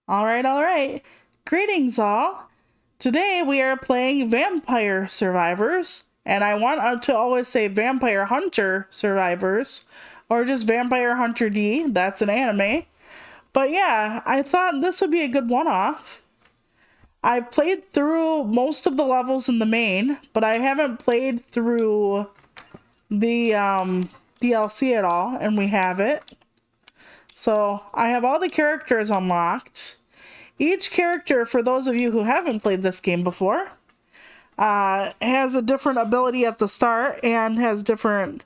All right, all right. Greetings, all. Today we are playing Vampire Survivors, and I want to always say Vampire Hunter Survivors, or just Vampire Hunter D. That's an anime. But yeah, I thought this would be a good one off. I've played through most of the levels in the main, but I haven't played through the DLC at all, and we have it. So I have all the characters unlocked. Each character, for those of you who haven't played this game before, has a different ability at the start and has different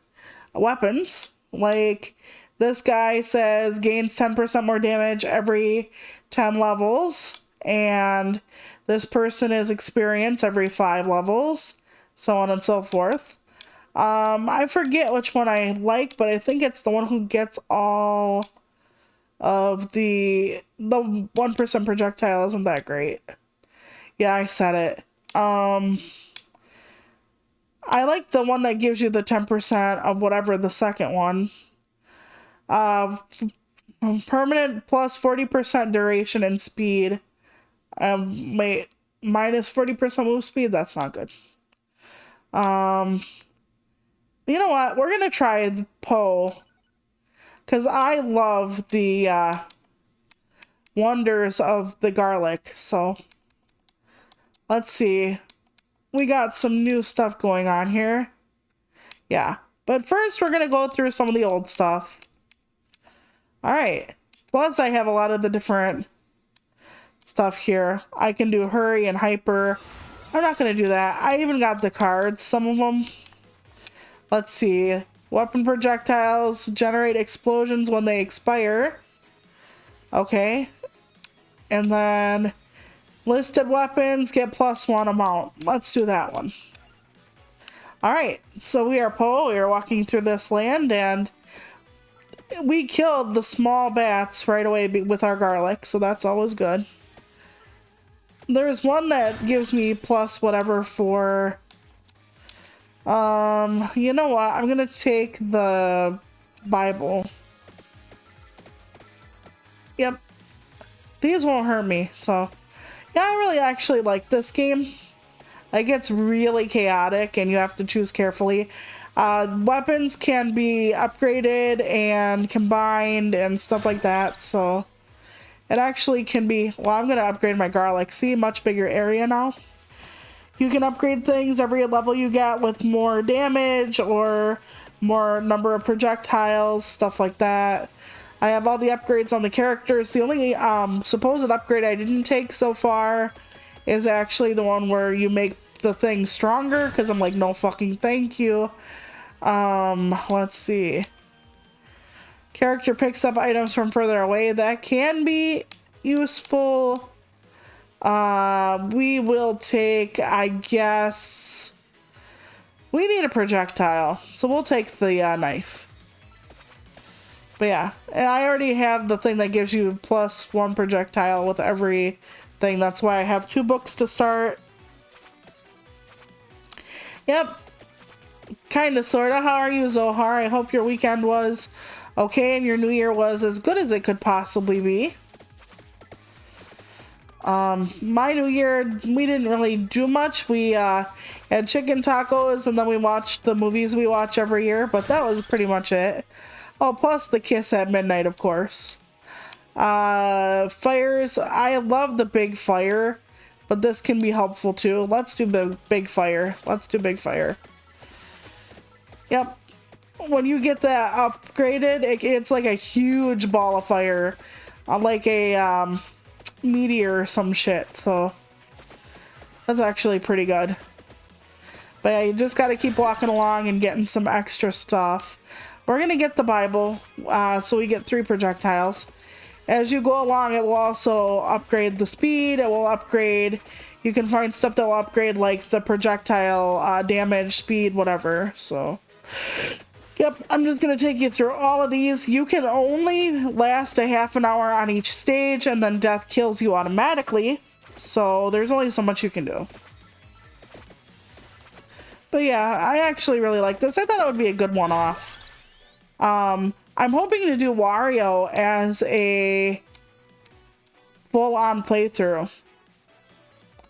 weapons. Like this guy says gains 10% more damage every 10 levels, and this person is experience every 5 levels, so on and so forth. I forget which one I like, but I think it's the one who gets all of the 1% projectile isn't that great. Yeah, I said it. I like the one that gives you the 10% of whatever the second one. Uh, Permanent plus 40% duration and speed. Wait, minus 40% move speed? That's not good. You know what? We're gonna try the Poe. Because I love the wonders of the garlic. So, let's see. We got some new stuff going on here. Yeah. But first, we're going to go through some of the old stuff. Alright. Plus, I have a lot of the different stuff here. I can do hurry and hyper. I'm not going to do that. I even got the cards, some of them. Let's see. Weapon projectiles generate explosions when they expire. Okay. And then listed weapons get +1 amount. Let's do that one. Alright, so we are Poe. We are walking through this land, and we killed the small bats right away with our garlic, so that's always good. There's one that gives me plus whatever for... you know what? I'm gonna take the Bible. Yep. These won't hurt me, so... Yeah, I really actually like this game. It gets really chaotic and you have to choose carefully. Weapons can be upgraded and combined and stuff like that, so it actually can be... Well, I'm going to upgrade my garlic. See, much bigger area now. You can upgrade things every level you get with more damage or more number of projectiles, stuff like that. I have all the upgrades on the characters. The only supposed upgrade I didn't take so far is actually the one where you make the thing stronger, because I'm like, no fucking thank you. Let's see. Character picks up items from further away. That can be useful. We will take, I guess... We need a projectile, so we'll take the knife. But yeah, and I already have the thing that gives you +1 projectile with every thing. That's why I have 2 books to start. Yep. Kinda, sorta. How are you, Zohar? I hope your weekend was okay and your new year was as good as it could possibly be. My new year, we didn't really do much. We had chicken tacos and then we watched the movies we watch every year, but that was pretty much it. Oh, plus the kiss at midnight, of course. Fires. I love the big fire, but this can be helpful too. Let's do big fire. Let's do big fire. Yep. When you get that upgraded, it's like a huge ball of fire. Like a meteor or some shit. So that's actually pretty good. But yeah, you just gotta keep walking along and getting some extra stuff. We're going to get the Bible, so we get 3 projectiles. As you go along, it will also upgrade the speed. It will upgrade... You can find stuff that will upgrade, like, the projectile damage, speed, whatever. So, yep, I'm just going to take you through all of these. You can only last a half an hour on each stage, and then death kills you automatically. So, there's only so much you can do. But yeah, I actually really like this. I thought it would be a good one-off. I'm hoping to do Wario as a full-on playthrough,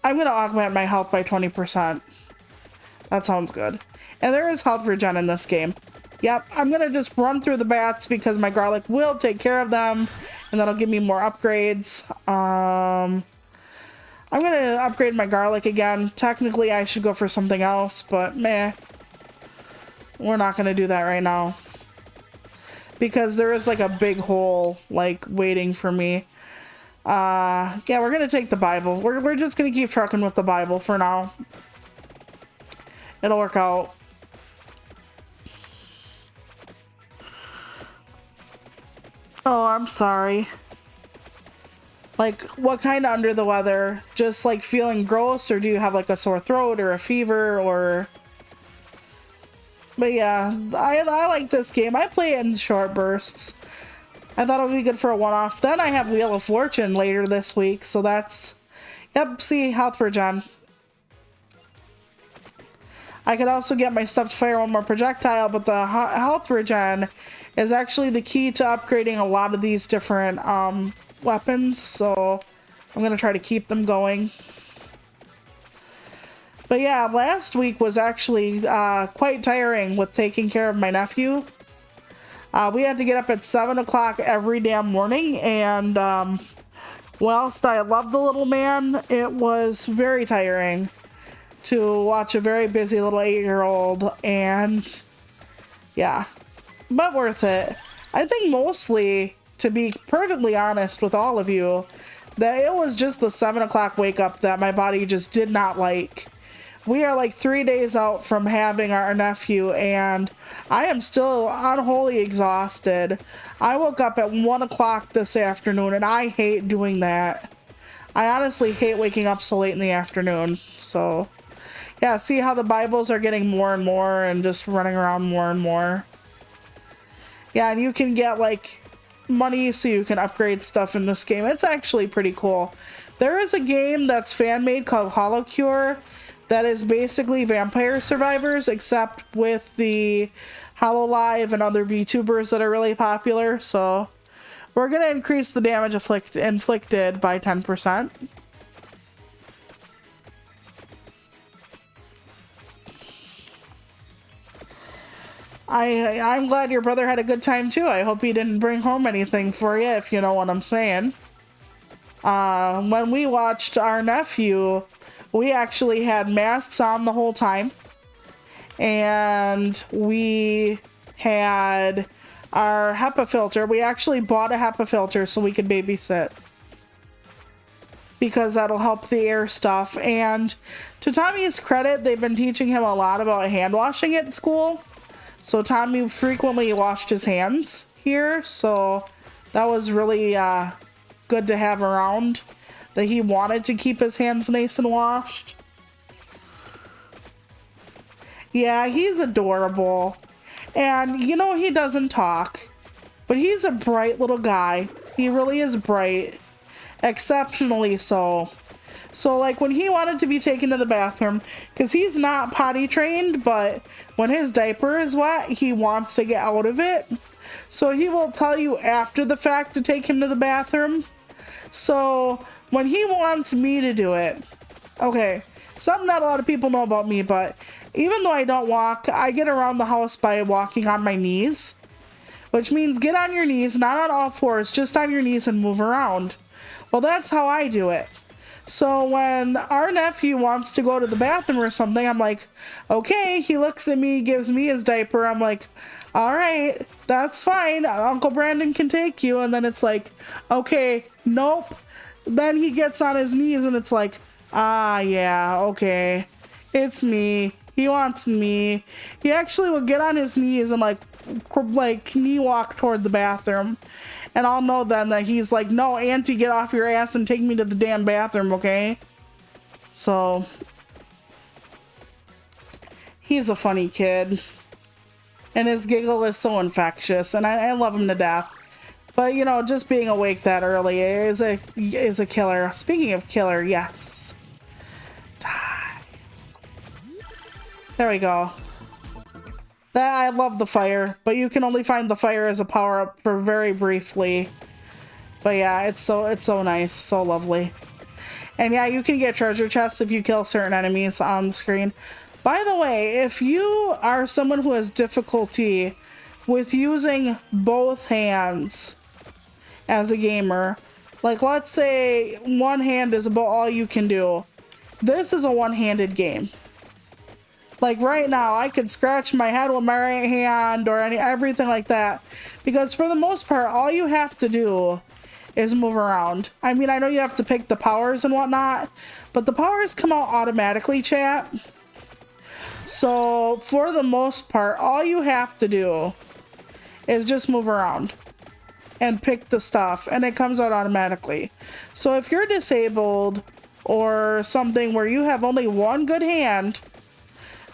I'm going to augment my health by 20%. That sounds good. And there is health regen in this game. Yep, I'm going to just run through the bats because my garlic will take care of them, and that'll give me more upgrades. I'm going to upgrade my garlic again. Technically, I should go for something else, but meh. We're not going to do that right now. Because there is like a big hole like waiting for me. Yeah, we're going to take the Bible. We're just going to keep trucking with the Bible for now. It'll work out. Oh, I'm sorry. Like, what kind of under the weather? Just like feeling gross, or do you have like a sore throat or a fever or... But yeah, I like this game. I play it in short bursts. I thought it would be good for a one-off. Then I have Wheel of Fortune later this week, so that's... Yep, see, health regen. I could also get my stuff to fire one more projectile, but the health regen is actually the key to upgrading a lot of these different weapons, so I'm going to try to keep them going. But yeah, last week was actually quite tiring with taking care of my nephew. We had to get up at 7 o'clock every damn morning, and whilst I love the little man, it was very tiring to watch a very busy little 8-year-old, and yeah, but worth it. I think mostly, to be perfectly honest with all of you, that it was just the 7 o'clock wake up that my body just did not like. We are like 3 days out from having our nephew, and I am still unholy exhausted. I woke up at 1 o'clock this afternoon, and I hate doing that. I honestly hate waking up so late in the afternoon. So yeah, see how the Bibles are getting more and more and just running around more and more. Yeah, and you can get like money so you can upgrade stuff in this game. It's actually pretty cool. There is a game that's fan-made called HoloCure that is basically Vampire Survivors, except with the HoloLive and other VTubers that are really popular. So we're going to increase the damage inflicted by 10%. I'm glad your brother had a good time too. I hope he didn't bring home anything for you, if you know what I'm saying. When we watched our nephew, we actually had masks on the whole time, and we had our HEPA filter. We actually bought a HEPA filter so we could babysit, because that'll help the air stuff. And to Tommy's credit, they've been teaching him a lot about hand washing at school. So Tommy frequently washed his hands here, so that was really good to have around, that he wanted to keep his hands nice and washed. Yeah, he's adorable. And, you know, he doesn't talk, but he's a bright little guy. He really is bright. Exceptionally so. So, like, when he wanted to be taken to the bathroom, because he's not potty trained, but when his diaper is wet, he wants to get out of it. So he will tell you after the fact to take him to the bathroom. So when he wants me to do it, okay, something not a lot of people know about me, but even though I don't walk, I get around the house by walking on my knees, which means get on your knees, not on all fours, just on your knees and move around. Well, that's how I do it. So when our nephew wants to go to the bathroom or something, I'm like, okay, he looks at me, gives me his diaper. I'm like, all right, that's fine. Uncle Brandon can take you. And then it's like, okay, nope. Then he gets on his knees and it's like, ah, yeah, okay, it's me. He wants me. He actually will get on his knees and like knee walk toward the bathroom. And I'll know then that he's like, no, Auntie, get off your ass and take me to the damn bathroom, okay? So, he's a funny kid. And his giggle is so infectious, and I love him to death. But, you know, just being awake that early is a killer. Speaking of killer, yes. Die. There we go. I love the fire, but you can only find the fire as a power-up for very briefly. But yeah, it's so nice, so lovely. And yeah, you can get treasure chests if you kill certain enemies on the screen. By the way, if you are someone who has difficulty with using both hands as a gamer, like let's say one hand is about all you can do, this is a one-handed game. Like right now, I could scratch my head with my right hand or everything like that. Because for the most part, all you have to do is move around. I mean, I know you have to pick the powers and whatnot, but the powers come out automatically, chat. So for the most part, all you have to do is just move around and pick the stuff, and it comes out automatically. So if you're disabled or something where you have only one good hand,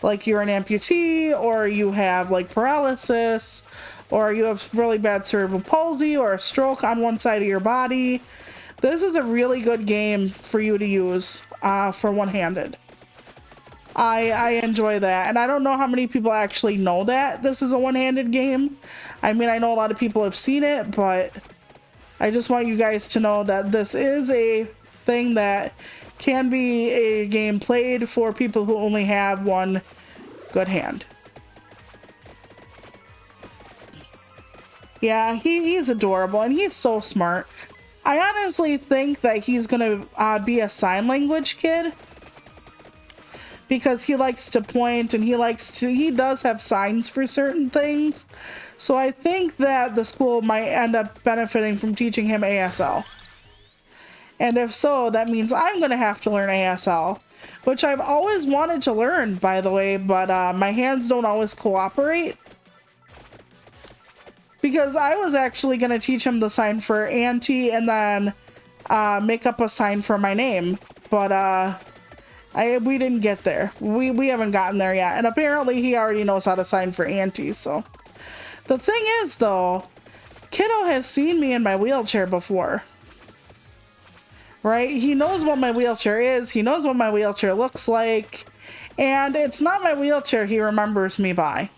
like you're an amputee, or you have like paralysis, or you have really bad cerebral palsy or a stroke on one side of your body, this is a really good game for you to use for one-handed. I enjoy that, and I don't know how many people actually know that this is a one-handed game. I mean, I know a lot of people have seen it, but I just want you guys to know that this is a thing that can be a game played for people who only have one good hand. Yeah, he's adorable, and he's so smart. I honestly think that he's gonna be a sign language kid, because he likes to point and he does have signs for certain things. So I think that the school might end up benefiting from teaching him ASL. And if so, that means I'm going to have to learn ASL, which I've always wanted to learn, by the way, but my hands don't always cooperate. Because I was actually going to teach him the sign for auntie and then make up a sign for my name. But we didn't get there. We haven't gotten there yet. And apparently he already knows how to sign for auntie, so. The thing is, though, Kiddo has seen me in my wheelchair before. Right? He knows what my wheelchair is. He knows what my wheelchair looks like. And it's not my wheelchair he remembers me by.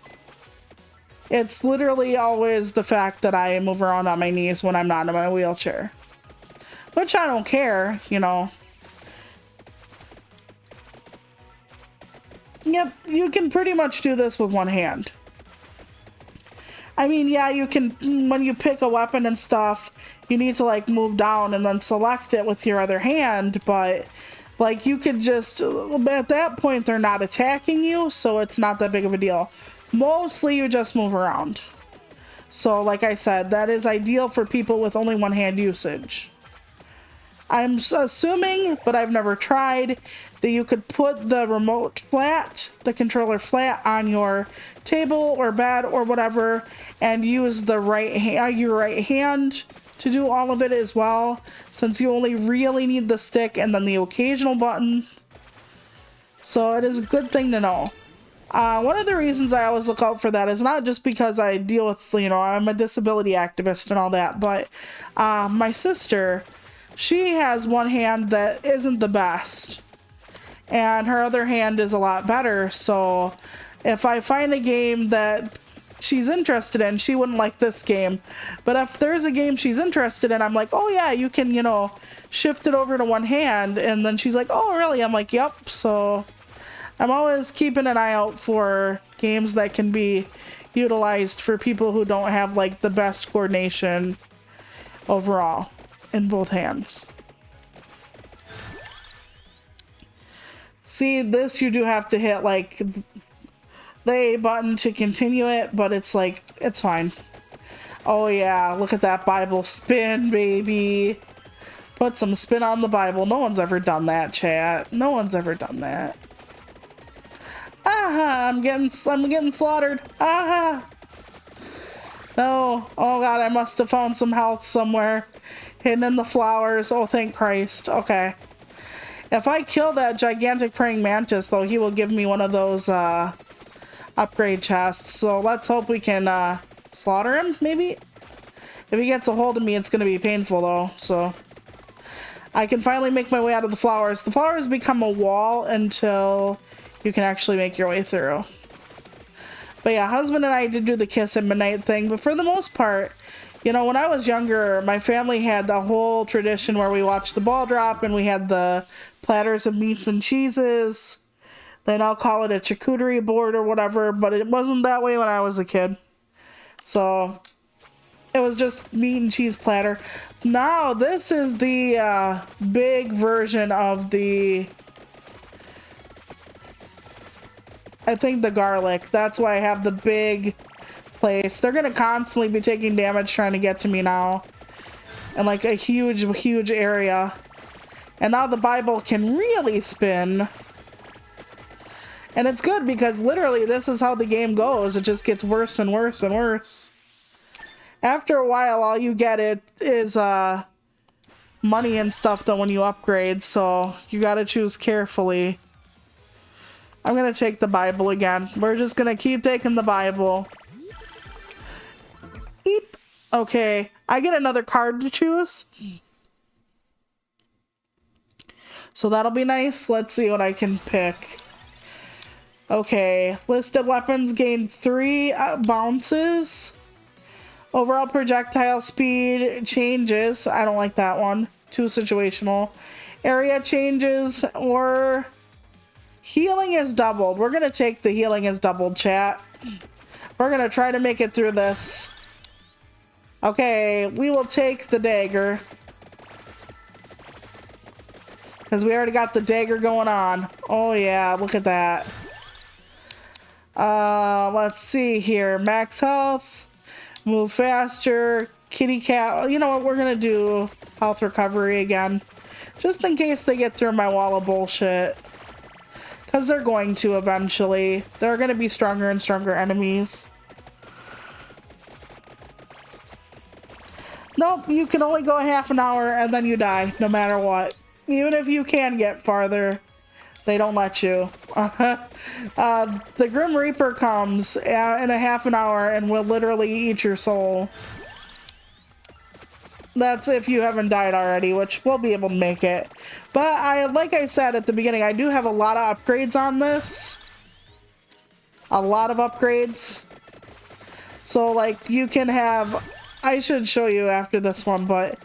It's literally always the fact that I move around on my knees when I'm not in my wheelchair. Which I don't care, you know. Yep, you can pretty much do this with one hand. I mean, yeah, you can, when you pick a weapon and stuff, you need to like move down and then select it with your other hand, but like you could just, at that point they're not attacking you, so it's not that big of a deal. Mostly you just move around. So like I said, that is ideal for people with only one hand usage. I'm assuming, but I've never tried, that you could put the remote flat, the controller flat on your table or bed or whatever, and use the your right hand to do all of it as well, since you only really need the stick and then the occasional button. So it is a good thing to know. One of the reasons I always look out for that is not just because I deal with, you know, I'm a disability activist and all that, but my sister, she has one hand that isn't the best, and her other hand is a lot better, so if I find a game that she's interested in, she wouldn't like this game, but if there's a game she's interested in, I'm like, oh yeah, you can, you know, shift it over to one hand, and then she's like, oh really? I'm like, yep. So I'm always keeping an eye out for games that can be utilized for people who don't have like the best coordination overall in both hands. See, this you do have to hit like the A button to continue it, but it's like, it's fine. Oh yeah, look at that Bible spin, baby. Put some spin on the Bible. No one's ever done that, chat. No one's ever done that. Aha, I'm getting slaughtered. Aha. No. Oh god, I must have found some health somewhere. Hidden in the flowers. Oh, thank Christ. Okay. If I kill that gigantic praying mantis, though, he will give me one of those upgrade chests. So let's hope we can slaughter him, maybe? If he gets a hold of me, it's going to be painful, though. So I can finally make my way out of the flowers. The flowers become a wall until you can actually make your way through. But yeah, husband and I did do the kiss at midnight thing, but for the most part, You know, when I was younger, my family had a whole tradition where we watched the ball drop and we had the platters of meats and cheeses. Then I'll call it a charcuterie board or whatever, but it wasn't that way when I was a kid. So it was just meat and cheese platter. Now this is the big version of the, I think, the garlic. That's why I have the big place. They're gonna constantly be taking damage trying to get to me now. And like a huge area. And now the Bible can really spin. And it's good because literally this is how the game goes. It just gets worse and worse and worse. After a while, all you get is money and stuff though when you upgrade, so you gotta choose carefully. I'm gonna take the Bible again. We're just gonna keep taking the Bible. Eep. Okay, I get another card to choose. So that'll be nice. Let's see what I can pick. Okay, listed weapons gain 3 bounces. Overall projectile speed changes. I don't like that one. Too situational. Area changes or healing is doubled. We're gonna take the healing is doubled, chat. We're gonna try to make it through this. Okay, we will take the dagger. Because we already got the dagger going on. Oh yeah, look at that. Let's see here. Max health. Move faster. Kitty cat. You know what? We're gonna do health recovery again. Just in case they get through my wall of bullshit. Because they're going to eventually. They're gonna be stronger and stronger enemies. Nope, you can only go half an hour and then you die, no matter what. Even if you can get farther, they don't let you. The Grim Reaper comes in a half an hour and will literally eat your soul. That's if you haven't died already, which we'll be able to make it. But like I said at the beginning, I do have a lot of upgrades on this. A lot of upgrades. So like you can have, I should show you after this one, but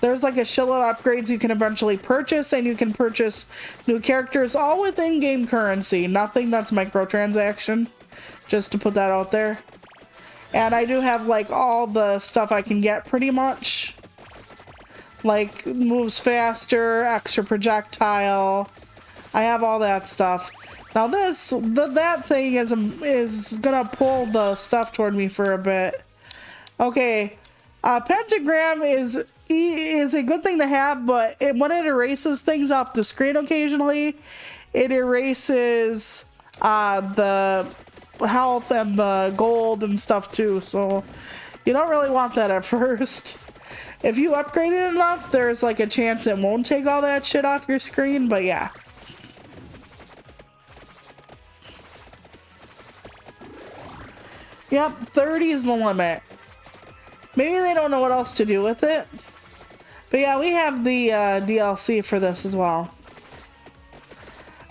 there's like a shitload of upgrades you can eventually purchase, and you can purchase new characters all with in-game currency. Nothing that's microtransaction, just to put that out there. And I do have like all the stuff I can get pretty much. Like moves faster, extra projectile. I have all that stuff. Now that thing is gonna pull the stuff toward me for a bit. Okay, pentagram is a good thing to have, but when it erases things off the screen occasionally, it erases the health and the gold and stuff too, so you don't really want that at first. If you upgrade it enough, there's like a chance it won't take all that shit off your screen, but yeah. Yep, 30 is the limit. Maybe they don't know what else to do with it. But yeah, we have the DLC for this as well.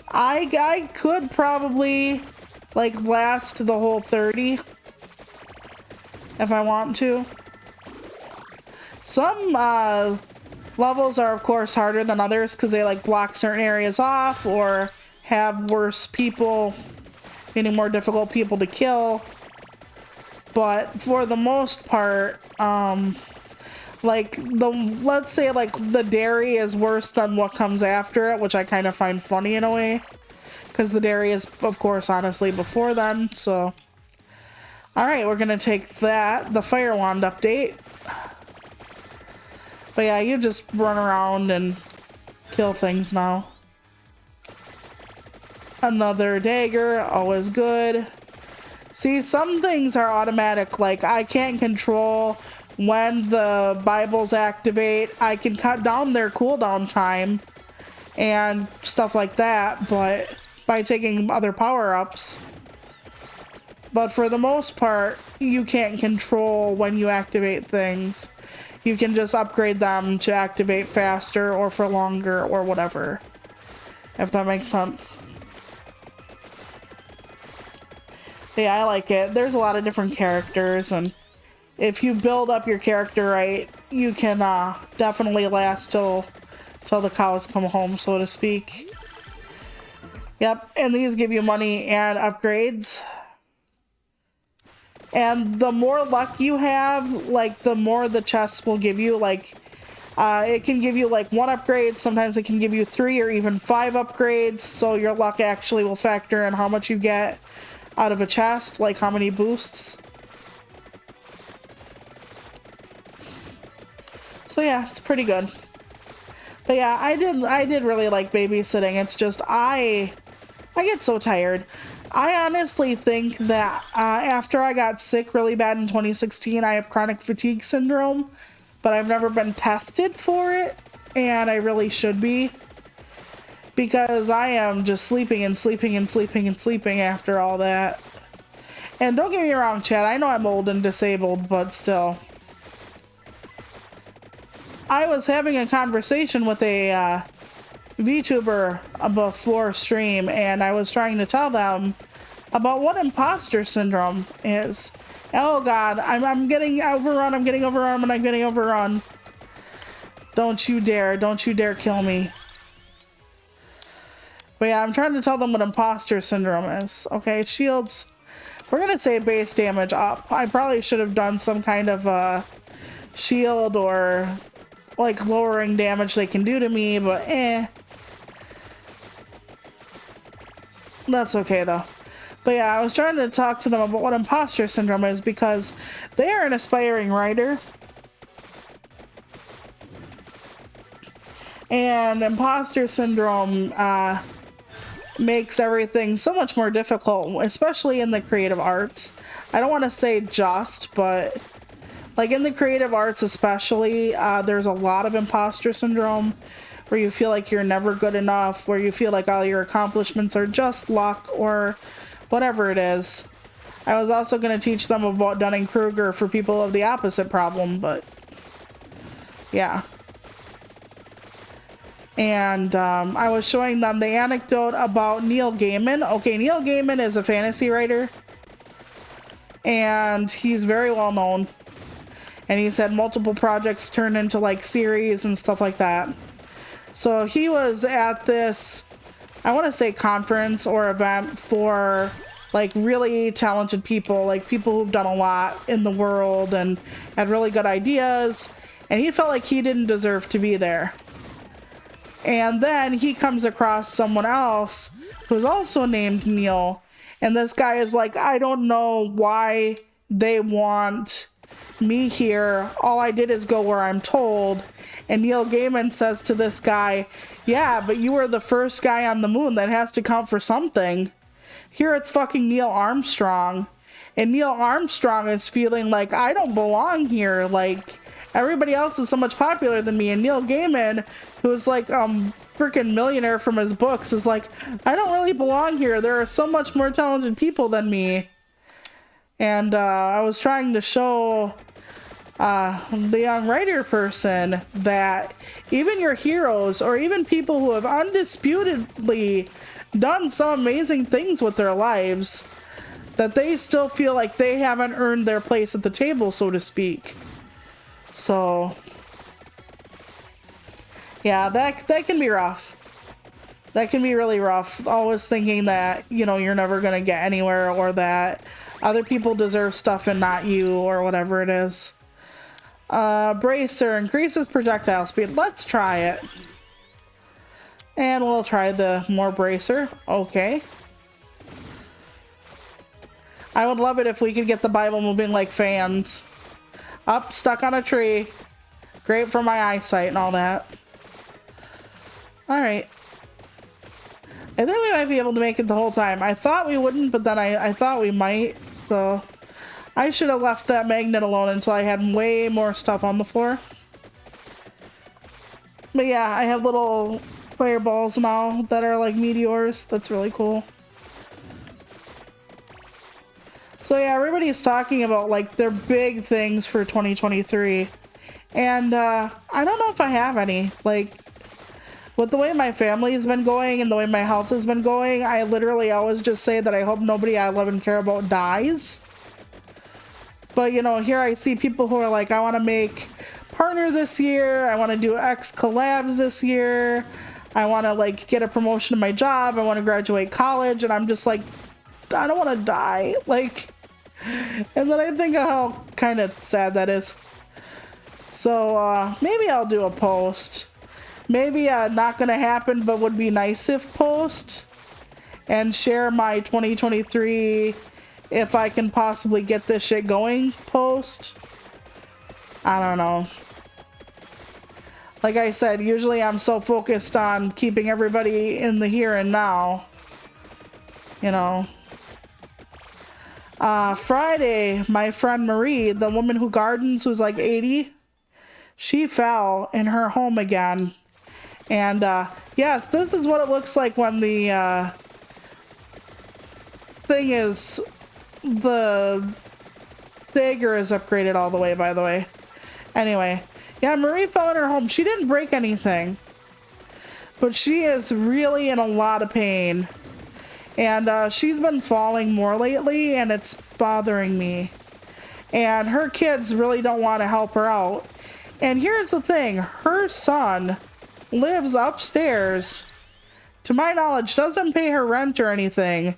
I could probably like last the whole 30 if I want to. Some levels are of course harder than others because they like block certain areas off or have worse people, meaning more difficult people to kill. But for the most part, like let's say like the dairy is worse than what comes after it, which I kind of find funny in a way, because the dairy is of course honestly before then. So all right, we're gonna take the fire wand update. But yeah, you just run around and kill things now. Another dagger, always good. See, some things are automatic, like I can't control when the Bibles activate. I can cut down their cooldown time and stuff like that, but by taking other power-ups. But for the most part, you can't control when you activate things. You can just upgrade them to activate faster or for longer or whatever, if that makes sense. But yeah, I like it. There's a lot of different characters, and if you build up your character right, you can definitely last till the cows come home, so to speak. Yep, and these give you money and upgrades. And the more luck you have, like, the more the chests will give you. Like, it can give you like 1 upgrade, sometimes it can give you 3 or even 5 upgrades, so your luck actually will factor in how much you get out of a chest, like how many boosts. So yeah, it's pretty good. But yeah, I did really like babysitting. It's just I get so tired. I honestly think that after I got sick really bad in 2016, I have chronic fatigue syndrome, but I've never been tested for it, and I really should be, because I am just sleeping and sleeping and sleeping and sleeping after all that. And don't get me wrong, Chad, I know I'm old and disabled, but still. I was having a conversation with a VTuber before stream, and I was trying to tell them about what imposter syndrome is. Oh god, I'm getting overrun, I'm getting overrun, and I'm getting overrun. Don't you dare kill me. But yeah, I'm trying to tell them what imposter syndrome is. Okay, shields. We're gonna say base damage up. I probably should have done some kind of shield or like lowering damage they can do to me, but that's okay though. But yeah, I was trying to talk to them about what imposter syndrome is, because they are an aspiring writer. And imposter syndrome makes everything so much more difficult, especially in the creative arts. I don't want to say just, but like in the creative arts especially, there's a lot of imposter syndrome, where you feel like you're never good enough, where you feel like all your accomplishments are just luck or whatever it is. I was also going to teach them about Dunning-Kruger for people of the opposite problem, but yeah. And I was showing them the anecdote about Neil Gaiman. Okay, Neil Gaiman is a fantasy writer, and he's very well known. And he's had multiple projects turned into like series and stuff like that. So he was at this, I want to say conference or event for like really talented people, like people who've done a lot in the world and had really good ideas. And he felt like he didn't deserve to be there. And then he comes across someone else who's also named Neil. And this guy is like, I don't know why they want me here. All I did is go where I'm told. And Neil Gaiman says to this guy, yeah, but you were the first guy on the moon. That has to count for something. Here it's fucking Neil Armstrong. And Neil Armstrong is feeling like, I don't belong here. Like, everybody else is so much popular than me. And Neil Gaiman, who is like freaking millionaire from his books, is like, I don't really belong here. There are so much more talented people than me. And I was trying to show the young writer person that even your heroes, or even people who have undisputedly done some amazing things with their lives, that they still feel like they haven't earned their place at the table, so to speak. So yeah, that can be rough. That can be really rough. Always thinking that, you know, you're never gonna get anywhere, or that other people deserve stuff and not you, or whatever it is. Bracer increases projectile speed. Let's try it. And we'll try the more bracer. Okay. I would love it if we could get the Bible moving like fans. Up, stuck on a tree. Great for my eyesight and all that. Alright. I think we might be able to make it the whole time. I thought we wouldn't, but then I thought we might. So I should have left that magnet alone until I had way more stuff on the floor. But yeah, I have little fireballs now that are like meteors. That's really cool. So yeah, everybody's talking about like their big things for 2023. And I don't know if I have any. Like, with the way my family has been going and the way my health has been going, I literally always just say that I hope nobody I love and care about dies. But, you know, here I see people who are like, I want to make partner this year. I want to do X collabs this year. I want to, like, get a promotion in my job. I want to graduate college. And I'm just like, I don't want to die. Like, and then I think of how kind of sad that is. So, maybe I'll do a post. Maybe not gonna happen, but would be nice if post. And share my 2023, if I can possibly get this shit going, post. I don't know. Like I said, usually I'm so focused on keeping everybody in the here and now. You know. Friday, my friend Marie, the woman who gardens, who's like 80, she fell in her home again. And yes, this is what it looks like when the thing is, the dagger is upgraded all the way, by the way. Anyway, yeah, Marie fell in her home. She didn't break anything, but she is really in a lot of pain. And she's been falling more lately, and it's bothering me. And her kids really don't want to help her out. And here's the thing, her son lives upstairs. To my knowledge, doesn't pay her rent or anything.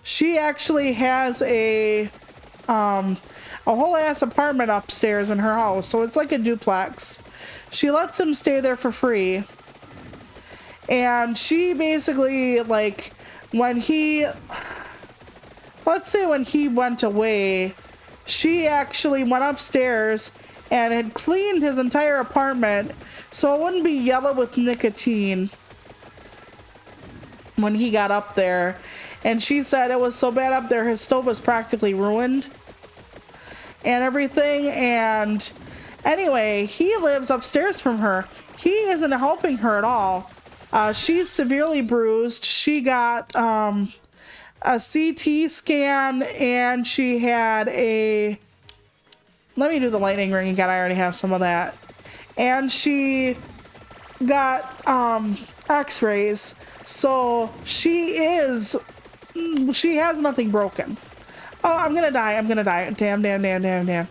She actually has a whole ass apartment upstairs in her house, so it's like a duplex. She lets him stay there for free. And she basically, like, when he, let's say when he went away, she actually went upstairs and had cleaned his entire apartment so it wouldn't be yellow with nicotine when he got up there. And she said it was so bad up there, his stove was practically ruined and everything. And anyway, he lives upstairs from her. He isn't helping her at all. She's severely bruised. She got a CT scan, and she had a, let me do the lightning ring again. I already have some of that. And she got x-rays. So she has nothing broken. Oh, I'm gonna die. I'm gonna die. Damn, damn, damn, damn, damn.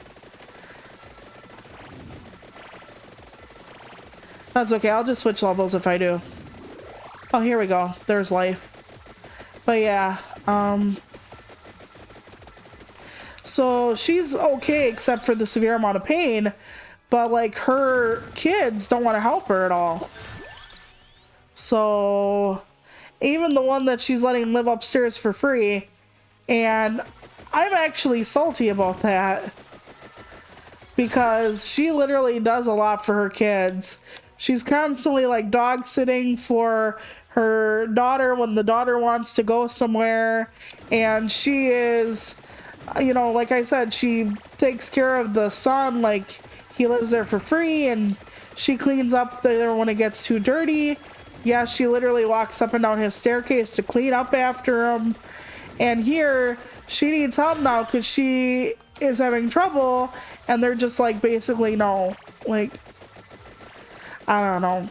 That's okay. I'll just switch levels if I do. Oh, here we go. There's life. But yeah, so she's okay except for the severe amount of pain, but like her kids don't want to help her at all. So even the one that she's letting live upstairs for free, and I'm actually salty about that because she literally does a lot for her kids. She's constantly like dog sitting for her daughter when the daughter wants to go somewhere, and she is, you know, like I said, she takes care of the son, like he lives there for free, and she cleans up there when it gets too dirty. Yeah, she literally walks up and down his staircase to clean up after him. And here she needs help now because she is having trouble, and they're just like basically no, like I don't know.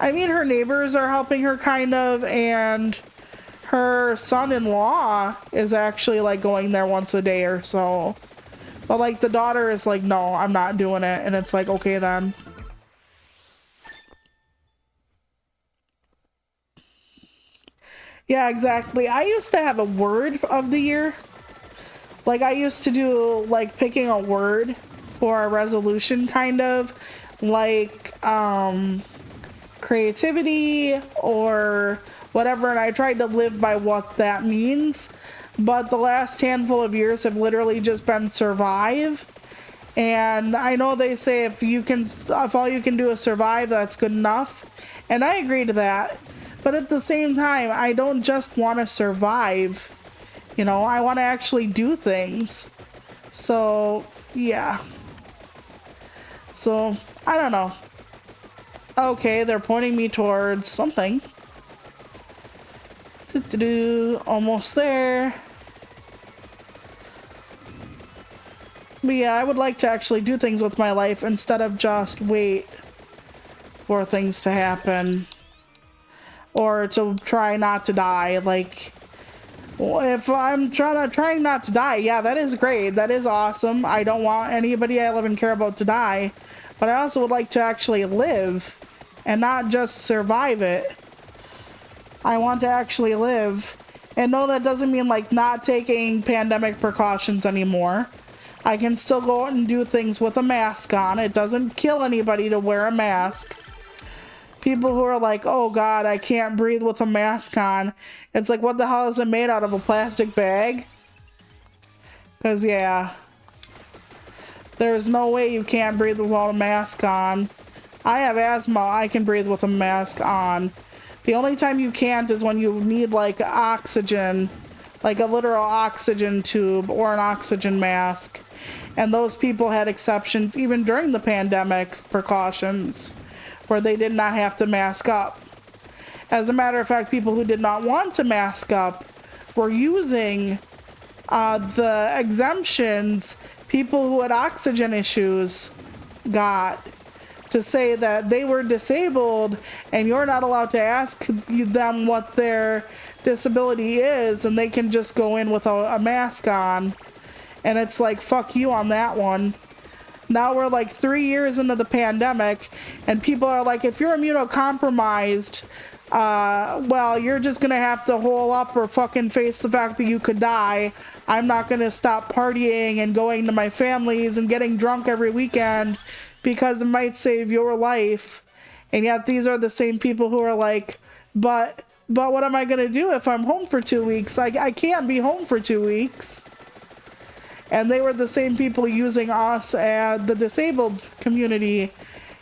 I mean, her neighbors are helping her kind of, and her son-in-law is actually like going there once a day or so. But like the daughter is like, no, I'm not doing it. And it's like, okay then. Yeah, exactly. I used to have a word of the year. Like I used to do like picking a word for a resolution kind of. Like, creativity or whatever, and I tried to live by what that means, but the last handful of years have literally just been survive. And I know they say if all you can do is survive, that's good enough, and I agree to that. But at the same time, I don't just want to survive, you know, I want to actually do things. So yeah, so I don't know. Okay, they're pointing me towards something. Almost there. But yeah, I would like to actually do things with my life instead of just wait for things to happen. Or to try not to die. Like, if I'm trying not to die, yeah, that is great. That is awesome. I don't want anybody I love and care about to die, but I also would like to actually live and not just survive it. I want to actually live. And no, that doesn't mean like not taking pandemic precautions anymore. I can still go out and do things with a mask on. It doesn't kill anybody to wear a mask. People who are like, oh God, I can't breathe with a mask on. It's like, what the hell is it made out of, a plastic bag? Because yeah, there's no way you can't breathe without a mask on. I have asthma, I can breathe with a mask on. The only time you can't is when you need like oxygen, like a literal oxygen tube or an oxygen mask. And those people had exceptions even during the pandemic precautions, where they did not have to mask up. As a matter of fact, people who did not want to mask up were using the exemptions people who had oxygen issues got, to say that they were disabled and you're not allowed to ask them what their disability is, and they can just go in with a mask on. And it's like, fuck you on that one. Now we're like 3 years into the pandemic, and people are like, if you're immunocompromised, well, you're just gonna have to hole up or fucking face the fact that you could die. I'm not gonna stop partying and going to my families and getting drunk every weekend because it might save your life. And yet these are the same people who are like, but what am I gonna do if I'm home for 2 weeks? I can't be home for 2 weeks. And they were the same people using us and the disabled community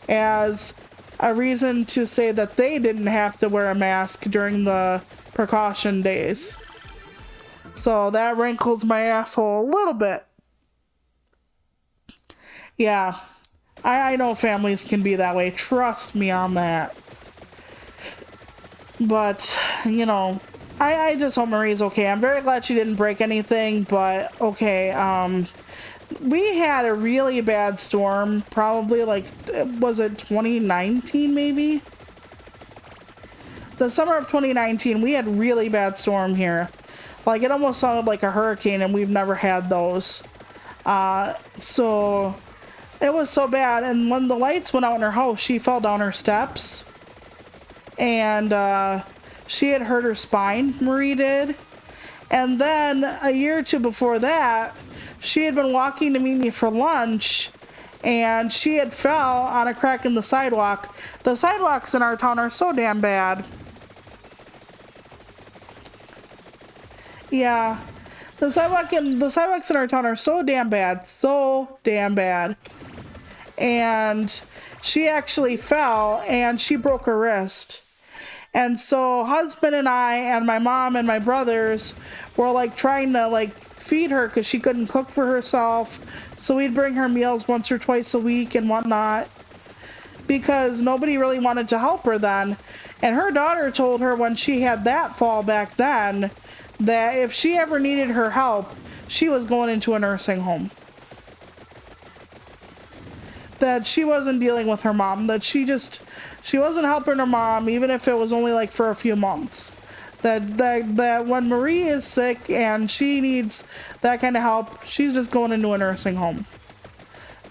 as a reason to say that they didn't have to wear a mask during the precaution days. So that wrinkles my asshole a little bit. Yeah, I know families can be that way. Trust me on that. But, you know, I just hope Marie's okay. I'm very glad she didn't break anything, but okay, we had a really bad storm, probably like, was it 2019 maybe? The summer of 2019, we had really bad storm here. Like, it almost sounded like a hurricane, and we've never had those. So it was so bad, and when the lights went out in her house, she fell down her steps, and she had hurt her spine, Marie did. And then a year or two before that, she had been walking to meet me for lunch, and she had fell on a crack in the sidewalk. The sidewalks in our town are so damn bad. Yeah, the sidewalks in our town are so damn bad, And she actually fell, and she broke her wrist. And so husband and I and my mom and my brothers were like trying to like feed her because she couldn't cook for herself. So we'd bring her meals once or twice a week and whatnot, because nobody really wanted to help her then. And her daughter told her when she had that fall back then that if she ever needed her help, she was going into a nursing home. That she wasn't dealing with her mom, that she wasn't helping her mom, even if it was only like for a few months. That when Marie is sick and she needs that kind of help, she's just going into a nursing home.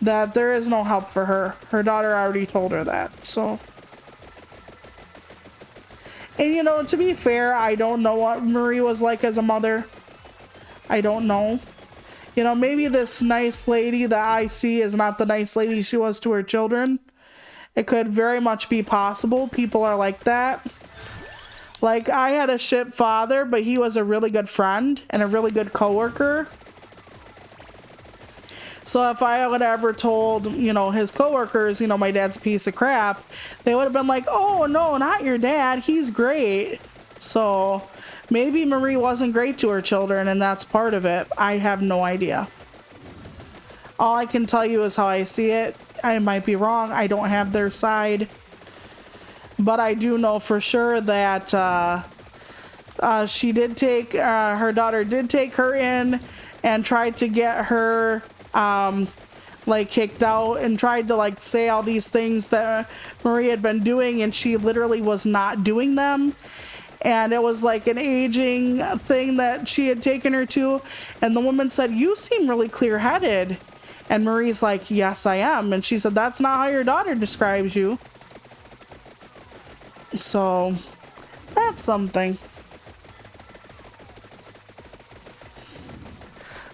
That there is no help for her. Her daughter already told her that, so. And you know, to be fair, I don't know what Marie was like as a mother. I don't know. You know, maybe this nice lady that I see is not the nice lady she was to her children. It could very much be possible. People are like that. Like, I had a shit father, but he was a really good friend and a really good coworker. So if I would have ever told, you know, his coworkers, you know, my dad's a piece of crap, they would have been like, oh, no, not your dad. He's great. So maybe Marie wasn't great to her children, and that's part of it. I have no idea. All I can tell you is how I see it. I might be wrong. I don't have their side. But I do know for sure that she did take, her daughter did take her in and tried to get her like kicked out and tried to like say all these things that Marie had been doing, and she literally was not doing them. And it was like an aging thing that she had taken her to. And the woman said, "You seem really clear-headed." And Marie's like, "Yes, I am." And she said, "That's not how your daughter describes you." So that's something.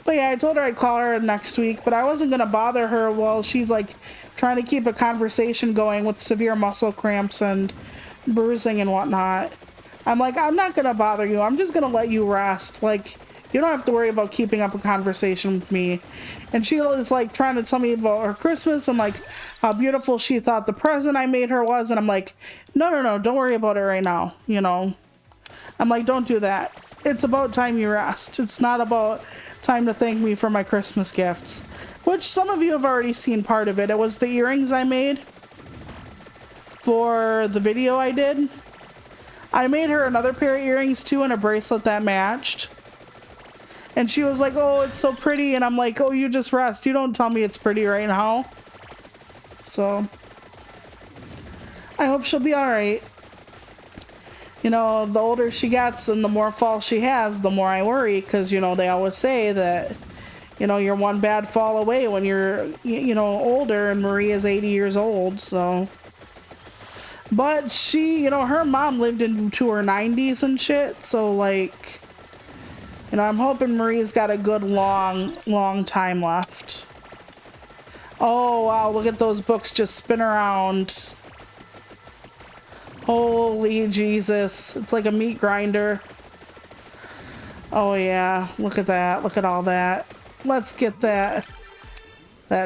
But yeah, I told her I'd call her next week, but I wasn't going to bother her while she's like trying to keep a conversation going with severe muscle cramps and bruising and whatnot. I'm like, I'm not going to bother you. I'm just going to let you rest. Like, you don't have to worry about keeping up a conversation with me. And she was like trying to tell me about her Christmas and like how beautiful she thought the present I made her was. And I'm like, no, don't worry about it right now. You know, I'm like, don't do that. It's about time you rest. It's not about time to thank me for my Christmas gifts, which some of you have already seen part of it. It was the earrings I made for the video I did. I made her another pair of earrings too and a bracelet that matched. And she was like, "Oh, it's so pretty." And I'm like, "Oh, you just rest. You don't tell me it's pretty right now." So I hope she'll be all right. You know, the older she gets and the more falls she has, the more I worry, because, you know, they always say that, you know, you're one bad fall away when you're, you know, older, and Marie is 80 years old, so. But she, you know, her mom lived into her 90s and shit, so, like, you know, I'm hoping Marie's got a good long time left. Oh, wow, look at those books just spin around. Holy Jesus. It's like a meat grinder. Oh yeah, look at that. Look at all that. Let's get that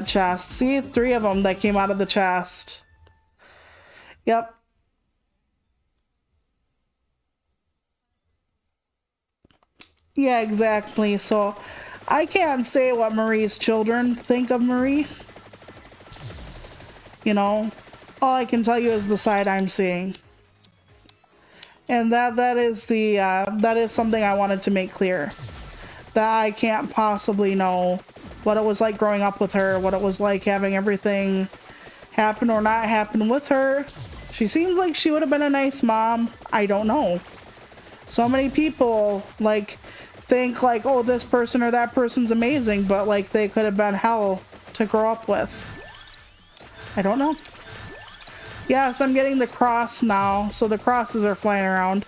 chest. See, 3 of them that came out of the chest. Yep. Yeah, exactly. So I can't say what Marie's children think of Marie. You know, all I can tell you is the side I'm seeing. And that is something I wanted to make clear. That I can't possibly know what it was like growing up with her, what it was like having everything happen or not happen with her. She seems like she would have been a nice mom. I don't know. So many people like think like, oh, this person or that person's amazing, but like they could have been hell to grow up with. I don't know. Yes, I'm getting the cross now, so the crosses are flying around.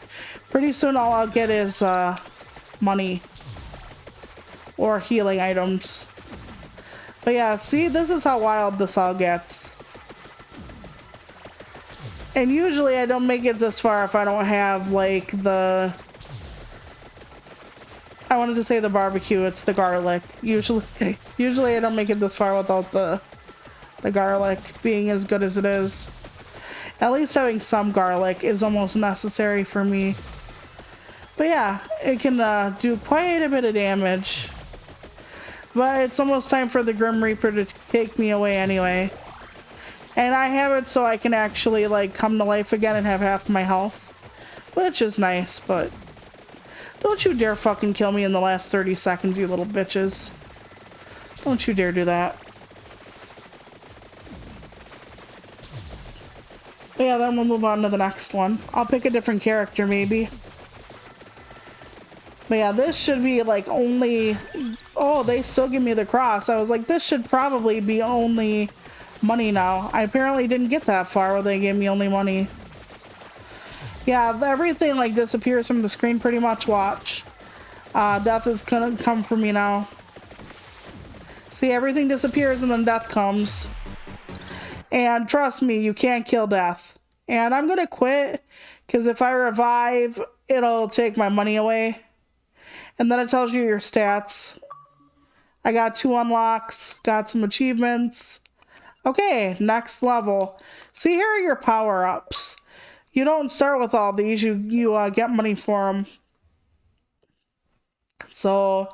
Pretty soon all I'll get is money or healing items. But yeah, see, this is how wild this all gets. And usually I don't make it this far if I don't have like the... I wanted to say the barbecue, it's the garlic. Usually I don't make it this far without the garlic being as good as it is. At least having some garlic is almost necessary for me. But yeah, it can do quite a bit of damage. But it's almost time for the Grim Reaper to take me away anyway. And I have it so I can actually like come to life again and have half my health. Which is nice, but don't you dare fucking kill me in the last 30 seconds, you little bitches. Don't you dare do that. But yeah, then we'll move on to the next one. I'll pick a different character, maybe. But yeah, this should be like only... Oh, they still give me the cross. I was like, this should probably be only money now. I apparently didn't get that far where they gave me only money. Yeah, everything like disappears from the screen pretty much. Watch. Death is gonna come for me now. See, everything disappears and then death comes. And trust me, you can't kill death. And I'm gonna quit, because if I revive, it'll take my money away. And then it tells you your stats. I got 2 unlocks, got some achievements. Okay, next level. See, here are your power-ups. You don't start with all these, you get money for them. So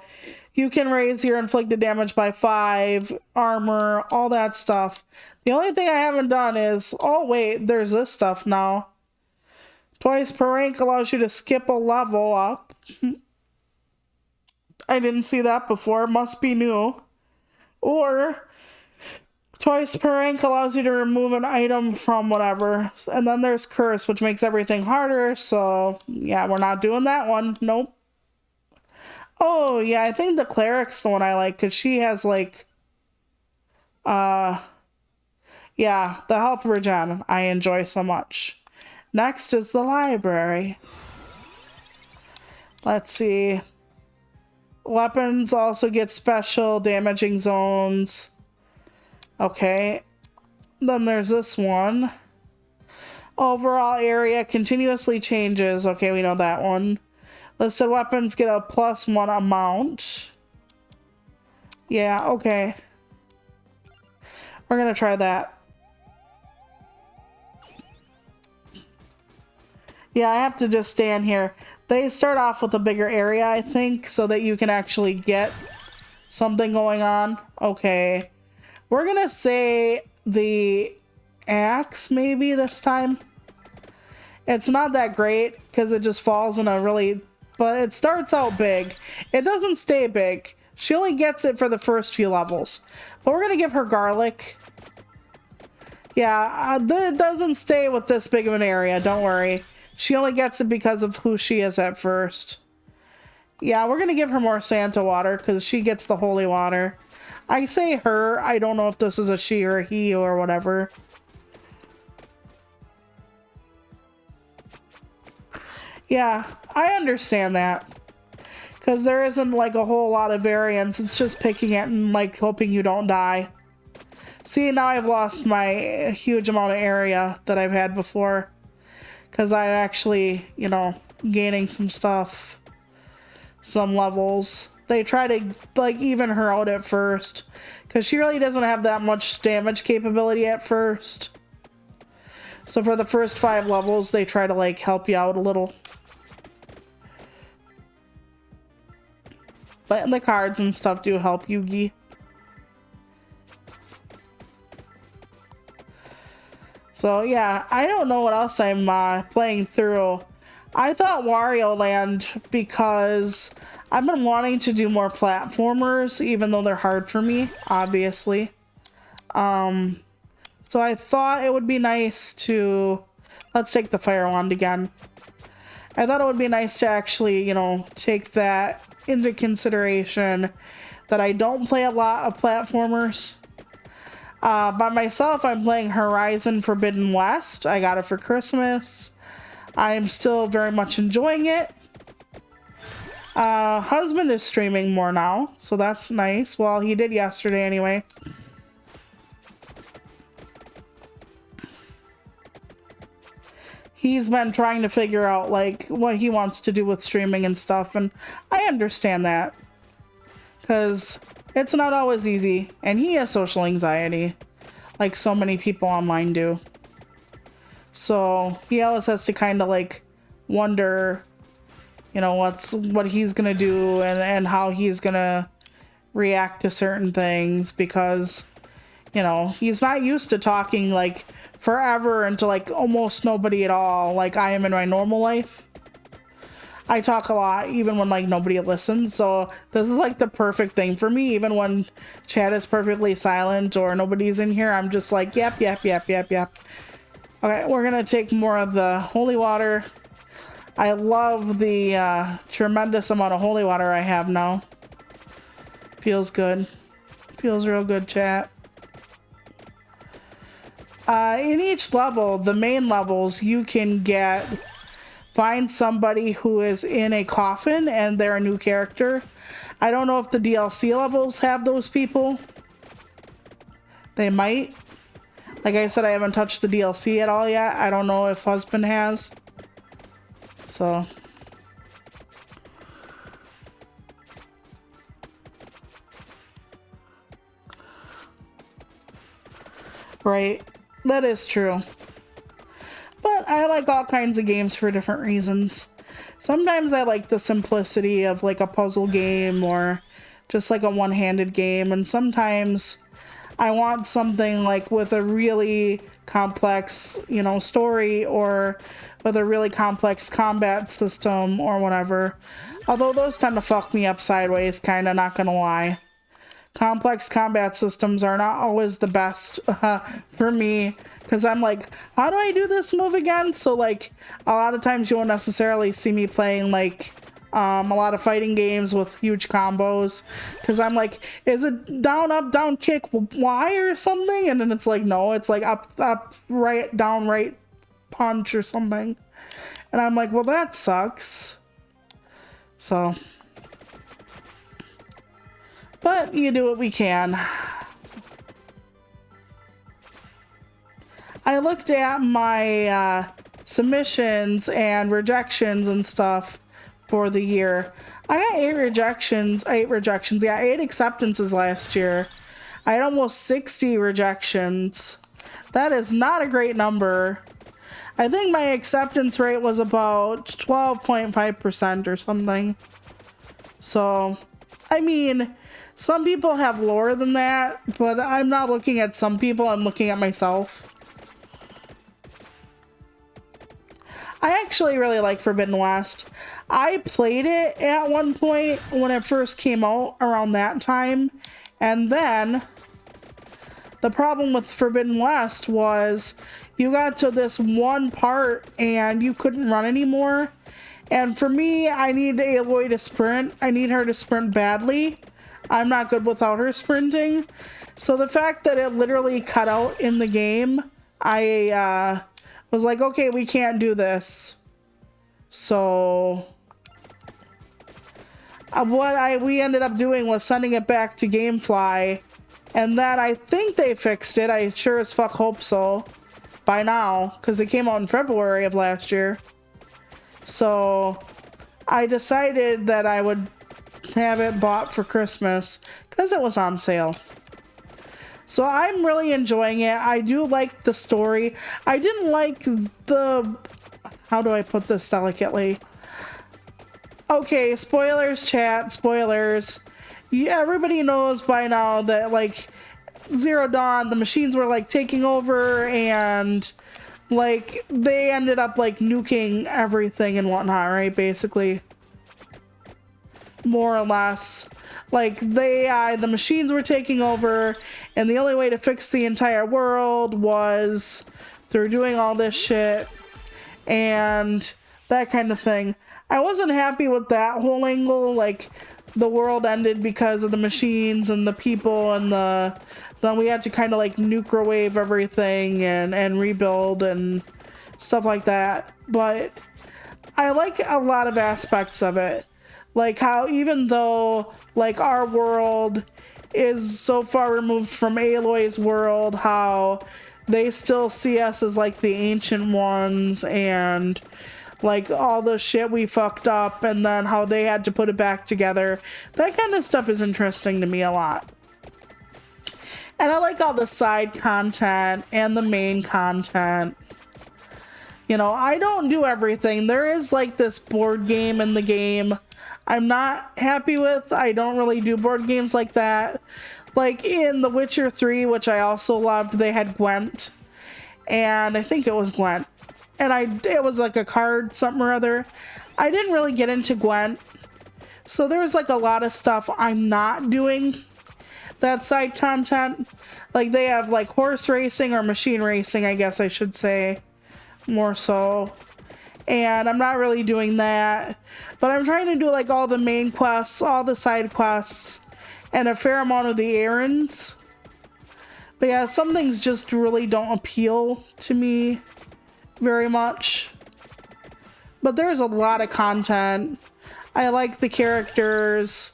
you can raise your inflicted damage by 5, armor, all that stuff. The only thing I haven't done is, oh wait, there's this stuff now. Twice per rank allows you to skip a level up. I didn't see that before, must be new. Or Twice per rank allows you to remove an item from whatever. And then there's Curse, which makes everything harder. So, yeah, we're not doing that one. Nope. Oh, yeah, I think the Cleric's the one I like, because she has, like, yeah, the health regen I enjoy so much. Next is the library. Let's see. Weapons also get special damaging zones. Okay. Then there's this one. Overall area continuously changes. Okay, we know that one. Listed weapons get a +1 amount. Yeah, okay. We're gonna try that. Yeah, I have to just stand here. They start off with a bigger area, I think, so that you can actually get something going on. Okay. We're gonna say the axe maybe this time. It's not that great because it just falls in a really... But it starts out big. It doesn't stay big. She only gets it for the first few levels. But we're gonna give her garlic. Yeah, it doesn't stay with this big of an area, don't worry. She only gets it because of who she is at first. Yeah, we're gonna give her more Santa water because she gets the holy water. I say her, I don't know if this is a she or a he or whatever. Yeah, I understand that. Because there isn't like a whole lot of variance. It's just picking it and like hoping you don't die. See, now I've lost my huge amount of area that I've had before. Because I'm actually, you know, gaining some stuff. Some levels. They try to like even her out at first. Because she really doesn't have that much damage capability at first. So for the first 5 levels, they try to like help you out a little. But the cards and stuff do help Yugi. So yeah, I don't know what else I'm playing through. I thought Wario Land because I've been wanting to do more platformers, even though they're hard for me, obviously. So I thought it would be nice to... Let's take the Fire Wand again. I thought it would be nice to actually, you know, take that into consideration that I don't play a lot of platformers. By myself, I'm playing Horizon Forbidden West. I got it for Christmas. I'm still very much enjoying it. Husband is streaming more now, so that's nice. Well, he did yesterday anyway. He's been trying to figure out like what he wants to do with streaming and stuff, and I understand that because it's not always easy, and he has social anxiety like so many people online do. So he always has to kind of like wonder, you know, what he's gonna do and how he's gonna react to certain things because, you know, he's not used to talking like forever and to like almost nobody at all like I am in my normal life. I talk a lot even when like nobody listens, so this is like the perfect thing for me. Even when chat is perfectly silent or nobody's in here, I'm just like yep. Okay, we're gonna take more of the holy water. I love the tremendous amount of holy water I have now. Feels good. Feels real good, chat. In each level, the main levels, you can find somebody who is in a coffin and they're a new character. I don't know if the DLC levels have those people. They might. Like I said, I haven't touched the DLC at all yet. I don't know if husband has. So. Right. That is true. But I like all kinds of games for different reasons. Sometimes I like the simplicity of like a puzzle game or just like a one-handed game. And sometimes I want something like with a really complex, you know, story or with a really complex combat system or whatever. Although those tend to fuck me up sideways, kind of, not gonna lie. complex combat systems are not always the best for me, because I'm like, how do I do this move again? So like a lot of times you won't necessarily see me playing like a lot of fighting games with huge combos, because I'm like, is it down, up, down, kick, Y or something? And then it's like, no, it's like up, up, right, down, right, punch or something. And I'm like, well, that sucks. So, but you do what we can. I looked at my submissions and rejections and stuff for the year. I got 8 acceptances last year. I had almost 60 rejections. That is not a great number. I think my acceptance rate was about 12.5% or something. So, I mean, some people have lower than that, but I'm not looking at some people, I'm looking at myself. I actually really like Forbidden West. I played it at one point when it first came out around that time, and then the problem with Forbidden West was you got to this one part and you couldn't run anymore. And for me, I need Aloy to sprint. I need her to sprint badly. I'm not good without her sprinting. So the fact that it literally cut out in the game, I was like, okay, we can't do this. So we ended up doing was sending it back to GameFly, and then I think they fixed it. I sure as fuck hope so by now, because it came out in February of last year. So I decided that I would have it bought for Christmas because it was on sale. So I'm really enjoying it. I do like the story. I didn't like the... How do I put this delicately? Okay, spoilers, chat, spoilers. Yeah, everybody knows by now that, like, Zero Dawn, the machines were, like, taking over, and, like, they ended up, like, nuking everything and whatnot, right, basically. More or less. Like, the machines were taking over, and the only way to fix the entire world was through doing all this shit, and that kind of thing. I wasn't happy with that whole angle, like, the world ended because of the machines and the people, and then we had to kind of, like, nuclear everything and rebuild and stuff like that. But I like a lot of aspects of it. Like how even though, like, our world is so far removed from Aloy's world, how they still see us as, like, the ancient ones, and, like, all the shit we fucked up, and then how they had to put it back together. That kind of stuff is interesting to me a lot. And I like all the side content and the main content. You know, I don't do everything. There is, like, this board game in the game I'm not happy with. I don't really do board games like that. Like in The Witcher 3, which I also loved, they had Gwent. And I think it was Gwent. And it was like a card, something or other. I didn't really get into Gwent. So there's like a lot of stuff I'm not doing. That side content. Like they have like horse racing or machine racing, I guess I should say. More so. And I'm not really doing that. But I'm trying to do like all the main quests, all the side quests, and a fair amount of the errands. But yeah, some things just really don't appeal to me very much. But there's a lot of content. I like the characters.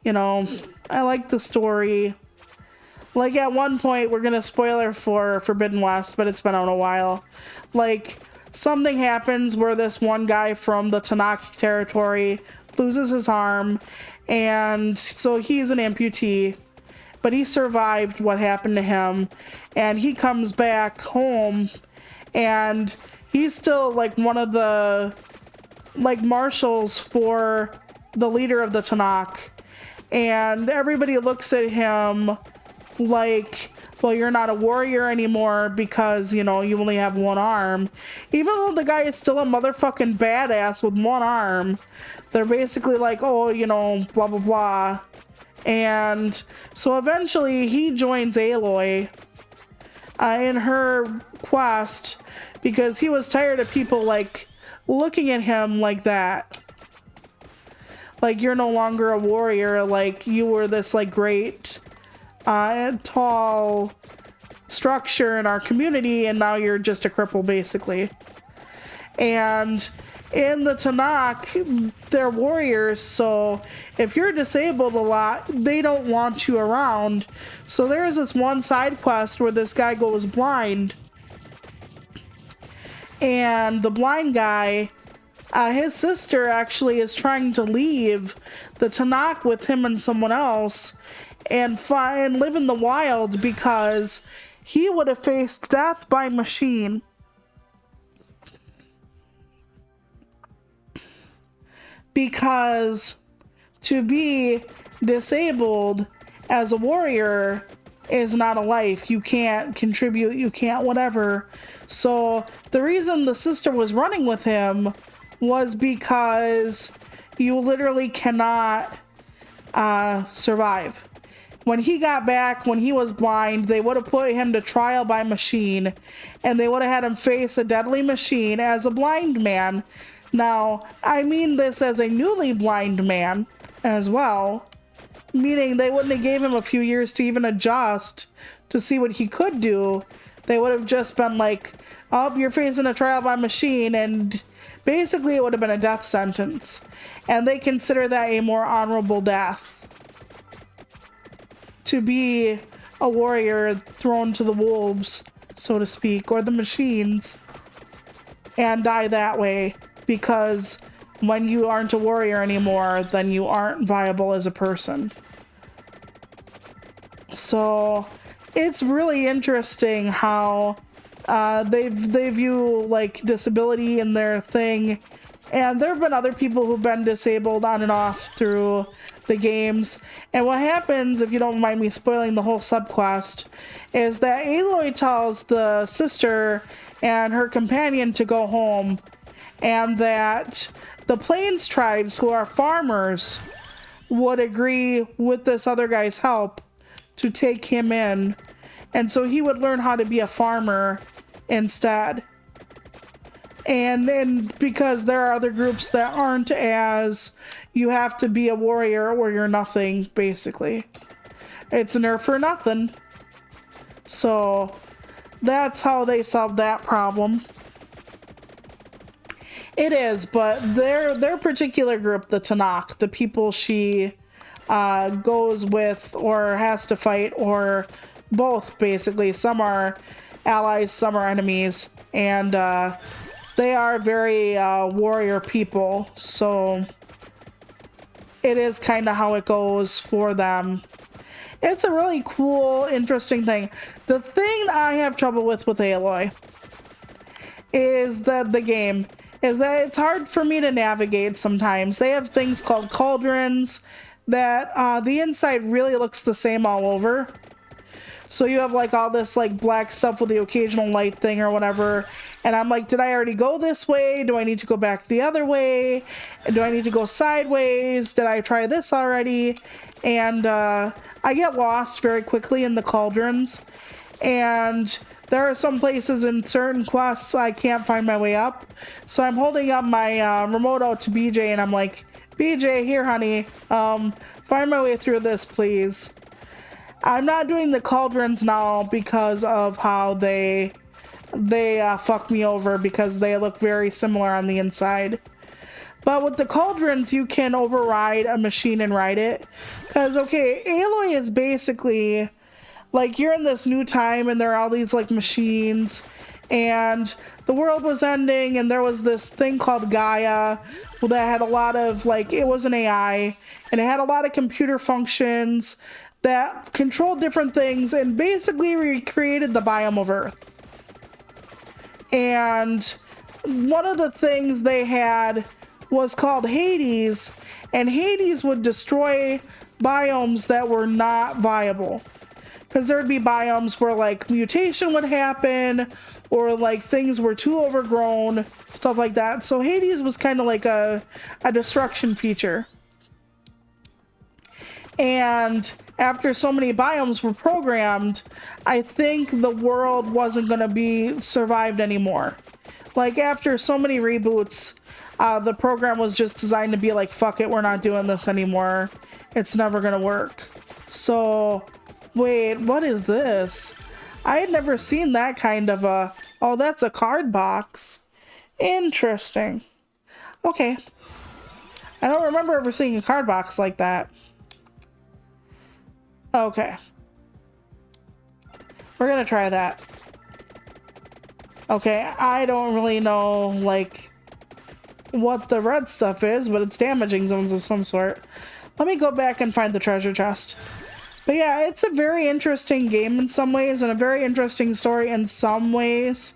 You know, I like the story. Like at one point, we're gonna spoiler for Forbidden West, but it's been out a while. Like, something happens where this one guy from the Tanakh territory loses his arm, and so he's an amputee, but he survived what happened to him, and he comes back home, and he's still like one of the like marshals for the leader of the Tanakh, and everybody looks at him like, well, you're not a warrior anymore because, you know, you only have one arm. Even though the guy is still a motherfucking badass with one arm, they're basically like, oh, you know, blah, blah, blah. And so eventually he joins Aloy in her quest because he was tired of people like looking at him like that. Like, you're no longer a warrior, like you were this like great tall structure in our community, and now you're just a cripple basically. And in the Tenakth, they're warriors, so if you're disabled a lot, they don't want you around. So there's this one side quest where this guy goes blind, and the blind guy, his sister actually is trying to leave the Tenakth with him and someone else and live in the wild because he would have faced death by machine. Because to be disabled as a warrior is not a life. You can't contribute, you can't whatever. So the reason the sister was running with him was because you literally cannot survive. When he got back, when he was blind, they would have put him to trial by machine, and they would have had him face a deadly machine as a blind man. Now, I mean this as a newly blind man as well, meaning they wouldn't have gave him a few years to even adjust to see what he could do. They would have just been like, oh, you're facing a trial by machine, and basically it would have been a death sentence. And they consider that a more honorable death. To be a warrior thrown to the wolves, so to speak, or the machines, and die that way. Because when you aren't a warrior anymore, then you aren't viable as a person. So it's really interesting how they view like disability in their thing. And there have been other people who've been disabled on and off through the games. And what happens, if you don't mind me spoiling the whole subquest, is that Aloy tells the sister and her companion to go home, and that the Plains tribes, who are farmers, would agree with this other guy's help to take him in, and so he would learn how to be a farmer instead. And because there are other groups that aren't as, you have to be a warrior or you're nothing, basically. It's a nerf for nothing. So that's how they solved that problem. It is, but their particular group, the Tenakth, the people she goes with or has to fight, or both, basically. Some are allies, some are enemies, and they are very warrior people, so it is kind of how it goes for them. It's a really cool, interesting thing. The thing that I have trouble with Aloy is that it's hard for me to navigate sometimes. They have things called cauldrons that the inside really looks the same all over. So you have like all this like black stuff with the occasional light thing or whatever. And I'm like, did I already go this way? Do I need to go back the other way? Do I need to go sideways? Did I try this already? And I get lost very quickly in the cauldrons. And there are some places in certain quests I can't find my way up. So I'm holding up my remote out to BJ, and I'm like, BJ, here, honey, find my way through this, please. I'm not doing the cauldrons now because of how they fuck me over, because they look very similar on the inside. But with the cauldrons, you can override a machine and ride it. Because, okay, Aloy is basically, like, you're in this new time, and there are all these, like, machines, and the world was ending, and there was this thing called Gaia that had a lot of, like, it was an AI, and it had a lot of computer functions that controlled different things, and basically recreated the biome of Earth. And one of the things they had was called Hades, and Hades would destroy biomes that were not viable. Because there would be biomes where like mutation would happen, or like things were too overgrown, stuff like that. So Hades was kind of like a destruction feature. And after so many biomes were programmed, I think the world wasn't going to be survived anymore. Like, after so many reboots, the program was just designed to be like, fuck it, we're not doing this anymore. It's never going to work. So, wait, what is this? I had never seen that kind of a... Oh, that's a card box. Interesting. Okay. I don't remember ever seeing a card box like that. Okay. We're gonna try that. Okay, I don't really know, like, what the red stuff is, but it's damaging zones of some sort. Let me go back and find the treasure chest. But yeah, it's a very interesting game in some ways, and a very interesting story in some ways.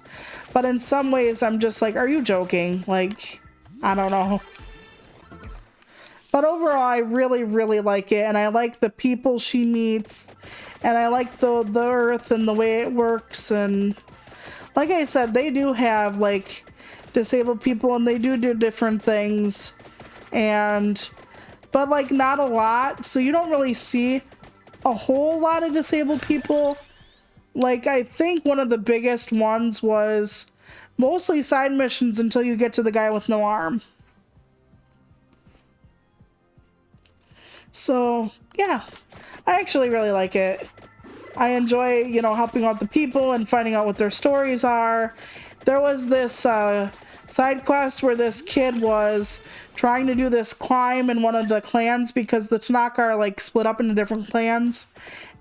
But in some ways, I'm just like, are you joking? Like, I don't know. But overall, I really, really like it, and I like the people she meets, and I like the Earth and the way it works, and like I said, they do have, like, disabled people, and they do different things, but, like, not a lot, so you don't really see a whole lot of disabled people. Like, I think one of the biggest ones was mostly side missions until you get to the guy with no arm. So, yeah, I actually really like it. I enjoy, you know, helping out the people and finding out what their stories are. There was this side quest where this kid was trying to do this climb in one of the clans because the Tanaka are, like, split up into different clans.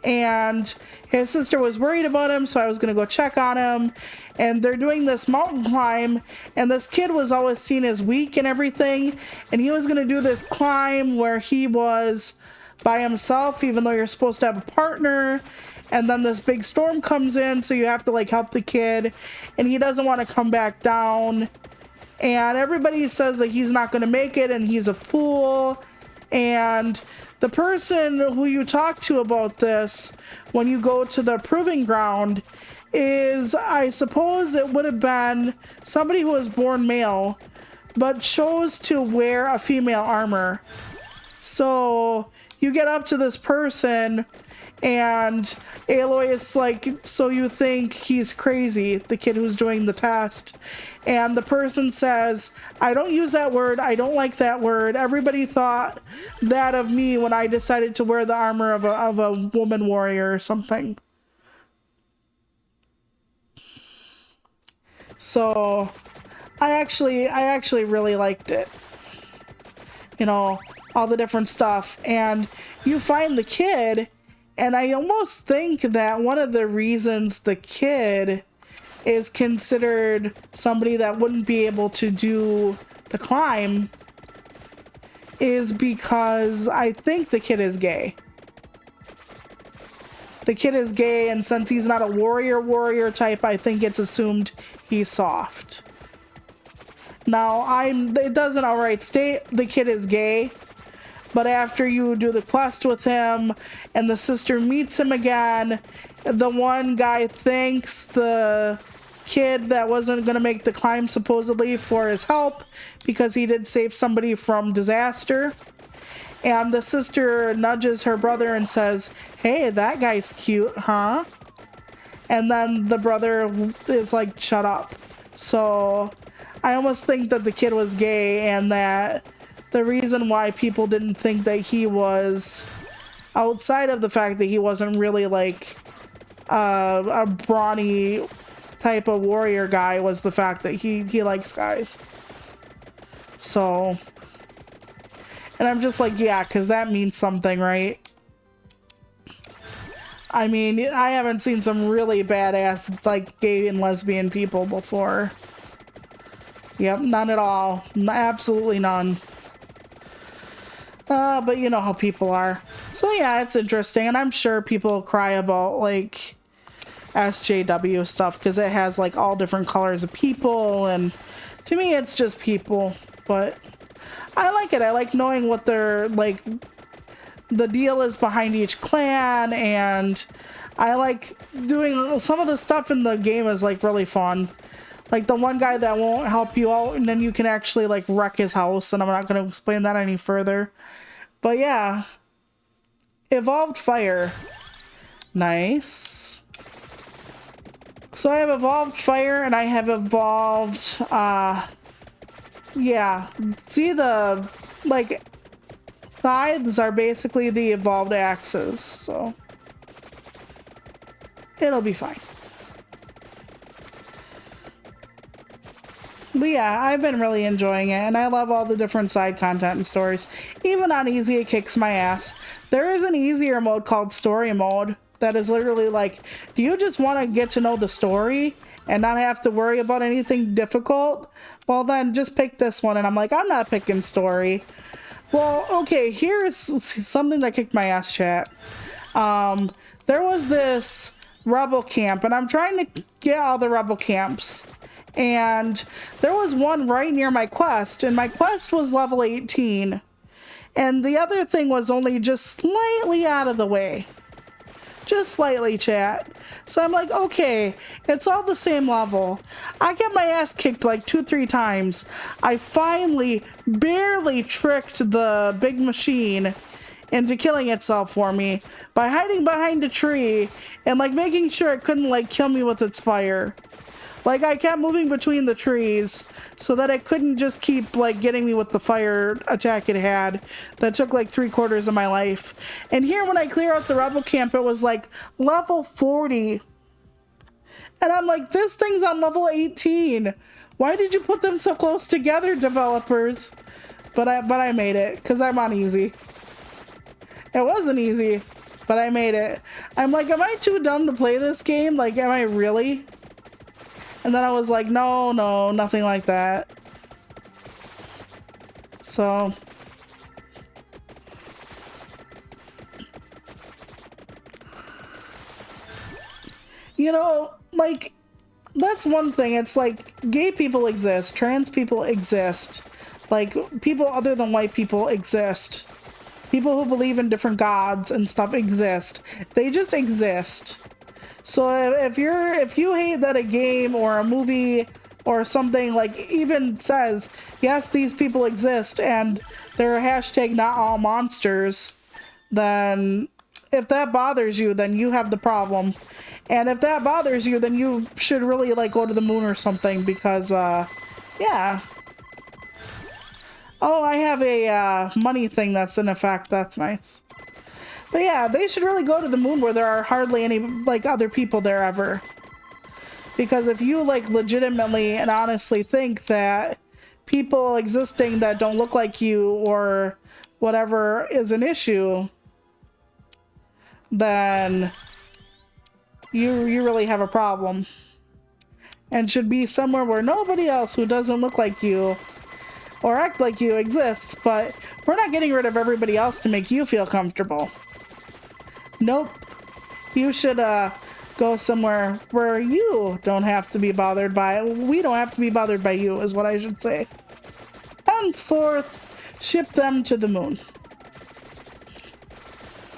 And his sister was worried about him, so I was going to go check on him. And they're doing this mountain climb, and this kid was always seen as weak and everything. And he was going to do this climb where he was by himself, even though you're supposed to have a partner. And then this big storm comes in, so you have to, like, help the kid. And he doesn't want to come back down. And everybody says that he's not going to make it, and he's a fool. And the person who you talk to about this when you go to the proving ground is, I suppose it would have been somebody who was born male, but chose to wear a female armor. So you get up to this person, and Aloy is like, so you think he's crazy, the kid who's doing the test. And the person says, I don't use that word, I don't like that word. Everybody thought that of me when I decided to wear the armor of a woman warrior or something. So I actually really liked it. You know, all the different stuff. And you find the kid, and I almost think that one of the reasons the kid is considered somebody that wouldn't be able to do the climb is because I think the kid is gay. The kid is gay, and since he's not a warrior type, I think it's assumed he's soft. Now, it doesn't outright state the kid is gay, but after you do the quest with him and the sister meets him again, the one guy thanks the kid that wasn't going to make the climb supposedly for his help because he did save somebody from disaster. And the sister nudges her brother and says, hey, that guy's cute, huh? And then the brother is like, shut up. So I almost think that the kid was gay, and that the reason why people didn't think that he was, outside of the fact that he wasn't really like a brawny type of warrior guy, was the fact that he likes guys. So, and I'm just like, yeah, because that means something, right? I mean, I haven't seen some really badass, like, gay and lesbian people before. Yep, none at all. Absolutely none. But you know how people are. So yeah, it's interesting, and I'm sure people cry about, like, SJW stuff, because it has, like, all different colors of people, and to me, it's just people. But I like it. I like knowing what they're, like, the deal is behind each clan, and I like doing some of the stuff in the game is, like, really fun. Like, the one guy that won't help you out, and then you can actually, like, wreck his house, and I'm not going to explain that any further. But yeah, Evolved fire. Nice. So I have evolved fire and I have evolved, yeah. See the, like, scythes are basically the evolved axes, so it'll be fine. But yeah, I've been really enjoying it, and I love all the different side content and stories. Even on easy, it kicks my ass. There is an easier mode called story mode that is literally like, do you just want to get to know the story and not have to worry about anything difficult? Well, then just pick this one. And I'm like, I'm not picking story. Well, okay, here's something that kicked my ass, chat. There was this rebel camp, and I'm trying to get all the rebel camps. And there was one right near my quest, and my quest was level 18. And the other thing was only just slightly out of the way. Just slightly, chat. So I'm like, okay, it's all the same level. I get my ass kicked like 2-3 times. I finally barely tricked the big machine into killing itself for me by hiding behind a tree and like making sure it couldn't like kill me with its fire. Like, I kept moving between the trees so that it couldn't just keep, like, getting me with the fire attack it had. That took, like, 3/4 of my life. And here, when I clear out the rebel camp, it was, like, level 40. And I'm like, this thing's on level 18. Why did you put them so close together, developers? But I made it, because I'm on easy. It wasn't easy, but I made it. I'm like, am I too dumb to play this game? Like, am I really? And then I was like, no, nothing like that. So. You know, like, that's one thing. It's like, gay people exist, trans people exist. Like, people other than white people exist. People who believe in different gods and stuff exist. They just exist. So if you hate that a game or a movie or something like even says, yes, these people exist and they're hashtag not all monsters, then if that bothers you, then you have the problem. And if that bothers you, then you should really like go to the moon or something because, yeah. Oh, I have a money thing that's in effect. That's nice. But yeah, they should really go to the moon where there are hardly any, like, other people there ever. Because if you, like, legitimately and honestly think that people existing that don't look like you or whatever is an issue, then you really have a problem. And should be somewhere where nobody else who doesn't look like you or act like you exists, but we're not getting rid of everybody else to make you feel comfortable. Nope. You should go somewhere where you don't have to be bothered by it. We don't have to be bothered by you, is what I should say. Henceforth, ship them to the moon.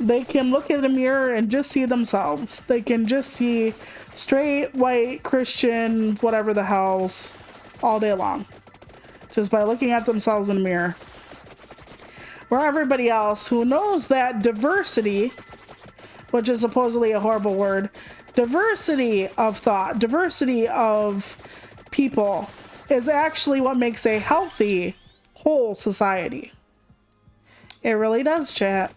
They can look at a mirror and just see themselves. They can just see straight, white, Christian, whatever the hell's, all day long. Just by looking at themselves in a mirror. Where everybody else who knows that diversity, which is supposedly a horrible word, diversity of thought, diversity of people is actually what makes a healthy, whole society. It really does, chat.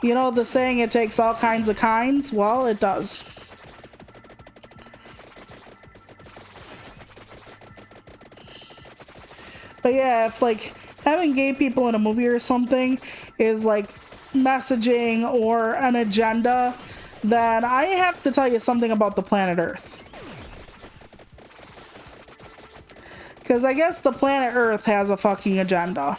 You know the saying, it takes all kinds of kinds? Well, it does. But yeah, if like having gay people in a movie or something is like messaging or an agenda, then I have to tell you something about the planet Earth. Because I guess the planet Earth has a fucking agenda.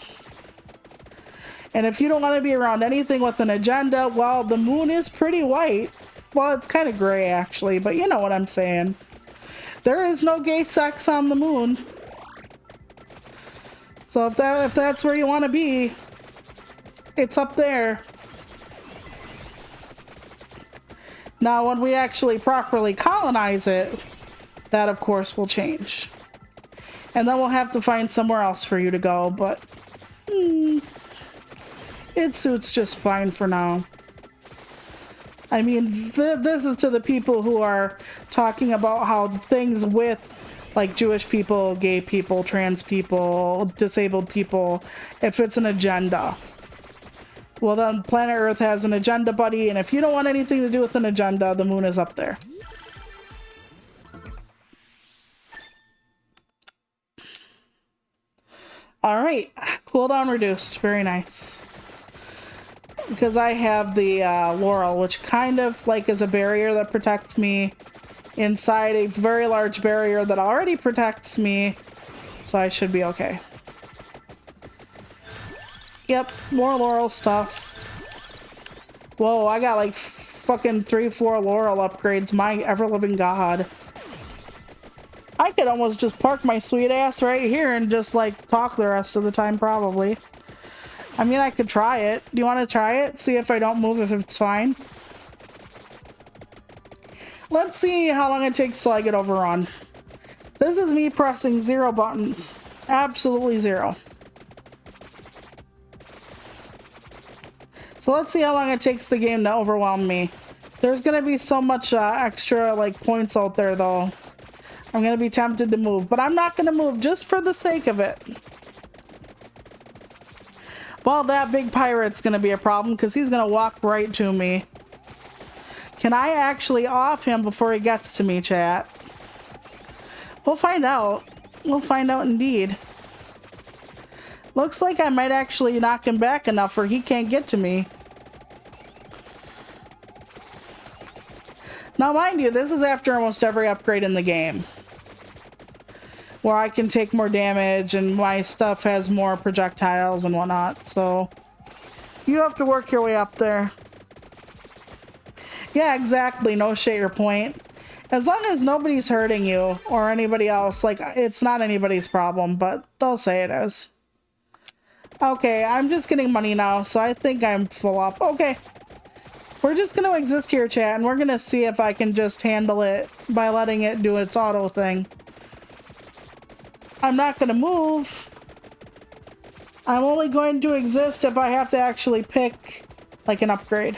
And if you don't want to be around anything with an agenda, well, the moon is pretty white. Well, it's kind of gray actually, but you know what I'm saying. There is no gay sex on the moon. So if that's where you want to be, it's up there. Now, when we actually properly colonize it, that of course will change. And then we'll have to find somewhere else for you to go, but it it suits just fine for now. I mean, this is to the people who are talking about how things with like Jewish people, gay people, trans people, disabled people, if it's an agenda. Well, then Planet Earth has an agenda, buddy, and if you don't want anything to do with an agenda, the moon is up there. All right, cooldown reduced, very nice. Because I have the Laurel, which kind of like is a barrier that protects me inside a very large barrier that already protects me, so I should be okay. Yep, more Laurel stuff. Whoa, I got like fucking 3-4 Laurel upgrades, my ever-living god. I could almost just park my sweet ass right here and just like talk the rest of the time probably. I mean, I could try it. Do you want to try it? See if I don't move, if it's fine. Let's see how long it takes till I get overrun. This is me pressing 0 buttons. Absolutely 0. So let's see how long it takes the game to overwhelm me. There's gonna be so much extra like points out there though. I'm gonna be tempted to move, but I'm not gonna move just for the sake of it. Well, that big pirate's gonna be a problem because he's gonna walk right to me. Can I actually off him before he gets to me, chat? We'll find out. We'll find out indeed. Looks like I might actually knock him back enough where he can't get to me. Now, mind you, this is after almost every upgrade in the game, where I can take more damage and my stuff has more projectiles and whatnot, so you have to work your way up there. Yeah, exactly, no shit your point. As long as nobody's hurting you or anybody else, like, it's not anybody's problem, but they'll say it is. Okay, I'm just getting money now, so I think I'm full up. Okay. We're just gonna exist here, chat, and we're gonna see if I can just handle it by letting it do its auto thing. I'm not gonna move. I'm only going to exist if I have to actually pick, like, an upgrade.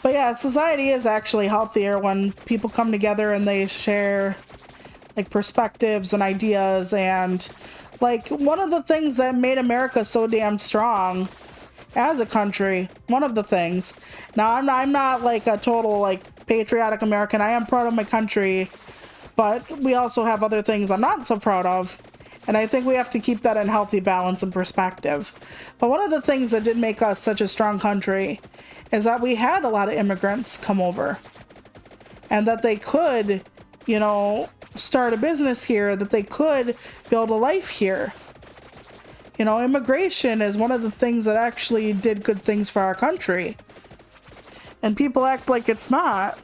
But yeah, society is actually healthier when people come together and they share, like, perspectives and ideas. And, like, one of the things that made America so damn strong as a country, one of the things. Now, I'm not like a total, like, patriotic American. I am proud of my country, but we also have other things I'm not so proud of. And I think we have to keep that in healthy balance and perspective. But one of the things that did make us such a strong country is that we had a lot of immigrants come over. And that they could, you know, start a business here, that they could build a life here. You know, immigration is one of the things that actually did good things for our country. And people act like it's not.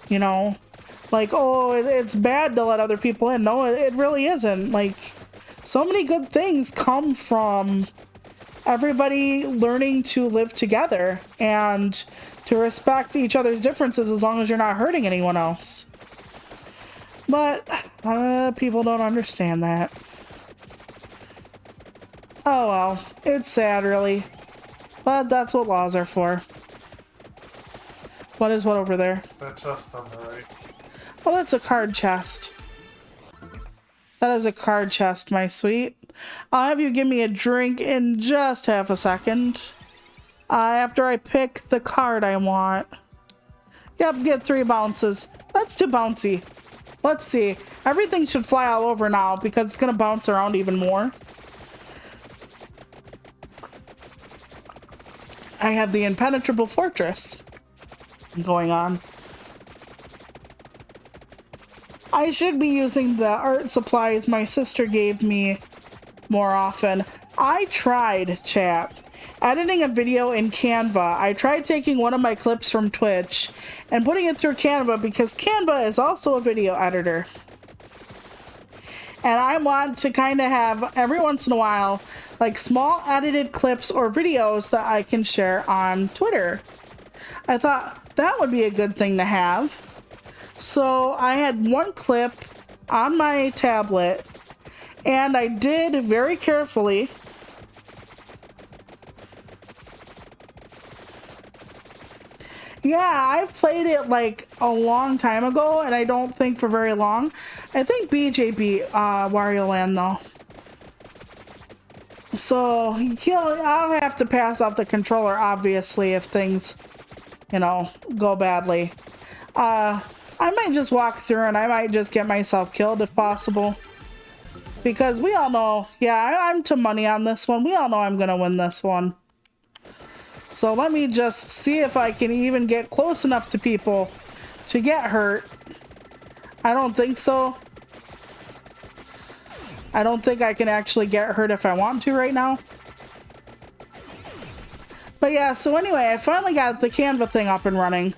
You know, like, oh, it's bad to let other people in. No, it really isn't. Like, so many good things come from everybody learning to live together and to respect each other's differences as long as you're not hurting anyone else. But people don't understand that. Oh well, it's sad really. But that's what laws are for. What is what over there? That chest on the right. Oh, that's a card chest. That is a card chest, my sweet. I'll have you give me a drink in just half a second. After I pick the card I want. Yep, get 3 bounces. That's too bouncy. Let's see. Everything should fly all over now because it's going to bounce around even more. I have the impenetrable fortress going on. I should be using the art supplies my sister gave me more often. I tried, chat, editing a video in Canva. I tried taking one of my clips from Twitch and putting it through Canva because Canva is also a video editor. And I want to kind of have, every once in a while, like small edited clips or videos that I can share on Twitter. I thought that would be a good thing to have. So I had one clip on my tablet And I did very carefully yeah, I've played it like a long time ago, and I don't think for very long. I think BJ beat Wario Land though. So I'll have to pass off the controller, obviously, if things, you know, go badly. I might just walk through and I might just get myself killed if possible. Because we all know, yeah, I'm to money on this one. We all know I'm gonna win this one. So let me just see if I can even get close enough to people to get hurt. I don't think so. I don't think I can actually get hurt if I want to right now. But yeah, so anyway, I finally got the Canva thing up and running.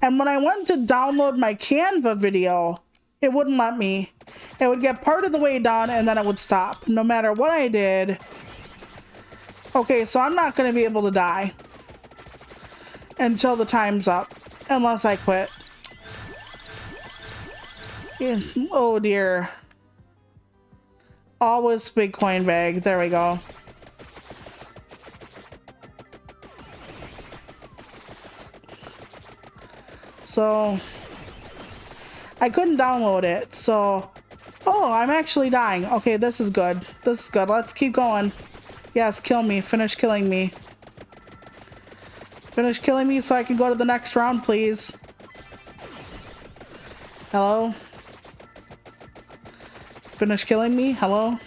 And when I went to download my Canva video, it wouldn't let me. It would get part of the way done and then it would stop, no matter what I did. Okay, so I'm not going to be able to die until the time's up, unless I quit. Oh dear. Always big coin bag. There we go. So I couldn't download it, so oh, I'm actually dying. Okay, this is good. This is good. Let's keep going. Yes, kill me. Finish killing me. Finish killing me so I can go to the next round, please. Hello? Finish killing me? Hello?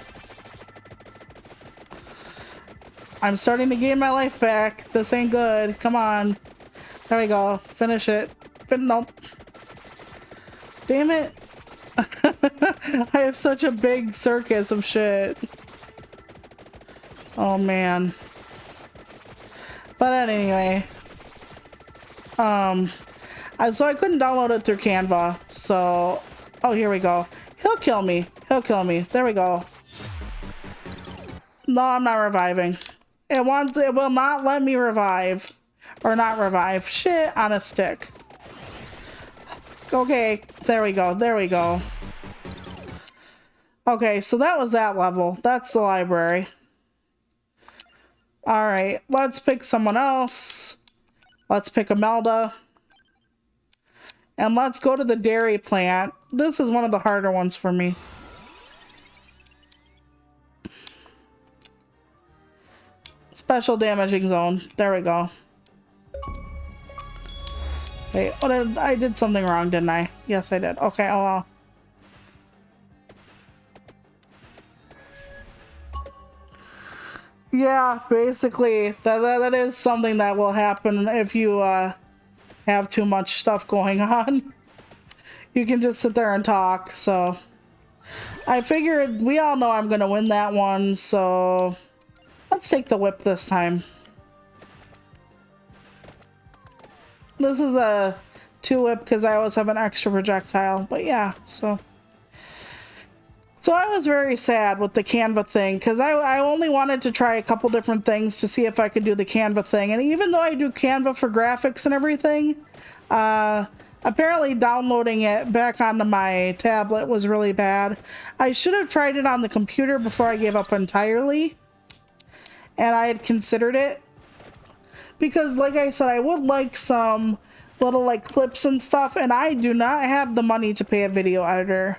I'm starting to gain my life back. This ain't good. Come on. There we go. Finish it. Nope. Damn it. I have such a big circus of shit. Oh man. But anyway. So I couldn't download it through Canva. So, oh, here we go. He'll kill me. He'll kill me. There we go. No, I'm not reviving. It will not let me revive. Or not revive. Shit on a stick. Okay, there we go. There we go. Okay, so that was that level. That's the library. Alright, let's pick someone else. Let's pick Imelda. And let's go to the dairy plant. This is one of the harder ones for me. Special damaging zone. There we go. Wait, I did something wrong, didn't I? Yes, I did. Okay, oh well. Yeah, basically, that is something that will happen if you have too much stuff going on. You can just sit there and talk, so. I figured we all know I'm gonna win that one, so let's take the whip this time. This is a 2-whip because I always have an extra projectile, but yeah, so I was very sad with the Canva thing because I only wanted to try a couple different things to see if I could do the Canva thing. And even though I do Canva for graphics and everything, apparently downloading it back onto my tablet was really bad. I should have tried it on the computer before I gave up entirely. And I had considered it. Because like I said, I would like some little like clips and stuff, and I do not have the money to pay a video editor.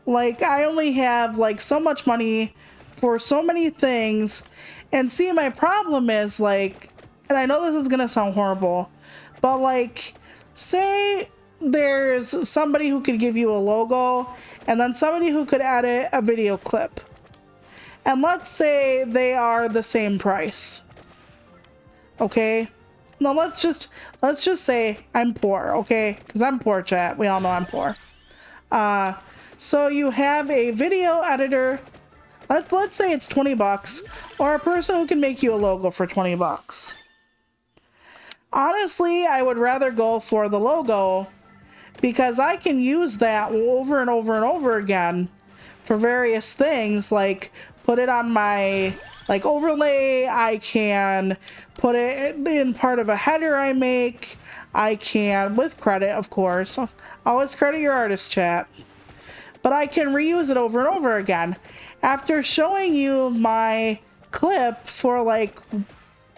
Like, I only have like so much money for so many things. And see, my problem is like, and I know this is gonna sound horrible, but like, say there's somebody who could give you a logo and then somebody who could edit a video clip. And let's say they are the same price. Okay? No, let's just say I'm poor, okay? Because I'm poor, chat. We all know I'm poor. So you have a video editor. Let's say it's 20 bucks, or a person who can make you a logo for 20 bucks. Honestly, I would rather go for the logo because I can use that over and over and over again for various things, like put it on my like overlay. I can put it in part of a header I make. I can, with credit, of course. Always credit your artist, chat. but I can reuse it over and over again. After showing you my clip for like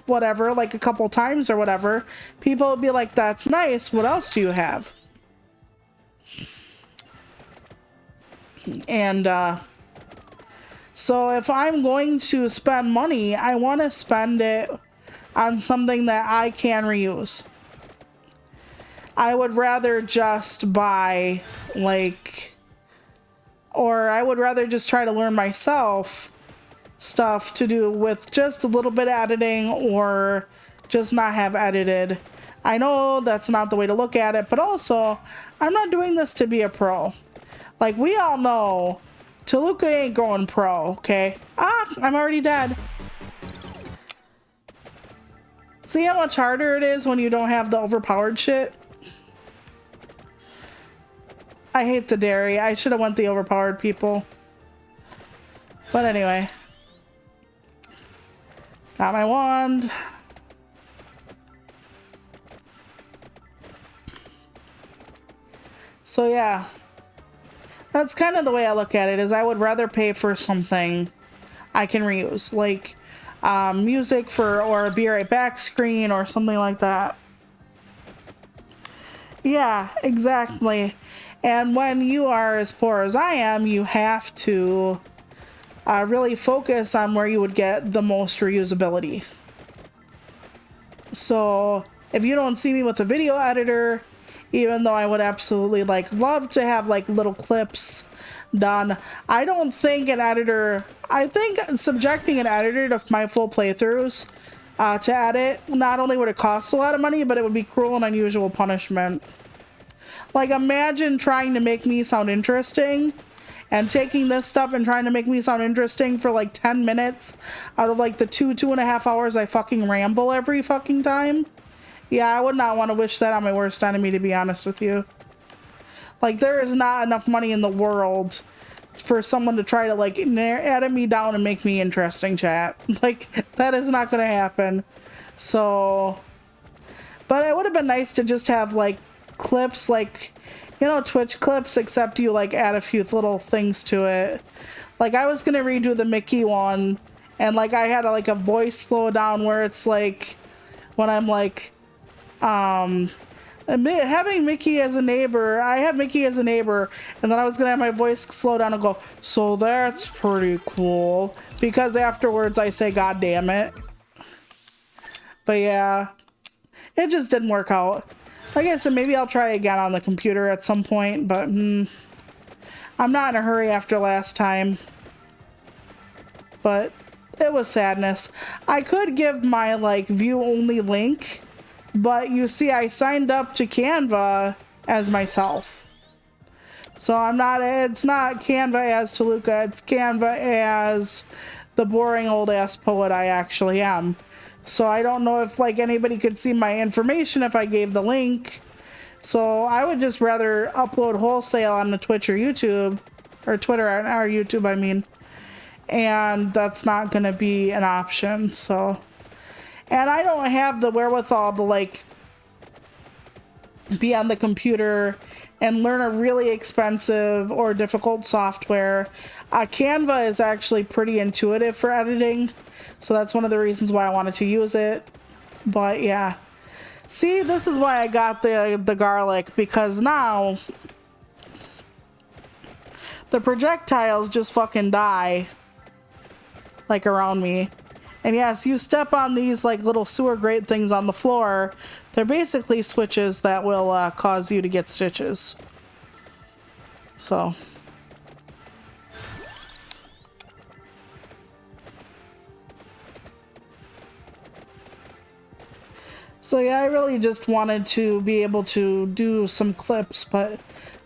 whatever, like a couple times or whatever, people would be like, that's nice, what else do you have? And so if I'm going to spend money, I want to spend it on something that I can reuse. I would rather just buy like, or I would rather just try to learn myself stuff to do with just a little bit of editing, or just not have edited. I know that's not the way to look at it, but also I'm not doing this to be a pro. Like, we all know Toluca ain't going pro, okay? Ah, I'm already dead. See how much harder it is when you don't have the overpowered shit? I hate the dairy. I should have went the overpowered people. But anyway. Got my wand. So yeah. That's kind of the way I look at it, is I would rather pay for something I can reuse. Like music for, or a Be Right Back screen or something like that. Yeah, exactly. And when you are as poor as I am, you have to really focus on where you would get the most reusability. So if you don't see me with a video editor, even though I would absolutely like love to have like little clips done, I don't think an editor, I think subjecting an editor to my full playthroughs to edit, not only would it cost a lot of money, but it would be cruel and unusual punishment. Like, imagine trying to make me sound interesting and taking this stuff and trying to make me sound interesting for like 10 minutes out of like the 2.5 hours I fucking ramble every fucking time. Yeah, I would not want to wish that on my worst enemy, to be honest with you. Like, there is not enough money in the world for someone to try to like edit me down and make me interesting, chat. Like, that is not going to happen. So, but it would have been nice to just have like clips, like, you know, Twitch clips, except you like add a few little things to it. Like, I was gonna redo the Mickey one, and like I had like a voice slow down where it's like when I'm like having Mickey as a neighbor, I have Mickey as a neighbor, and then I was gonna have my voice slow down and go, so that's pretty cool, because afterwards I say god damn it. But yeah, it just didn't work out. Like I said, maybe I'll try again on the computer at some point, but I'm not in a hurry after last time. But it was sadness. I could give my like view only link, but you see I signed up to Canva as myself. So I'm not, it's not Canva as Toluca, it's Canva as the boring old ass poet I actually am. So I don't know if like anybody could see my information if I gave the link. So I would just rather upload wholesale on the Twitch or YouTube, or Twitter or YouTube, I mean. And that's not going to be an option. So, and I don't have the wherewithal to like be on the computer and learn a really expensive or difficult software. Canva is actually pretty intuitive for editing. So that's one of the reasons why I wanted to use it. But yeah. See, this is why I got the garlic, because now the projectiles just fucking die like around me. And yes, you step on these like little sewer grate things on the floor, they're basically switches that will cause you to get stitches. So yeah, I really just wanted to be able to do some clips, but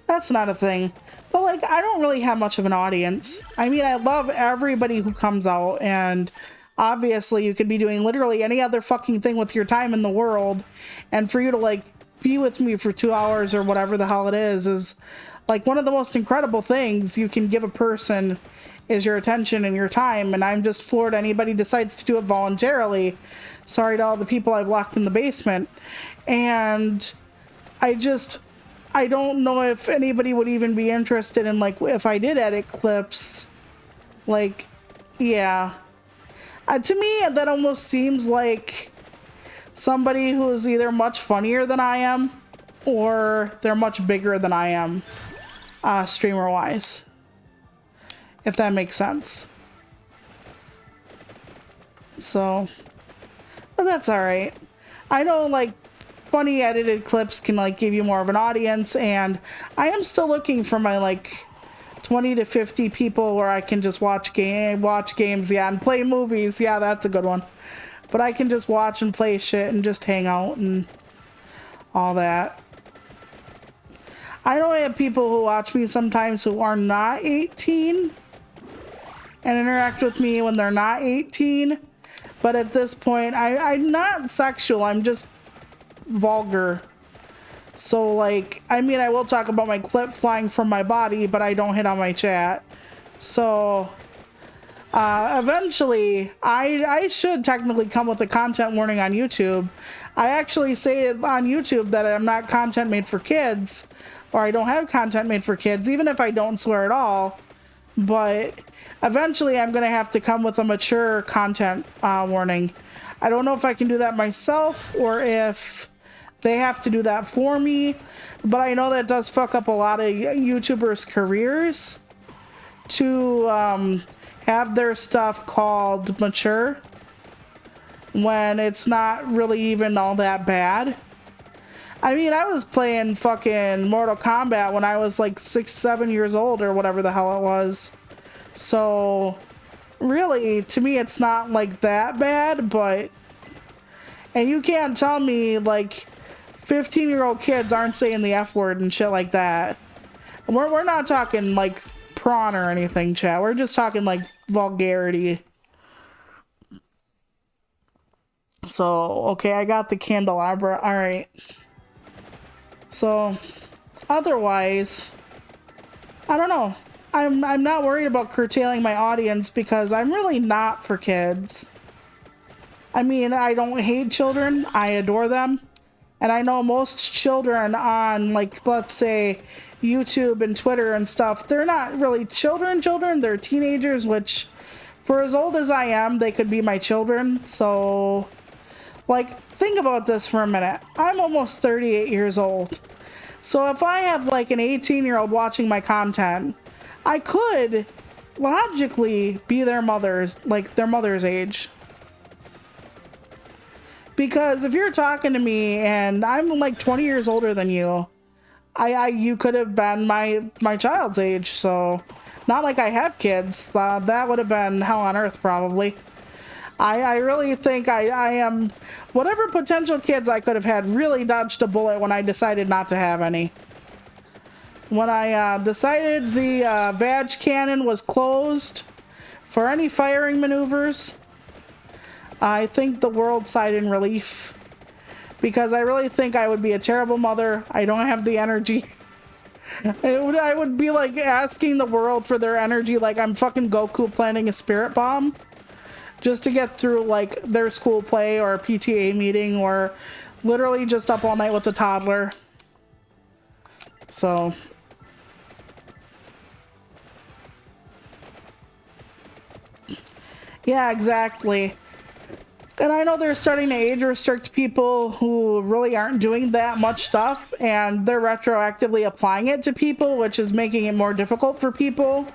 that's not a thing. But like, I don't really have much of an audience. I mean, I love everybody who comes out, and obviously you could be doing literally any other fucking thing with your time in the world, and for you to like be with me for 2 hours or whatever the hell it is like one of the most incredible things you can give a person is your attention and your time. And I'm just floored anybody decides to do it voluntarily. Sorry to all the people I've locked in the basement. And I just, I don't know if anybody would even be interested in, like, if I did edit clips. Like, yeah. To me, that almost seems like somebody who is either much funnier than I am or they're much bigger than I am, streamer-wise. If that makes sense. So, but that's alright. I know, like, funny edited clips can, like, give you more of an audience, and I am still looking for my, like, 20 to 50 people where I can just watch games, yeah, and play movies. Yeah, that's a good one. But I can just watch and play shit and just hang out and all that. I know I have people who watch me sometimes who are not 18 and interact with me when they're not 18. But at this point, I'm not sexual. I'm just vulgar. So, like, I mean, I will talk about my clip flying from my body, but I don't hit on my chat. So, eventually, I should technically come with a content warning on YouTube. I actually say it on YouTube that I'm not content made for kids, or I don't have content made for kids, even if I don't swear at all. But eventually, I'm going to have to come with a mature content warning. I don't know if I can do that myself or if they have to do that for me, but I know that does fuck up a lot of YouTubers' careers to have their stuff called mature when it's not really even all that bad. I mean, I was playing fucking Mortal Kombat when I was like 6, 7 years old or whatever the hell it was. So really, to me, it's not like that bad, but, and you can't tell me like 15-year-old kids aren't saying the F word and shit like that. We're not talking like prawn or anything, chat. We're just talking like vulgarity. So, okay, I got the candelabra. All right. So, otherwise, I don't know. I'm not worried about curtailing my audience because I'm really not for kids. I mean, I don't hate children. I adore them. And I know most children on, like, let's say, YouTube and Twitter and stuff, they're not really children, they're teenagers, which, for as old as I am, they could be my children. So, like, think about this for a minute. I'm almost 38 years old. So if I have, like, an 18-year-old watching my content, I could logically be their mother's, like, their mother's age. Because if you're talking to me and I'm like 20 years older than you, you could have been my child's age. So not like I have kids. That would have been hell on earth probably. I really think I am, whatever potential kids I could have had really dodged a bullet when I decided not to have any. When I decided the Vag cannon was closed for any firing maneuvers, I think the world sighed in relief because I really think I would be a terrible mother. I don't have the energy. I would be like asking the world for their energy like I'm fucking Goku planting a spirit bomb just to get through like their school play or a PTA meeting or literally just up all night with a toddler. So yeah, exactly. And I know they're starting to age restrict people who really aren't doing that much stuff, and they're retroactively applying it to people, which is making it more difficult for people.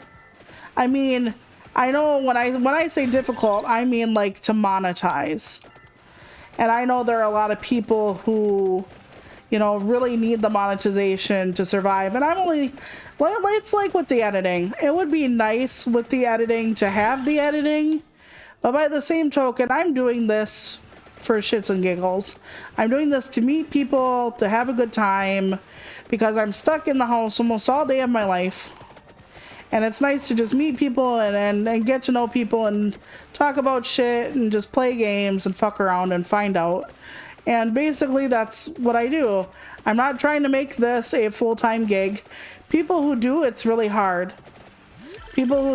I mean, I know when I say difficult, I mean like to monetize. And I know there are a lot of people who, you know, really need the monetization to survive. And I'm only, it's like with the editing. It would be nice with the editing to have the editing. But by the same token, I'm doing this for shits and giggles. I'm doing this to meet people, to have a good time, because I'm stuck in the house almost all day of my life. And it's nice to just meet people and get to know people and talk about shit and just play games and fuck around and find out. And basically that's what I do. I'm not trying to make this a full-time gig. People who do, it's really hard.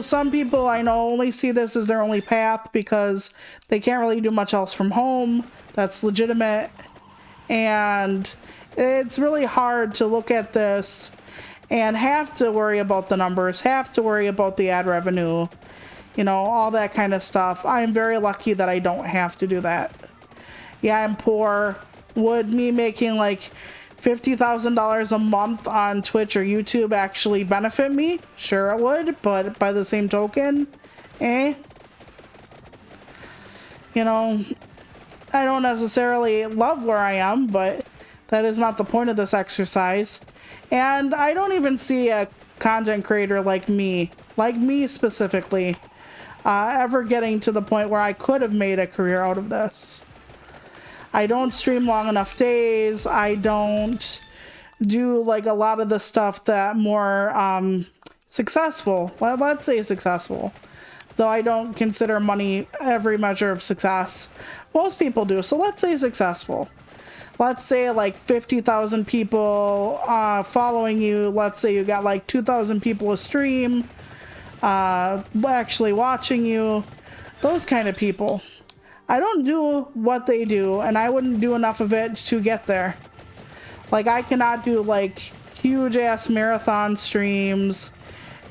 Some people I know only see this as their only path because they can't really do much else from home. That's legitimate. And It's really hard to look at this and have to worry about the numbers, have to worry about the ad revenue, you know, all that kind of stuff. I'm very lucky that I don't have to do that. Yeah, I'm poor. Would me making like $50,000 a month on Twitch or YouTube actually benefit me? Sure it would, but by the same token, you know, I don't necessarily love where I am, but that is not the point of this exercise. And I don't even see a content creator like me specifically, ever getting to the point where I could have made a career out of this. I don't stream long enough days. I don't do like a lot of the stuff that more successful, well, let's say successful, though I don't consider money every measure of success. Most people do, so let's say successful. Let's say like 50,000 people following you. Let's say you got like 2,000 people a stream actually watching you. Those kind of people. I don't do what they do, and I wouldn't do enough of it to get there. Like, I cannot do like huge ass marathon streams,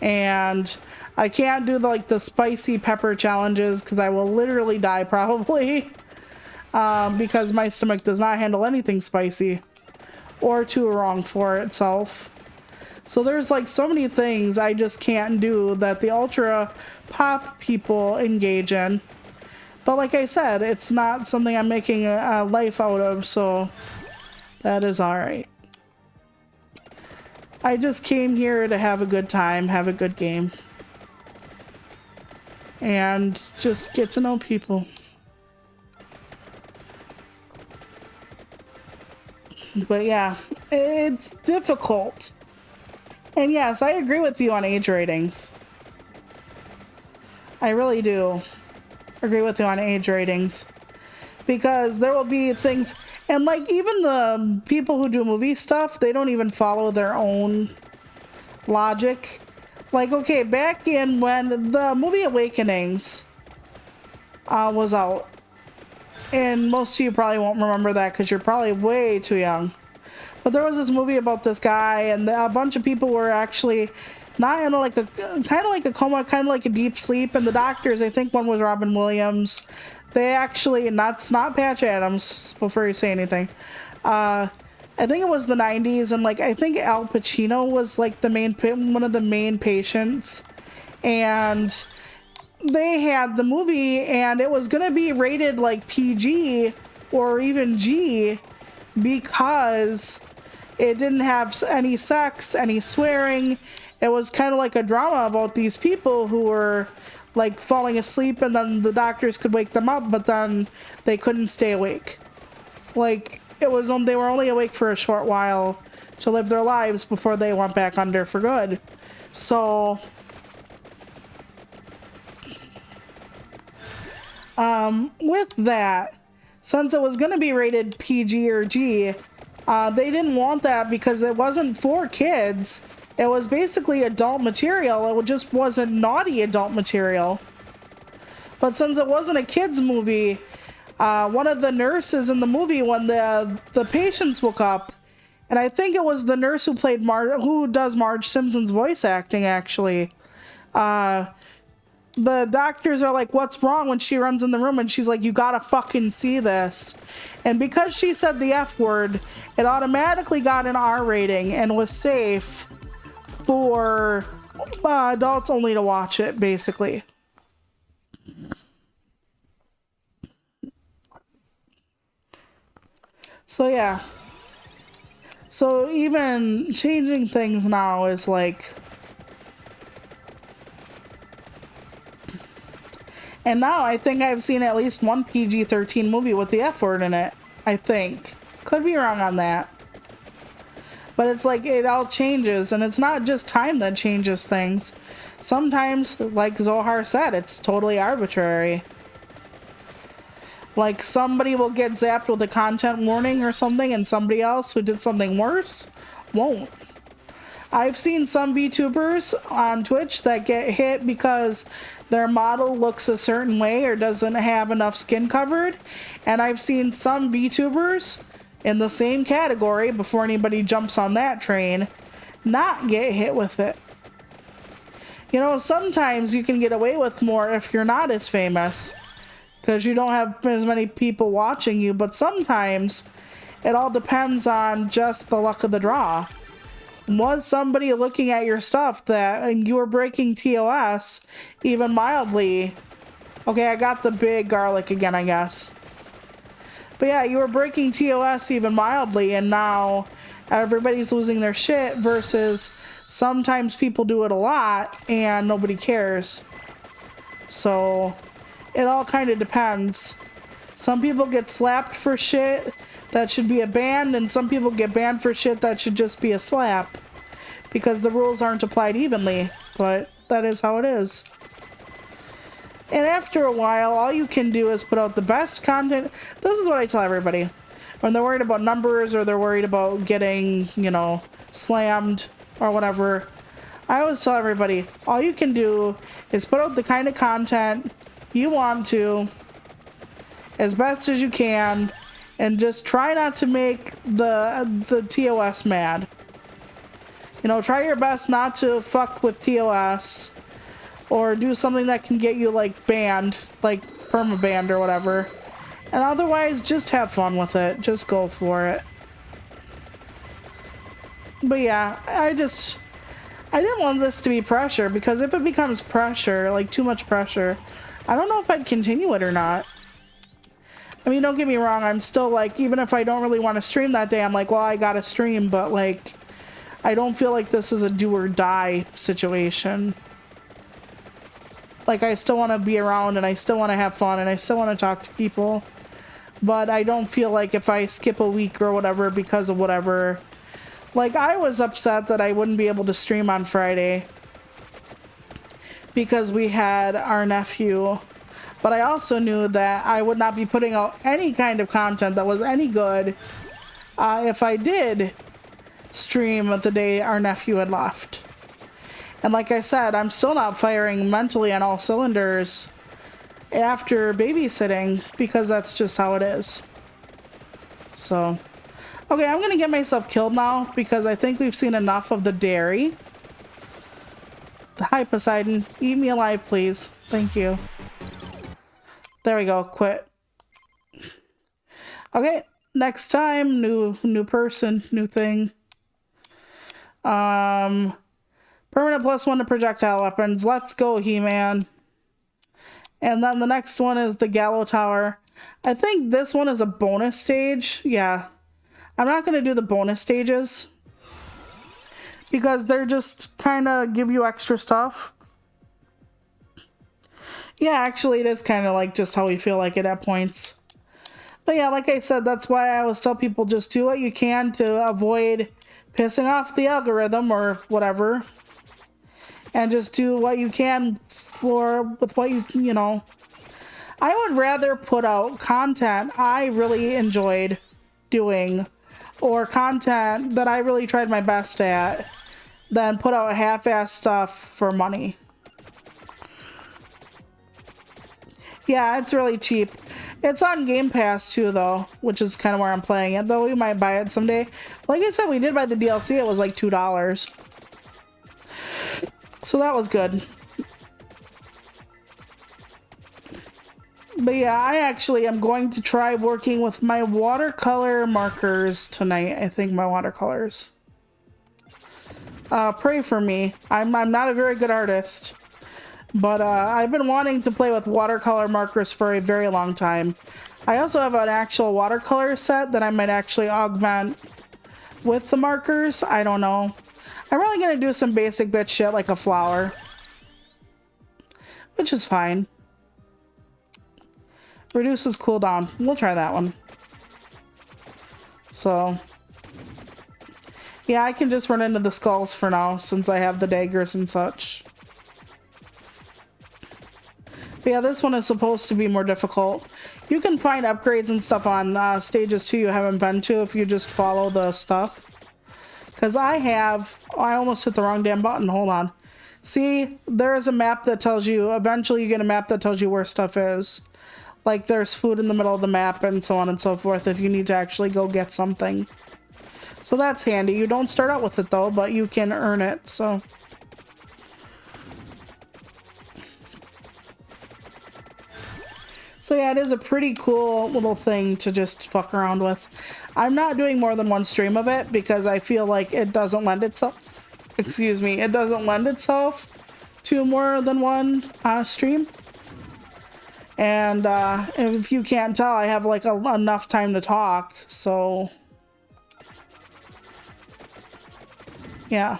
and I can't do the spicy pepper challenges because I will literally die probably. Because my stomach does not handle anything spicy or too wrong for itself. So there's like so many things I just can't do that the ultra pop people engage in. But like I said, it's not something I'm making a life out of, so that is alright. I just came here to have a good time, have a good game, and just get to know people. But yeah, it's difficult. And yes, I agree with you on age ratings. I really do agree with you on age ratings. Because there will be things, and like even the people who do movie stuff, they don't even follow their own logic. Like, okay, back in when the movie Awakenings was out, and most of you probably won't remember that because you're probably way too young. But there was this movie about this guy, and a bunch of people were actually not in like a kind of like a coma, kind of like a deep sleep. And the doctors, I think one was Robin Williams, they actually, not Patch Adams, before you say anything. I think it was the 90s, and like I think Al Pacino was like one of the main patients, and they had the movie, and it was gonna be rated like PG or even G because it didn't have any sex, any swearing. It was kind of like a drama about these people who were like falling asleep, and then the doctors could wake them up, but then they couldn't stay awake. Like they were only awake for a short while to live their lives before they went back under for good. So with that, since it was going to be rated PG or G, they didn't want that because it wasn't for kids. It was basically adult material. It just wasn't naughty adult material. But since it wasn't a kids movie, one of the nurses in the movie, when the patients woke up, and I think it was the nurse who played who does Marge Simpson's voice acting actually, the doctors are like, what's wrong, when she runs in the room, and she's like, you gotta fucking see this. And because she said the F word, it automatically got an R rating and was safe for adults only to watch it, basically. So yeah. So even changing things now is like, and now I think I've seen at least one PG-13 movie with the F word in it. I think. Could be wrong on that. But it's like it all changes, and it's not just time that changes things. Sometimes, like Zohar said, it's totally arbitrary. Like somebody will get zapped with a content warning or something, and somebody else who did something worse won't. I've seen some VTubers on Twitch that get hit because their model looks a certain way or doesn't have enough skin covered. And I've seen some VTubers in the same category before anybody jumps on that train, not get hit with it. You know, sometimes you can get away with more if you're not as famous because you don't have as many people watching you, but sometimes it all depends on just the luck of the draw. Was somebody looking at your stuff that you were breaking TOS even mildly? Okay, I got the big garlic again, I guess. But yeah, you were breaking TOS even mildly, and now everybody's losing their shit versus sometimes people do it a lot and nobody cares. So it all kind of depends. Some people get slapped for shit that should be a ban, and some people get banned for shit that should just be a slap because the rules aren't applied evenly, but that is how it is. And after a while, all you can do is put out the best content. This is what I tell everybody when they're worried about numbers or they're worried about getting, you know, slammed or whatever. I always tell everybody, all you can do is put out the kind of content you want to as best as you can, and just try not to make the TOS mad. You know, try your best not to fuck with TOS or do something that can get you like banned, like permabanned or whatever. And otherwise, just have fun with it. Just go for it. But yeah, I didn't want this to be pressure, because if it becomes pressure, like too much pressure, I don't know if I'd continue it or not. I mean, don't get me wrong, I'm still like, even if I don't really want to stream that day, I'm like, well, I gotta stream, but like, I don't feel like this is a do or die situation. Like, I still want to be around, and I still want to have fun, and I still want to talk to people. But I don't feel like if I skip a week or whatever because of whatever. Like, I was upset that I wouldn't be able to stream on Friday because we had our nephew. But I also knew that I would not be putting out any kind of content that was any good if I did stream the day our nephew had left. And like I said, I'm still not firing mentally on all cylinders after babysitting, because that's just how it is. So, okay, I'm gonna get myself killed now because I think we've seen enough of the dairy. Hi, Poseidon. Eat me alive, please. Thank you. There we go. Quit. Okay, next time, new person, new thing. Permanent +1 to projectile weapons. Let's go, He-Man. And then the next one is the Gallo Tower. I think this one is a bonus stage. Yeah. I'm not going to do the bonus stages because they're just kind of give you extra stuff. Yeah, actually, it is kind of like just how we feel like it at points. But yeah, like I said, that's why I always tell people just do what you can to avoid pissing off the algorithm or whatever. And just do what you can with what you know. I would rather put out content I really enjoyed doing, or content that I really tried my best at, than put out half-ass stuff for money. Yeah, it's really cheap. It's on Game Pass too, though, which is kind of where I'm playing it, though we might buy it someday. Like I said, we did buy the DLC. It was like $2. So that was good. But yeah, I actually am going to try working with my watercolor markers tonight. I think my watercolors. Pray for me. I'm not a very good artist. But I've been wanting to play with watercolor markers for a very long time. I also have an actual watercolor set that I might actually augment with the markers. I don't know. I'm really going to do some basic bitch shit like a flower, which is fine. Reduces cooldown. We'll try that one. So, yeah, I can just run into the skulls for now since I have the daggers and such. But yeah, this one is supposed to be more difficult. You can find upgrades and stuff on stages too you haven't been to if you just follow the stuff. Because I almost hit the wrong damn button. Hold on. See, there is a map that tells you, eventually you get a map that tells you where stuff is. Like there's food in the middle of the map and so on and so forth if you need to actually go get something. So that's handy. You don't start out with it though, but you can earn it, so. So yeah, it is a pretty cool little thing to just fuck around with. I'm not doing more than one stream of it because I feel like it doesn't lend itself, excuse me, it doesn't lend itself to more than one stream. And if you can't tell, I have like enough time to talk, so yeah.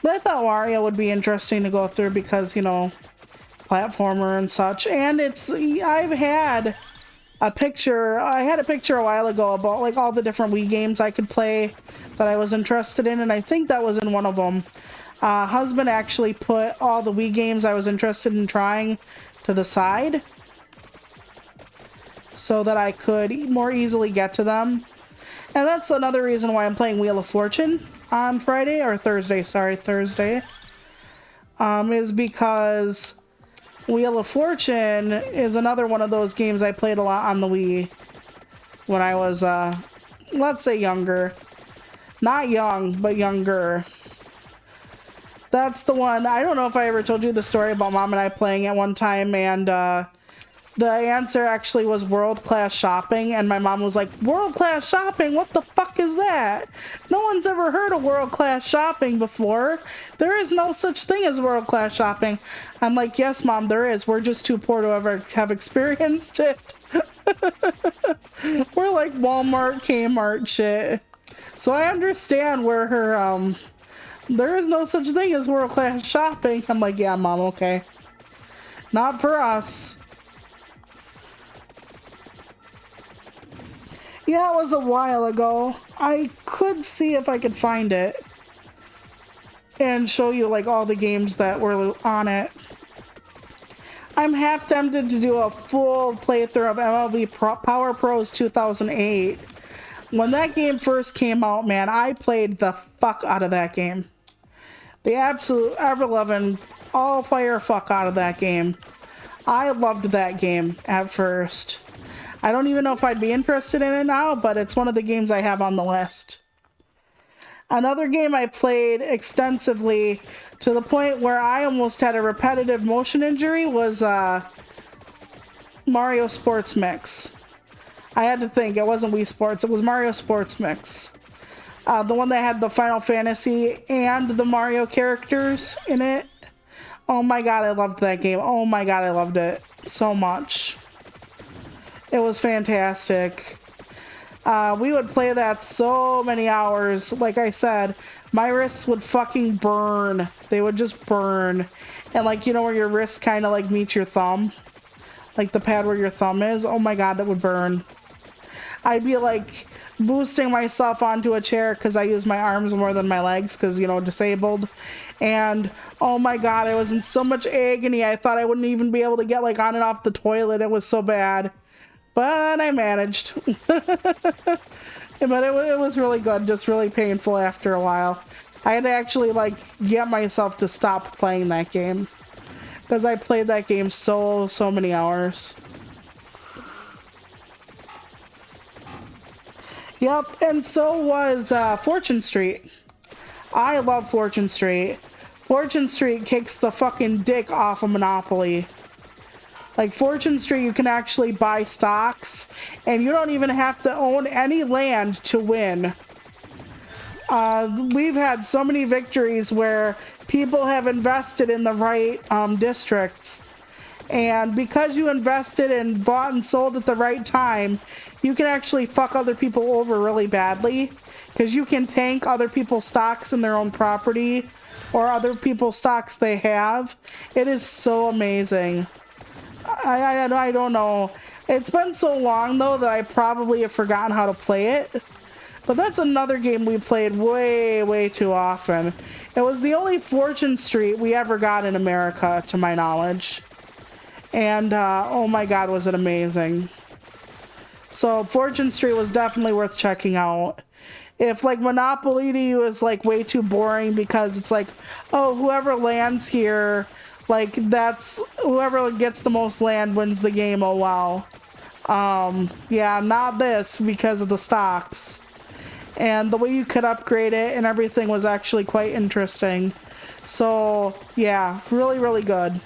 But I thought Wario would be interesting to go through because, you know, platformer and such. And I've had a picture, I had a picture a while ago about like all the different Wii games I could play that I was interested in, and I think that was in one of them. Husband actually put all the Wii games I was interested in trying to the side so that I could more easily get to them. And that's another reason why I'm playing Wheel of Fortune on Friday, or Thursday, sorry, Thursday, is because Wheel of Fortune is another one of those games I played a lot on the Wii when I was, let's say younger. Not young, but younger. That's the one. I don't know if I ever told you the story about Mom and I playing at one time, and the answer actually was World Class Shopping, and my mom was like, World Class Shopping? What the fuck is that? No one's ever heard of World Class Shopping before. There is no such thing as World Class Shopping. I'm like, yes, Mom, there is. We're just too poor to ever have experienced it. We're like Walmart, Kmart shit. So I understand where her, there is no such thing as World Class Shopping. I'm like, yeah, Mom, okay. Not for us. Yeah, it was a while ago. I could see if I could find it and show you like all the games that were on it. I'm half tempted to do a full playthrough of MLB Power Pros 2008. When that game first came out, man, I played the fuck out of that game. The absolute ever-loving all-fire fuck out of that game. I loved that game at first. I don't even know if I'd be interested in it now, but it's one of the games I have on the list. Another game I played extensively to the point where I almost had a repetitive motion injury was Mario Sports Mix. I had to think, it wasn't Wii Sports, it was Mario Sports Mix. The one that had the Final Fantasy and the Mario characters in it. Oh my god, I loved that game. Oh my god, I loved it so much. It was fantastic. We would play that so many hours. Like I said, my wrists would fucking burn. They would just burn. And like, you know where your wrist kind of like meets your thumb? Like the pad where your thumb is? Oh my god, that would burn. I'd be like boosting myself onto a chair because I use my arms more than my legs because, you know, disabled. And oh my god, I was in so much agony. I thought I wouldn't even be able to get like on and off the toilet. It was so bad. But I managed. But it was really good, just really painful after a while. I had to actually like get myself to stop playing that game because I played that game so many hours. Yep, and so was Fortune Street. I love Fortune Street. Fortune Street kicks the fucking dick off of Monopoly. Like Fortune Street, you can actually buy stocks, and you don't even have to own any land to win. We've had so many victories where people have invested in the right districts, and because you invested and bought and sold at the right time, you can actually fuck other people over really badly, because you can tank other people's stocks in their own property, or other people's stocks they have. It is so amazing. I don't know. It's been so long though that I probably have forgotten how to play it. But that's another game we played way too often. It was the only Fortune Street we ever got in America, to my knowledge. And oh my god, was it amazing. So Fortune Street was definitely worth checking out. If like Monopoly to you is like way too boring because it's like, oh, whoever lands here Like, that's whoever gets the most land wins the game. Oh wow. Yeah, not this because of the stocks. And the way you could upgrade it and everything was actually quite interesting. So, yeah, really, really good.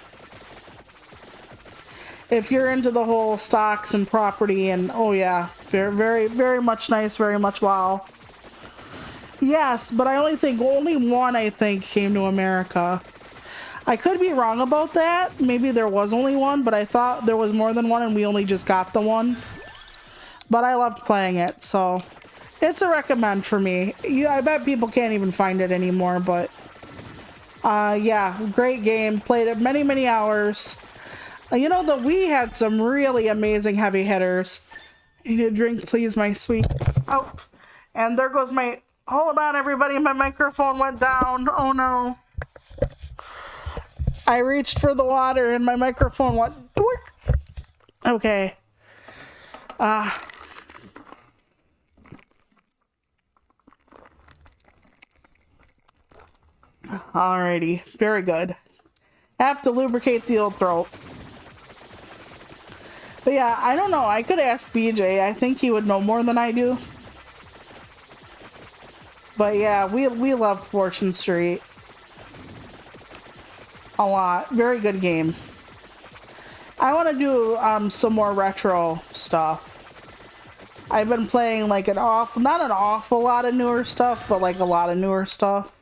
If you're into the whole stocks and property and, oh yeah, very, very, very much nice, very much wow. Yes, but I only think one, I think, came to America. I could be wrong about that. Maybe there was only one, but I thought there was more than one and we only just got the one. But I loved playing it, so it's a recommend for me. I bet people can't even find it anymore, but yeah, great game. Played it many, many hours. You know, the Wii had some really amazing heavy hitters. I need a drink, please, my sweet. Oh, and there goes my... Hold on, everybody. My microphone went down. Oh, no. I reached for the water and my microphone went... Okay. Alrighty. Very good. Have to lubricate the old throat. But yeah, I don't know. I could ask BJ. I think he would know more than I do. But yeah, we loved Fortune Street. A lot. Very good game. I want to do some more retro stuff. I've been playing like not an awful lot of newer stuff, but like a lot of newer stuff.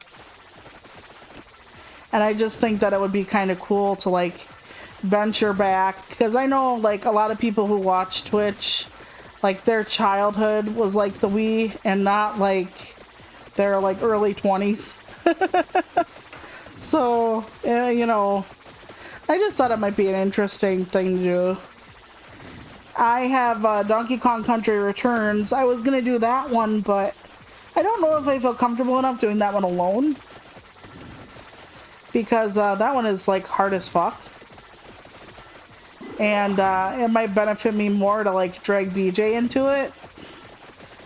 And I just think that it would be kind of cool to like venture back, because I know like a lot of people who watch Twitch, like their childhood was like the Wii and not like their like early 20s. So, you know, I just thought it might be an interesting thing to do. I have Donkey Kong Country Returns. I was going to do that one, but I don't know if I feel comfortable enough doing that one alone. Because that one is like hard as fuck. And it might benefit me more to like drag BJ into it.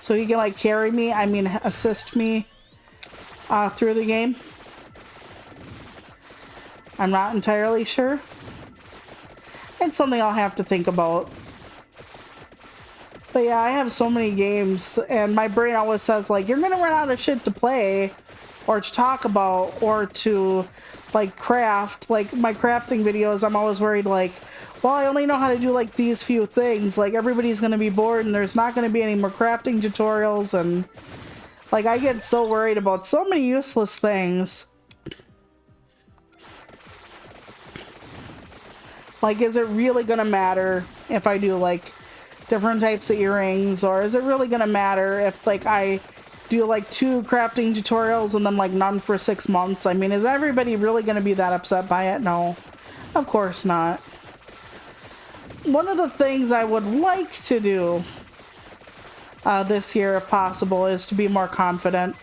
So he can like carry me, assist me through the game. I'm not entirely sure. It's something I'll have to think about. But yeah, I have so many games and my brain always says like, you're gonna run out of shit to play or to talk about or to like craft. Like my crafting videos, I'm always worried like, well, I only know how to do like these few things. Like everybody's gonna be bored and there's not gonna be any more crafting tutorials, and like I get so worried about so many useless things. Like, is it really gonna matter if I do like different types of earrings, or is it really gonna matter if like I do like 2 crafting tutorials and then like none for 6 months? I mean, is everybody really gonna be that upset by it? No, of course not. One of the things I would like to do this year, if possible, is to be more confident.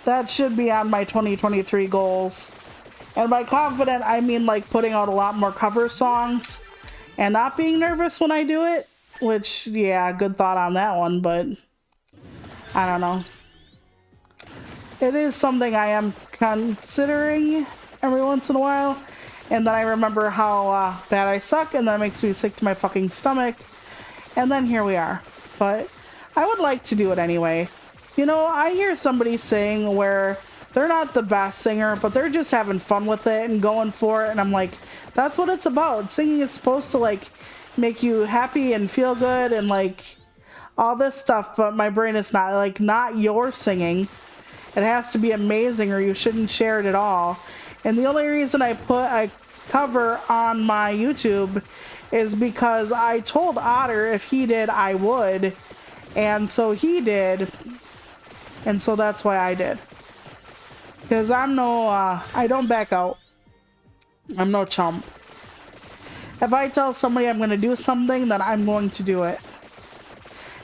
That should be on my 2023 goals. And by confident, I mean like putting out a lot more cover songs and not being nervous when I do it. Which, yeah, good thought on that one, but I don't know. It is something I am considering every once in a while. And then I remember how bad I suck, and that makes me sick to my fucking stomach. And then here we are. But I would like to do it anyway. You know, I hear somebody sing where they're not the best singer, but they're just having fun with it and going for it. And I'm like, that's what it's about. Singing is supposed to like make you happy and feel good and like all this stuff. But my brain is not like, not your singing. It has to be amazing or you shouldn't share it at all. And the only reason I put a cover on my YouTube is because I told Otter if he did, I would. And so he did. And so that's why I did. Because I'm no, I don't back out. I'm no chump. If I tell somebody I'm going to do something, then I'm going to do it.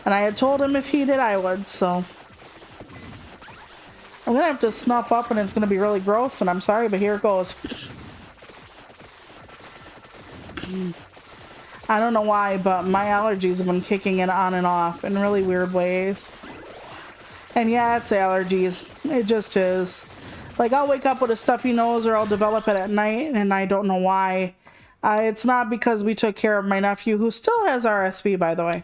And I had told him if he did, I would, so. I'm going to have to snuff up and it's going to be really gross, and I'm sorry, but here it goes. I don't know why, but my allergies have been kicking in on and off in really weird ways. And yeah, it's allergies. It just is. Like, I'll wake up with a stuffy nose or I'll develop it at night, and I don't know why. It's not because we took care of my nephew, who still has RSV, by the way.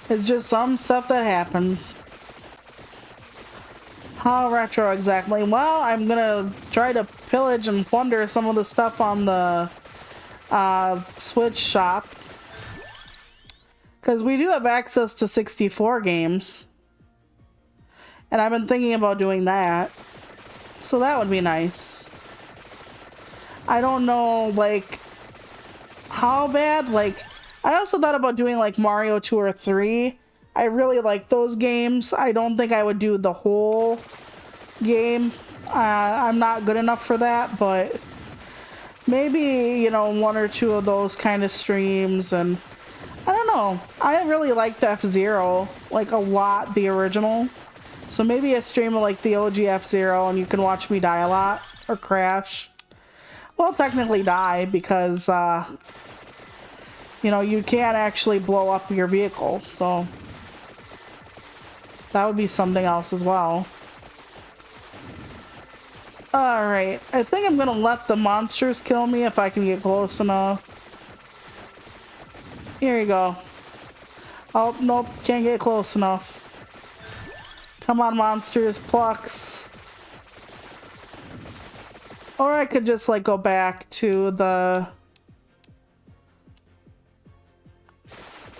It's just some stuff that happens. How retro exactly? Well, I'm gonna try to pillage and plunder some of the stuff on the Switch shop. Because we do have access to 64 games. And I've been thinking about doing that. So that would be nice. I don't know, like, how bad. Like, I also thought about doing, like, Mario 2 or 3. I really like those games. I don't think I would do the whole game. I'm not good enough for that, but maybe, you know, 1 or 2 of those kind of streams. And I don't know. I really liked F-Zero, like, a lot, the original. So maybe a stream of, like, the OG F-Zero, and you can watch me die a lot or crash. Well, technically die because, you know, you can't actually blow up your vehicle, so that would be something else as well. Alright, I think I'm gonna let the monsters kill me if I can get close enough. Here you go. Oh, nope, can't get close enough. Come on, monsters, plucks. Or I could just, like, go back to the...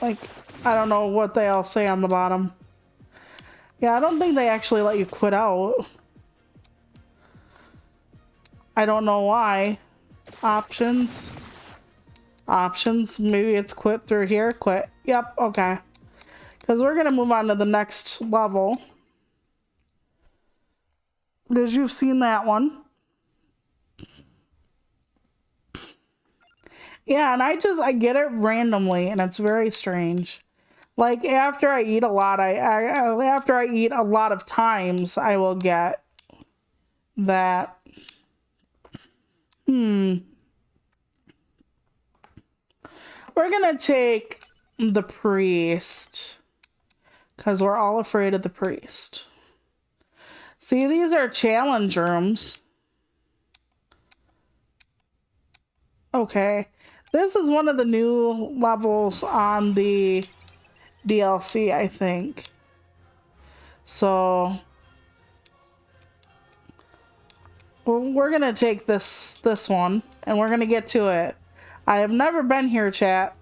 Like, I don't know what they all say on the bottom. Yeah, I don't think they actually let you quit out. I don't know why. Options. Options. Maybe it's quit through here. Quit. Yep, okay. Because we're going to move on to the next level. Because you've seen that one. Yeah, and I get it randomly, and it's very strange. Like, after I eat a lot, after I eat a lot of times, I will get that. We're gonna take the priest. Because we're all afraid of the priest. See, these are challenge rooms. Okay. This is one of the new levels on the DLC, I think. So we're gonna take this one and we're gonna get to it. I have never been here, chat.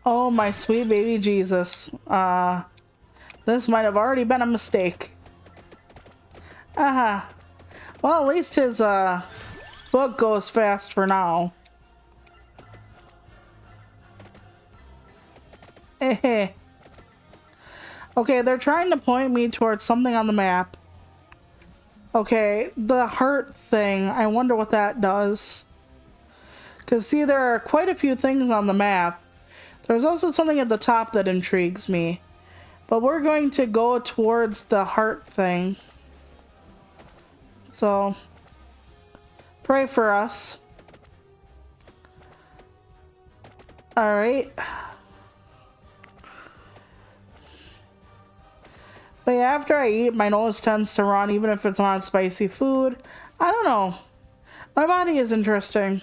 Oh my sweet baby Jesus. This might have already been a mistake. Well, at least his book goes fast for now. Okay, they're trying to point me towards something on the map. Okay, the heart thing, I wonder what that does. Because, see, there are quite a few things on the map. There's also something at the top that intrigues me. But we're going to go towards the heart thing. So, pray for us. Alright. But yeah, after I eat, my nose tends to run, even if it's not spicy food. I don't know. My body is interesting.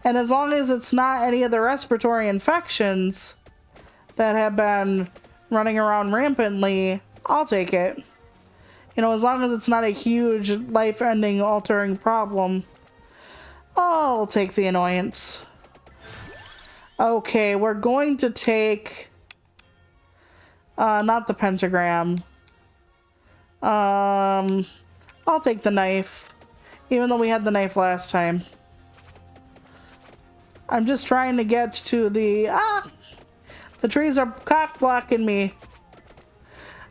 And as long as it's not any of the respiratory infections that have been running around rampantly, I'll take it. You know, as long as it's not a huge, life-ending, altering problem, I'll take the annoyance. Okay, we're going to take... not the pentagram. I'll take the knife. Even though we had the knife last time. I'm just trying to get to the... The trees are cock-blocking me.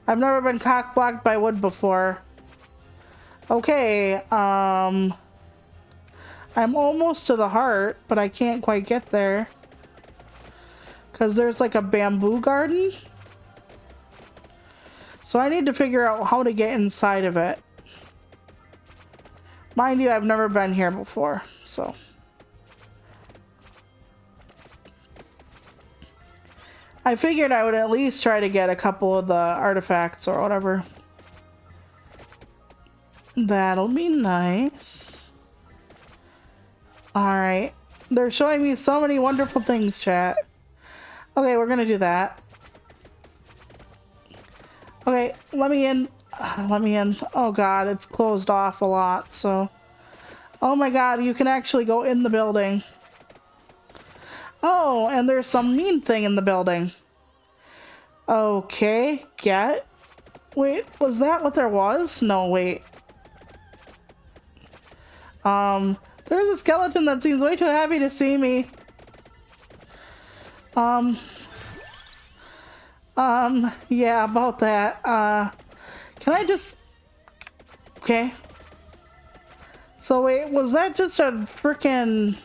I've never been cock-blocked by wood before. Okay, I'm almost to the heart, but I can't quite get there. Because there's like a bamboo garden. So I need to figure out how to get inside of it. Mind you, I've never been here before, so... I figured I would at least try to get a couple of the artifacts or whatever. That'll be nice. Alright. They're showing me so many wonderful things, chat. Okay, we're gonna do that. Okay, let me in. Let me in. Oh god, it's closed off a lot, so... Oh my god, you can actually go in the building. Oh, and there's some mean thing in the building. Okay, get. Wait, was that what there was? No, wait. There's a skeleton that seems way too happy to see me. Yeah, about that. Can I just... Okay. So wait, was that just a freaking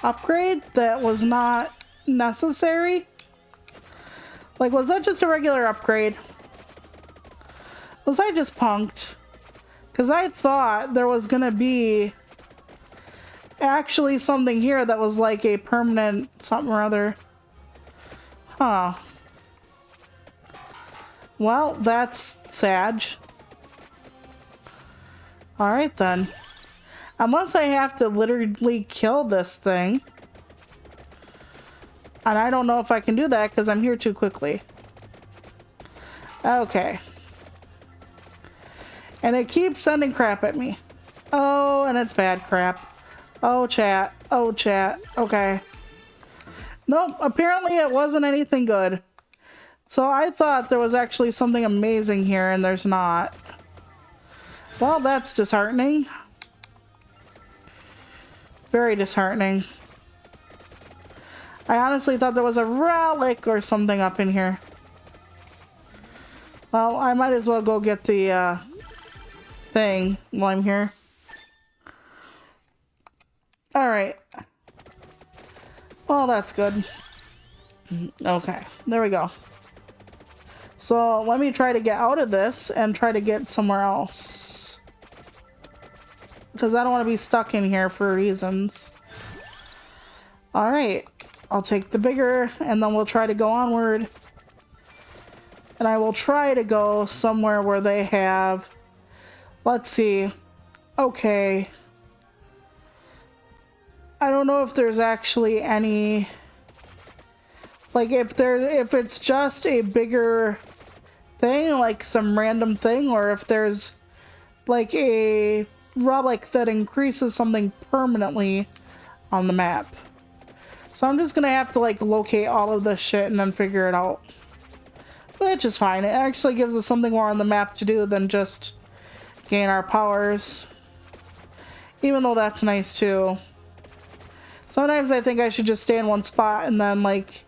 upgrade that was not necessary? Like, was that just a regular upgrade? Was I just punked? Because I thought there was gonna be actually something here that was like a permanent something or other. Huh. Well, that's sad. Alright then. Unless I have to literally kill this thing. And I don't know if I can do that because I'm here too quickly. Okay. And it keeps sending crap at me. Oh, and it's bad crap. Oh, chat. Oh, chat. Okay. Nope, apparently it wasn't anything good. So I thought there was actually something amazing here, and there's not. Well, that's disheartening. Very disheartening. I honestly thought there was a relic or something up in here. Well, I might as well go get the thing while I'm here. Alright. Well, that's good. Okay, there we go. So let me try to get out of this and try to get somewhere else. Because I don't want to be stuck in here for reasons. Alright, I'll take the bigger and then we'll try to go onward. And I will try to go somewhere where they have... Let's see. Okay. I don't know if there's actually any... Like, if it's just a bigger thing, like some random thing, or if there's like a relic that increases something permanently on the map. So I'm just gonna have to like locate all of this shit and then figure it out. Which is fine. It actually gives us something more on the map to do than just gain our powers. Even though that's nice too. Sometimes I think I should just stay in one spot and then like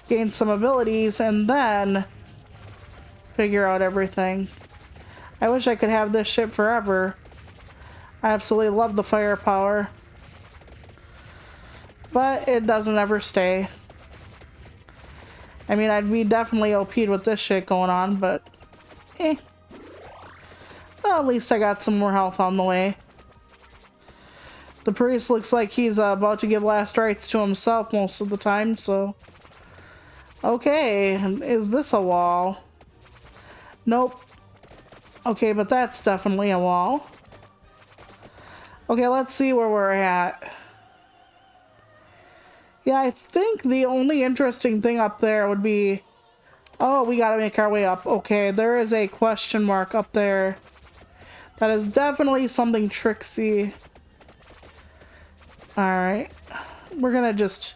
gain some abilities and then figure out everything. I wish I could have this shit forever. I absolutely love the firepower. But it doesn't ever stay. I mean, I'd be definitely OP'd with this shit going on, but eh. Well, at least I got some more health on the way. The priest looks like he's about to give last rites to himself most of the time, so... Okay, is this a wall? Nope. Okay, but that's definitely a wall. Okay, let's see where we're at. Yeah, I think the only interesting thing up there would be... Oh, we gotta make our way up. Okay, there is a question mark up there. That is definitely something tricksy. Alright. We're gonna just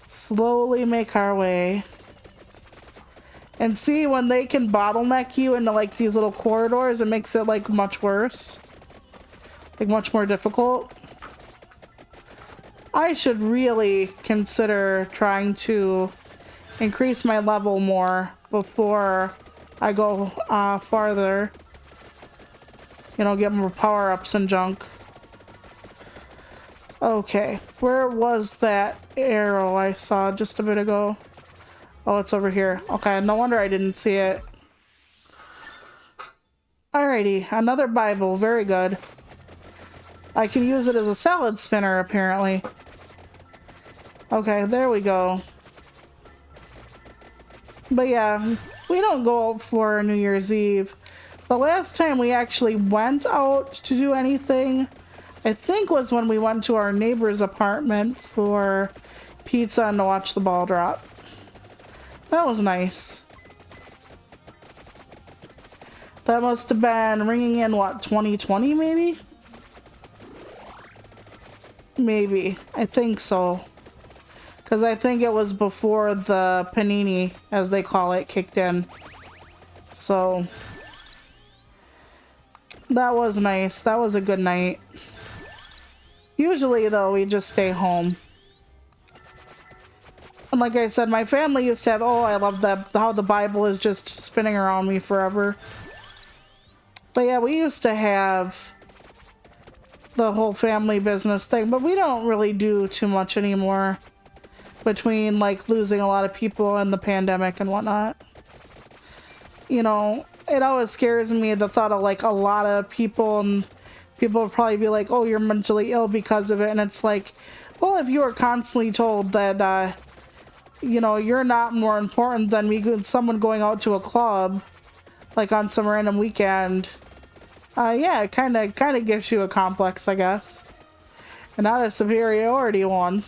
slowly make our way. And see, when they can bottleneck you into like these little corridors, it makes it like much worse. Like much more difficult. I should really consider trying to increase my level more before I go farther. You know, get more power-ups and junk. Okay, where was that arrow I saw just a bit ago? Oh, it's over here. Okay, no wonder I didn't see it. Alrighty, another Bible. Very good. I can use it as a salad spinner, apparently. Okay, there we go. But yeah, we don't go out for New Year's Eve. The last time we actually went out to do anything, I think was when we went to our neighbor's apartment for pizza and to watch the ball drop. That was nice. That must have been ringing in, what, 2020 maybe? Maybe. I think so. Because I think it was before the panini, as they call it, kicked in. So that was nice. That was a good night. Usually, though, we just stay home. And like I said, my family used to have, oh, I love that, how the Bible is just spinning around me forever. But yeah, we used to have the whole family business thing, but we don't really do too much anymore between like losing a lot of people and the pandemic and whatnot. You know, it always scares me the thought of like a lot of people, and people will probably be like, oh, you're mentally ill because of it. And it's like, well, if you were constantly told that, you know, you're not more important than someone going out to a club like on some random weekend, yeah, it kind of gives you a complex, I guess, and not a superiority one.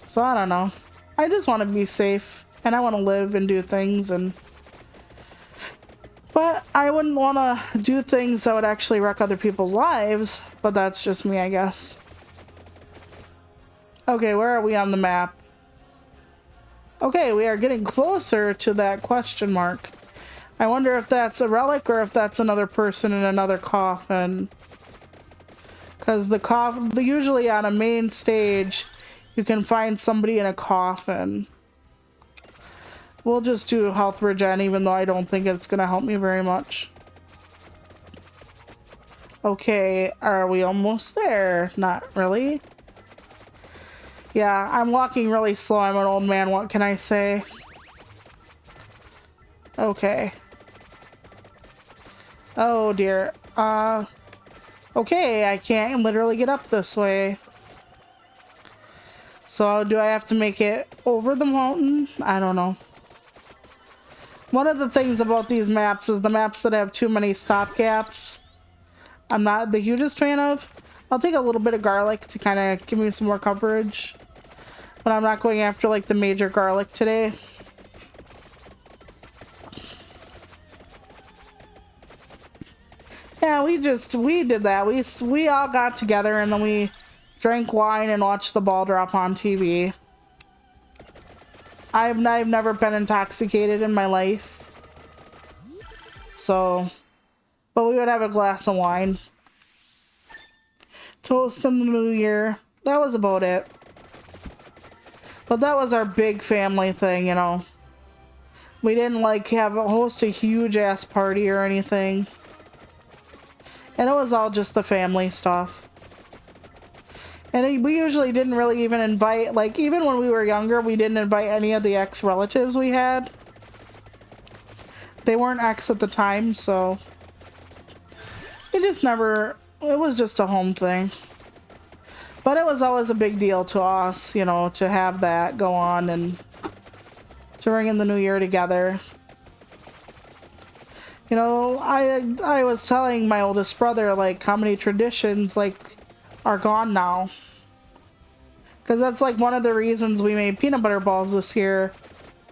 So I don't know. I just want to be safe, and I want to live and do things, but I wouldn't want to do things that would actually wreck other people's lives. But that's just me, I guess. Okay, where are we on the map? Okay, we are getting closer to that question mark. I wonder if that's a relic or if that's another person in another coffin. Because the coffin, usually on a main stage, you can find somebody in a coffin. We'll just do health regen, even though I don't think it's going to help me very much. Okay, are we almost there? Not really. Yeah, I'm walking really slow. I'm an old man. What can I say? Okay. Oh dear. Okay, I can't literally get up this way. So do I have to make it over the mountain? I don't know. One of the things about these maps is the maps that have too many stopgaps, I'm not the hugest fan of. I'll take a little bit of garlic to kind of give me some more coverage, but I'm not going after like the major garlic today. Yeah, we did that. We all got together and then we drank wine and watched the ball drop on TV. I've never been intoxicated in my life. So, but we would have a glass of wine. Toast in the new year. That was about it. But that was our big family thing, you know. We didn't like host a huge ass party or anything. And it was all just the family stuff. And we usually didn't really even invite, like, even when we were younger, we didn't invite any of the ex-relatives we had. They weren't ex at the time, so it just never, it was just a home thing. But it was always a big deal to us, you know, to have that go on and to ring in the new year together. You know, I was telling my oldest brother, like, how many traditions, like, are gone now. Because that's, like, one of the reasons we made peanut butter balls this year.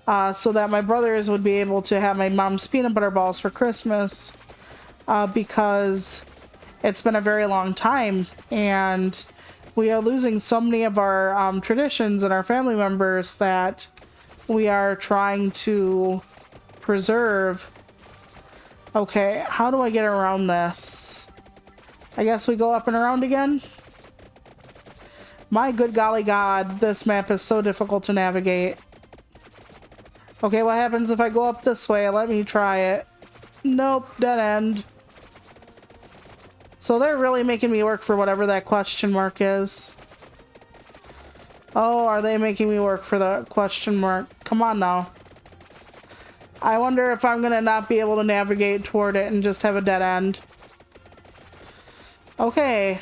So that my brothers would be able to have my mom's peanut butter balls for Christmas. Because it's been a very long time. And we are losing so many of our traditions and our family members that we are trying to preserve. Okay, how do I get around this? I guess we go up and around again? My good golly god, this map is so difficult to navigate. Okay, what happens if I go up this way? Let me try it. Nope, dead end. So they're really making me work for whatever that question mark is. Oh, are they making me work for the question mark? Come on now. I wonder if I'm gonna not be able to navigate toward it and just have a dead end. Okay,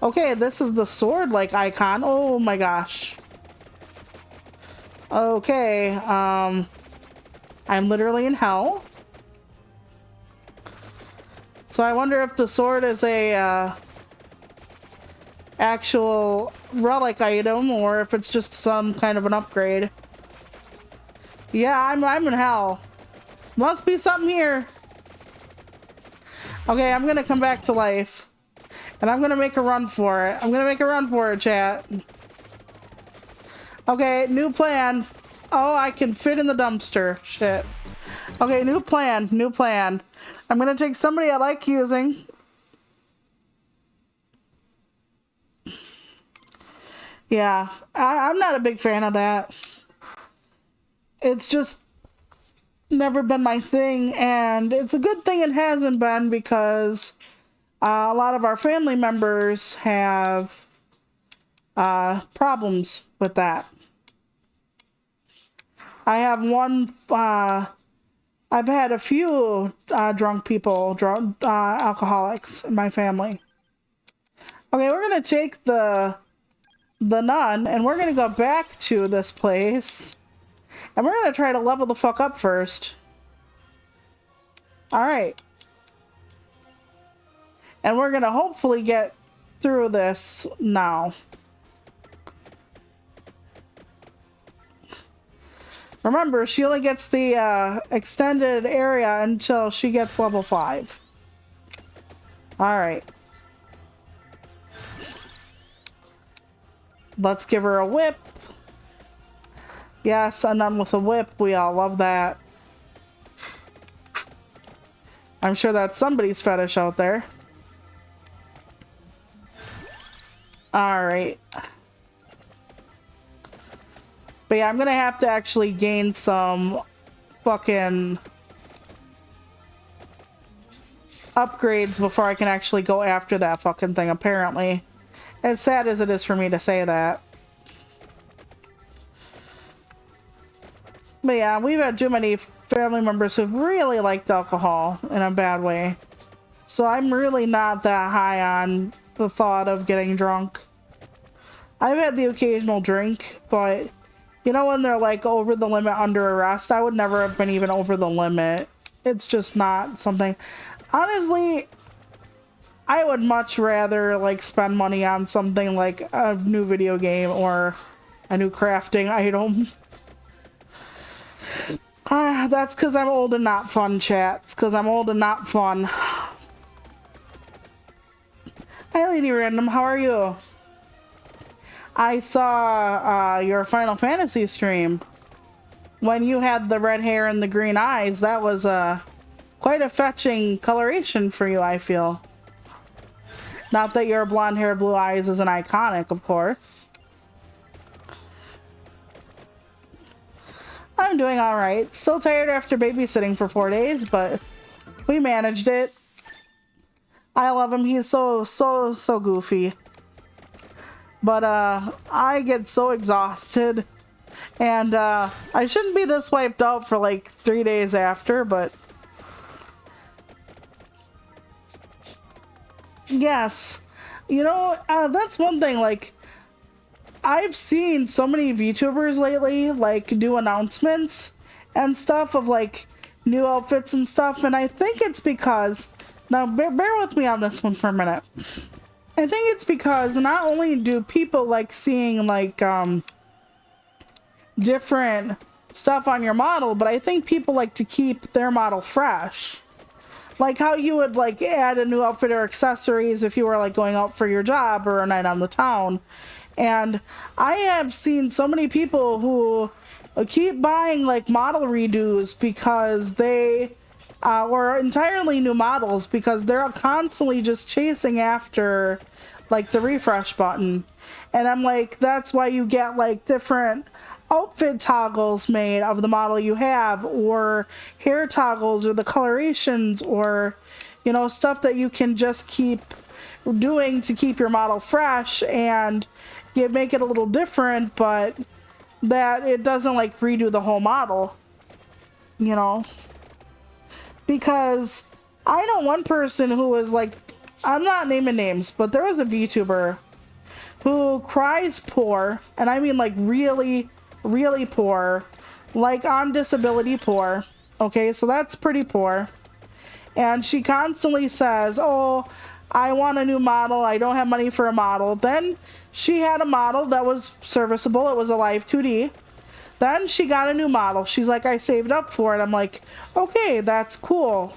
okay, this is the sword-like icon. Oh my gosh. Okay, I'm literally in hell. So I wonder if the sword is a actual relic item or if it's just some kind of an upgrade. Yeah, I'm in hell. Must be something here. Okay, I'm gonna come back to life. And I'm gonna make a run for it. I'm gonna make a run for it, chat. Okay, new plan. Oh, I can fit in the dumpster. Shit. Okay, new plan. New plan. I'm gonna take somebody I like using. Yeah, I'm not a big fan of that. It's just never been my thing, and it's a good thing it hasn't been because a lot of our family members have problems with that. I have one, I've had a few drunk people, alcoholics in my family. Okay, we're gonna take the nun and we're gonna go back to this place and we're gonna try to level the fuck up first. All right. And we're gonna hopefully get through this now. Remember, she only gets the extended area until she gets level 5. All right. Let's give her a whip. Yes, a nun with a whip. We all love that. I'm sure that's somebody's fetish out there. All right. But yeah, I'm gonna have to actually gain some fucking upgrades before I can actually go after that fucking thing, apparently. As sad as it is for me to say that. But yeah, we've had too many family members who've really liked alcohol in a bad way. So I'm really not that high on the thought of getting drunk. I've had the occasional drink, but you know when they're like over the limit under arrest, I would never have been even over the limit. It's just not something. Honestly, I would much rather like spend money on something like a new video game or a new crafting item. That's because I'm old and not fun, chats. Because I'm old and not fun. Hi, Lady Random. How are you? I saw your Final Fantasy stream. When you had the red hair and the green eyes, that was quite a fetching coloration for you, I feel. Not that your blonde hair, blue eyes isn't iconic, of course. I'm doing alright. Still tired after babysitting for 4 days, but we managed it. I love him. He's so goofy. But I get so exhausted. And I shouldn't be this wiped out for like 3 days after, but yes. You know, that's one thing, like, I've seen so many VTubers lately, like, do announcements and stuff of, like, new outfits and stuff, and I think it's because, now, bear with me on this one for a minute. I think it's because not only do people like seeing, like, different stuff on your model, but I think people like to keep their model fresh. Like how you would, like, add a new outfit or accessories if you were, like, going out for your job or a night on the town. And I have seen so many people who keep buying like model redos because they or entirely new models because they're constantly just chasing after like the refresh button. And I'm like, that's why you get like different outfit toggles made of the model you have, or hair toggles, or the colorations, or, you know, stuff that you can just keep doing to keep your model fresh and you make it a little different, but that it doesn't like redo the whole model, you know? Because I know one person who was like, I'm not naming names, but there was a VTuber who cries poor, and I mean like really, really poor, like on disability poor. Okay, so that's pretty poor. And she constantly says, oh, I want a new model. I don't have money for a model. Then she had a model that was serviceable. It was a Live 2D. Then she got a new model. She's like, I saved up for it. I'm like, okay, that's cool.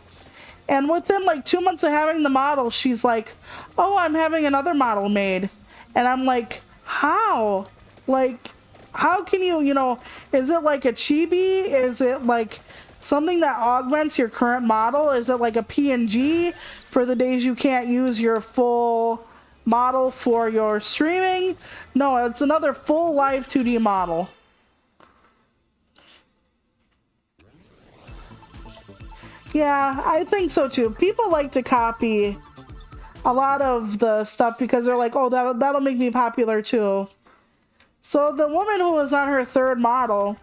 And within like 2 months of having the model, she's like, oh, I'm having another model made. And I'm like, how? Like, how can you, you know, is it like a chibi? Is it like something that augments your current model? Is it like a PNG for the days you can't use your full model for your streaming? No, it's another full Live 2D model. Yeah, I think so too. People like to copy a lot of the stuff because they're like, oh, that'll make me popular too. So the woman who was on her third model,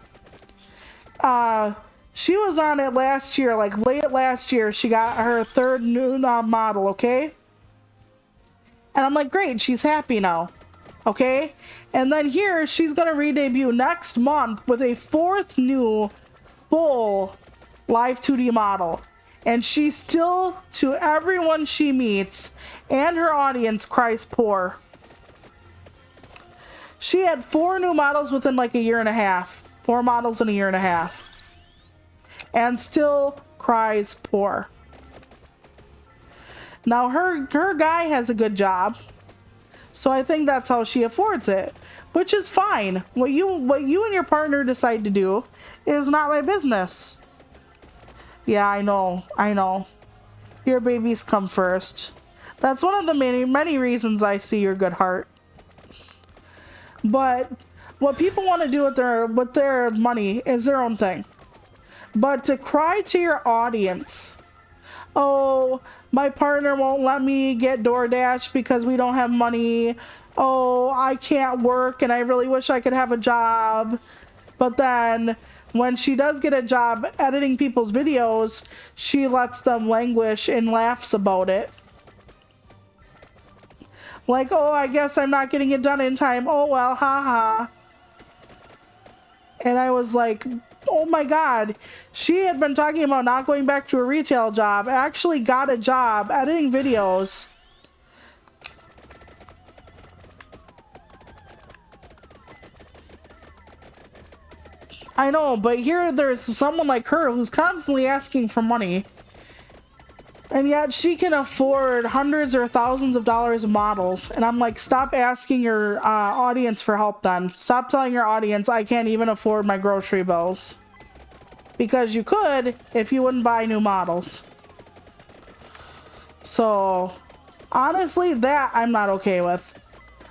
she was on it last year, like late last year. She got her third new model, okay? And I'm like, great, she's happy now, okay? And then here, she's gonna re-debut next month with a fourth new full Live 2D model. And she still, to everyone she meets and her audience, cries poor. She had 4 new models within like a year and a half. 4 models in a year and a half. And still cries poor. Now her guy has a good job. So I think that's how she affords it. Which is fine. What you and your partner decide to do is not my business. Yeah, I know. Your babies come first. That's one of the many reasons I see your good heart. But what people want to do with their money is their own thing. But to cry to your audience, oh, my partner won't let me get DoorDash because we don't have money. Oh, I can't work and I really wish I could have a job. But then when she does get a job editing people's videos, she lets them languish and laughs about it. Like, oh, I guess I'm not getting it done in time. Oh, well, haha. And I was like, oh my God. She had been talking about not going back to a retail job, actually got a job editing videos. I know, but here there's someone like her who's constantly asking for money. And yet she can afford hundreds or thousands of dollars of models. And I'm like, stop asking your audience for help then. Stop telling your audience I can't even afford my grocery bills. Because you could if you wouldn't buy new models. So, honestly, that I'm not okay with.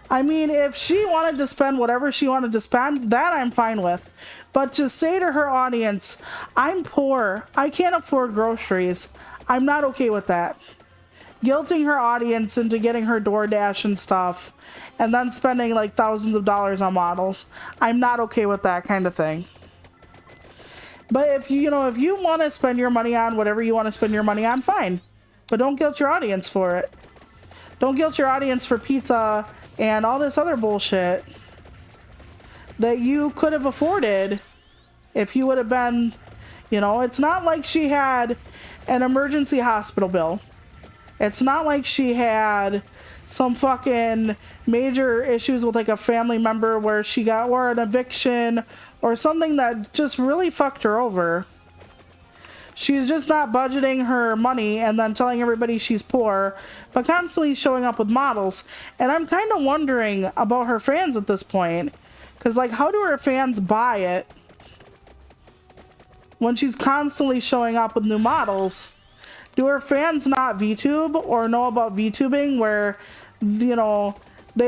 I mean, if she wanted to spend whatever she wanted to spend, that I'm fine with. But to say to her audience, I'm poor, I can't afford groceries, I'm not okay with that. Guilting her audience into getting her DoorDash and stuff, and then spending like thousands of dollars on models, I'm not okay with that kind of thing. But if you want to spend your money on whatever you want to spend your money on, fine. But don't guilt your audience for it. Don't guilt your audience for pizza and all this other bullshit that you could have afforded if you would have been, it's not like she had an emergency hospital bill. It's not like she had some fucking major issues with like a family member where she got or an eviction or something that just really fucked her over. She's just not budgeting her money and then telling everybody she's poor, but constantly showing up with models. And I'm kind of wondering about her fans at this point. Because, like, how do her fans buy it when she's constantly showing up with new models? Do her fans not VTube or know about VTubing where, they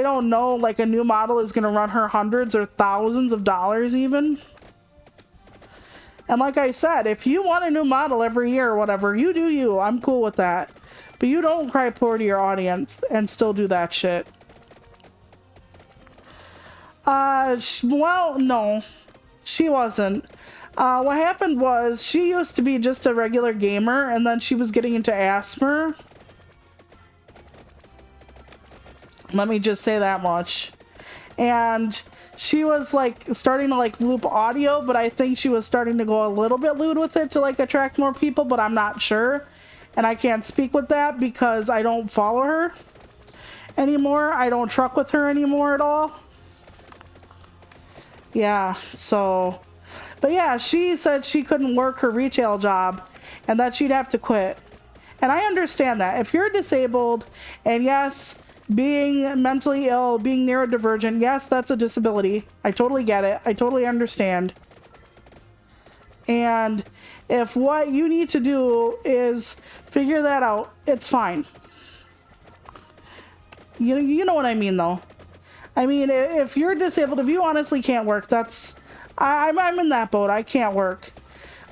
don't know, like, a new model is going to run her hundreds or thousands of dollars even? And like I said, if you want a new model every year or whatever, you do you. I'm cool with that. But you don't cry poor to your audience and still do that shit. Well, no. She wasn't. What happened was, she used to be just a regular gamer, and then she was getting into ASMR. Let me just say that much. and she was like starting to like loop audio, but I think she was starting to go a little bit lewd with it to like attract more people, but I'm not sure. And I can't speak with that because I don't follow her anymore. I don't truck with her anymore at all. Yeah, so, but yeah, she said she couldn't work her retail job and that she'd have to quit. And I understand that. If you're disabled, and yes, being mentally ill, being neurodivergent, yes, that's a disability. I totally get it. I totally understand. And if what you need to do is figure that out, it's fine. You know what I mean, though. I mean, if you're disabled, if you honestly can't work, that's... I'm in that boat. I can't work.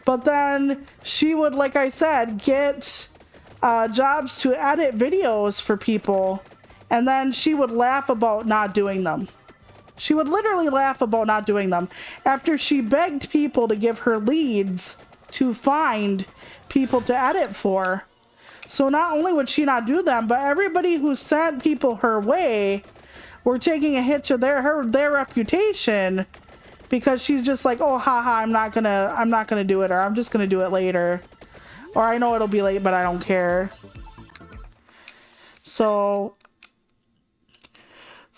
But then she would, like I said, get jobs to edit videos for people, and then she would laugh about not doing them. She would literally laugh about not doing them after she begged people to give her leads to find people to edit for. So not only would she not do them, but everybody who sent people her way were taking a hit to their reputation, because she's just like, oh, haha, I'm not gonna do it, or I'm just gonna do it later, or I know it'll be late, but I don't care. So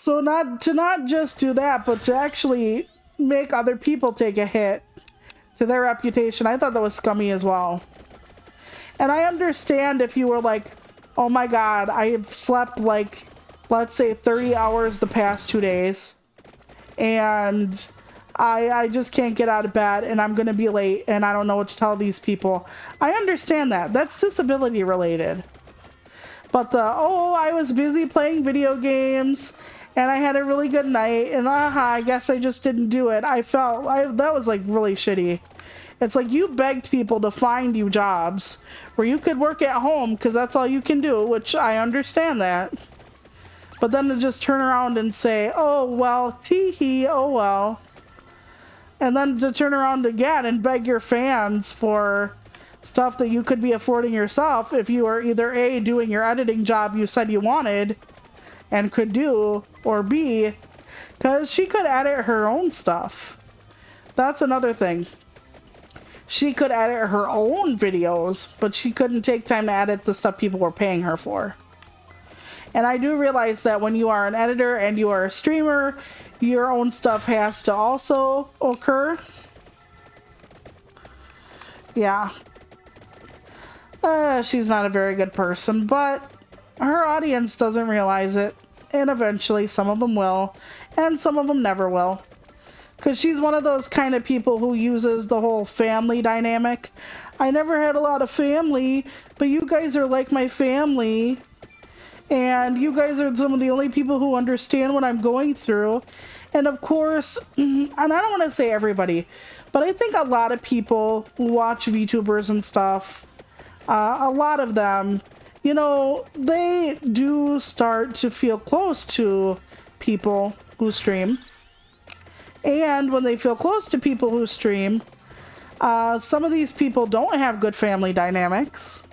not just do that, but to actually make other people take a hit to their reputation, I thought that was scummy as well. And I understand if you were like, oh my god, I have slept like, let's say 30 hours the past 2 days, and I just can't get out of bed, and I'm gonna be late, and I don't know what to tell these people. I understand that. That's disability related. But I was busy playing video games, and I had a really good night, and I guess I just didn't do it. That was like really shitty. It's like you begged people to find you jobs where you could work at home because that's all you can do, which I understand that. But then to just turn around and say, oh, well, tee-hee, oh, well. And then to turn around again and beg your fans for stuff that you could be affording yourself if you are either A, doing your editing job you said you wanted and could do, or B, because she could edit her own stuff. That's another thing. She could edit her own videos, but she couldn't take time to edit the stuff people were paying her for. And I do realize that when you are an editor and you are a streamer, your own stuff has to also occur. Yeah. She's not a very good person, but her audience doesn't realize it. And eventually some of them will, and some of them never will. Because she's one of those kind of people who uses the whole family dynamic. I never had a lot of family, but you guys are like my family. And you guys are some of the only people who understand what I'm going through. And of course, and I don't want to say everybody, but I think a lot of people who watch VTubers and stuff, a lot of them, you know, they do start to feel close to people who stream. And when they feel close to people who stream, some of these people don't have good family dynamics.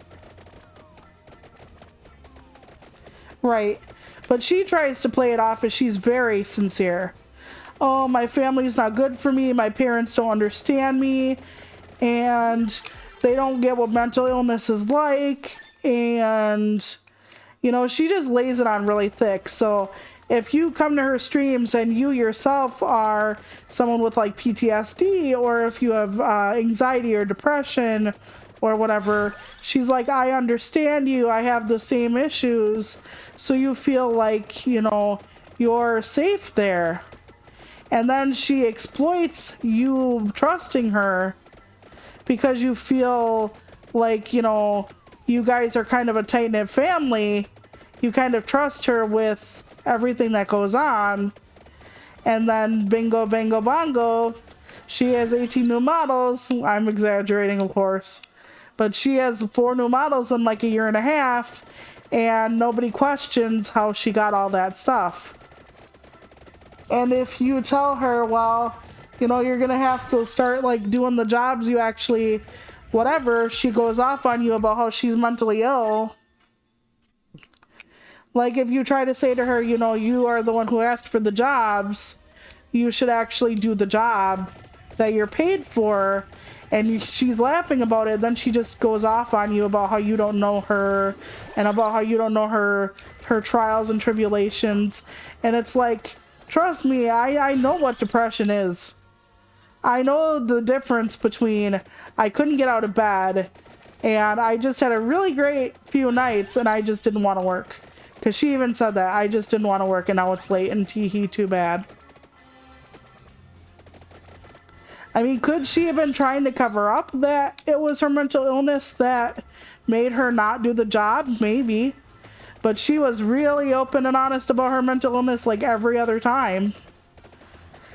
Right. But she tries to play it off as she's very sincere. Oh, my family's not good for me. My parents don't understand me. And they don't get what mental illness is like. And, you know, she just lays it on really thick. So if you come to her streams and you yourself are someone with like PTSD, or if you have anxiety or depression or whatever, she's like, I understand you. I have the same issues. So you feel like, you know, you're safe there. And then she exploits you trusting her because you feel like, you know, you guys are kind of a tight-knit family. You kind of trust her with everything that goes on. And then bingo, bango, bongo, she has 18 new models. I'm exaggerating, of course. But she has 4 new models in like a year and a half. And nobody questions how she got all that stuff. And if you tell her, well, you know, you're gonna have to start like doing the jobs you actually, whatever, she goes off on you about how she's mentally ill. Like, if you try to say to her, you know, you are the one who asked for the jobs, you should actually do the job that you're paid for, and she's laughing about it, then she just goes off on you about how you don't know her and about how you don't know her trials and tribulations. And it's like, trust me, I know what depression is. I know the difference between I couldn't get out of bed and I just had a really great few nights and I just didn't want to work. Because she even said that. I just didn't want to work and now it's late and tee-hee, too bad. I mean, could she have been trying to cover up that it was her mental illness that made her not do the job? Maybe. But she was really open and honest about her mental illness like every other time.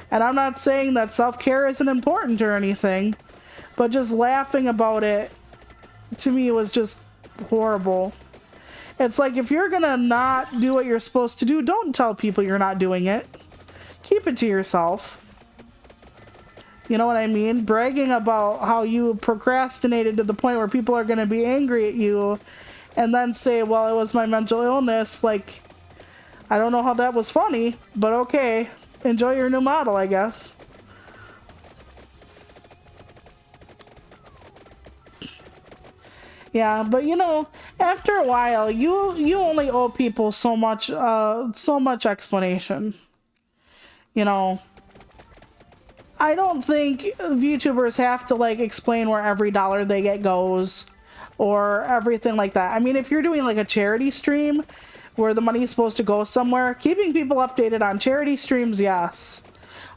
And I'm not saying that self-care isn't important or anything, but just laughing about it, to me, was just horrible. It's like, if you're gonna not do what you're supposed to do, don't tell people you're not doing it. Keep it to yourself. You know what I mean? Bragging about how you procrastinated to the point where people are gonna be angry at you, and then say, well, it was my mental illness. Like, I don't know how that was funny, but okay. Enjoy your new model, I guess. Yeah, but you know, after a while, you only owe people so much explanation. You know, I don't think VTubers have to like explain where every dollar they get goes or everything like that. I mean, if you're doing like a charity stream where the money is supposed to go somewhere, keeping people updated on charity streams, yes.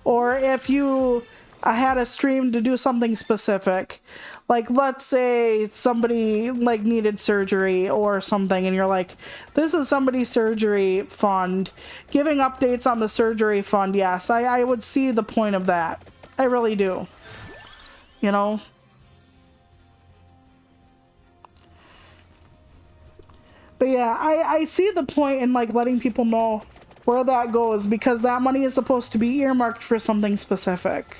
Or if you had a stream to do something specific, like let's say somebody like needed surgery or something and you're like, this is somebody's surgery fund, giving updates on the surgery fund, yes, I would see the point of that. I really do. You know? But yeah, I see the point in like letting people know where that goes, because that money is supposed to be earmarked for something specific.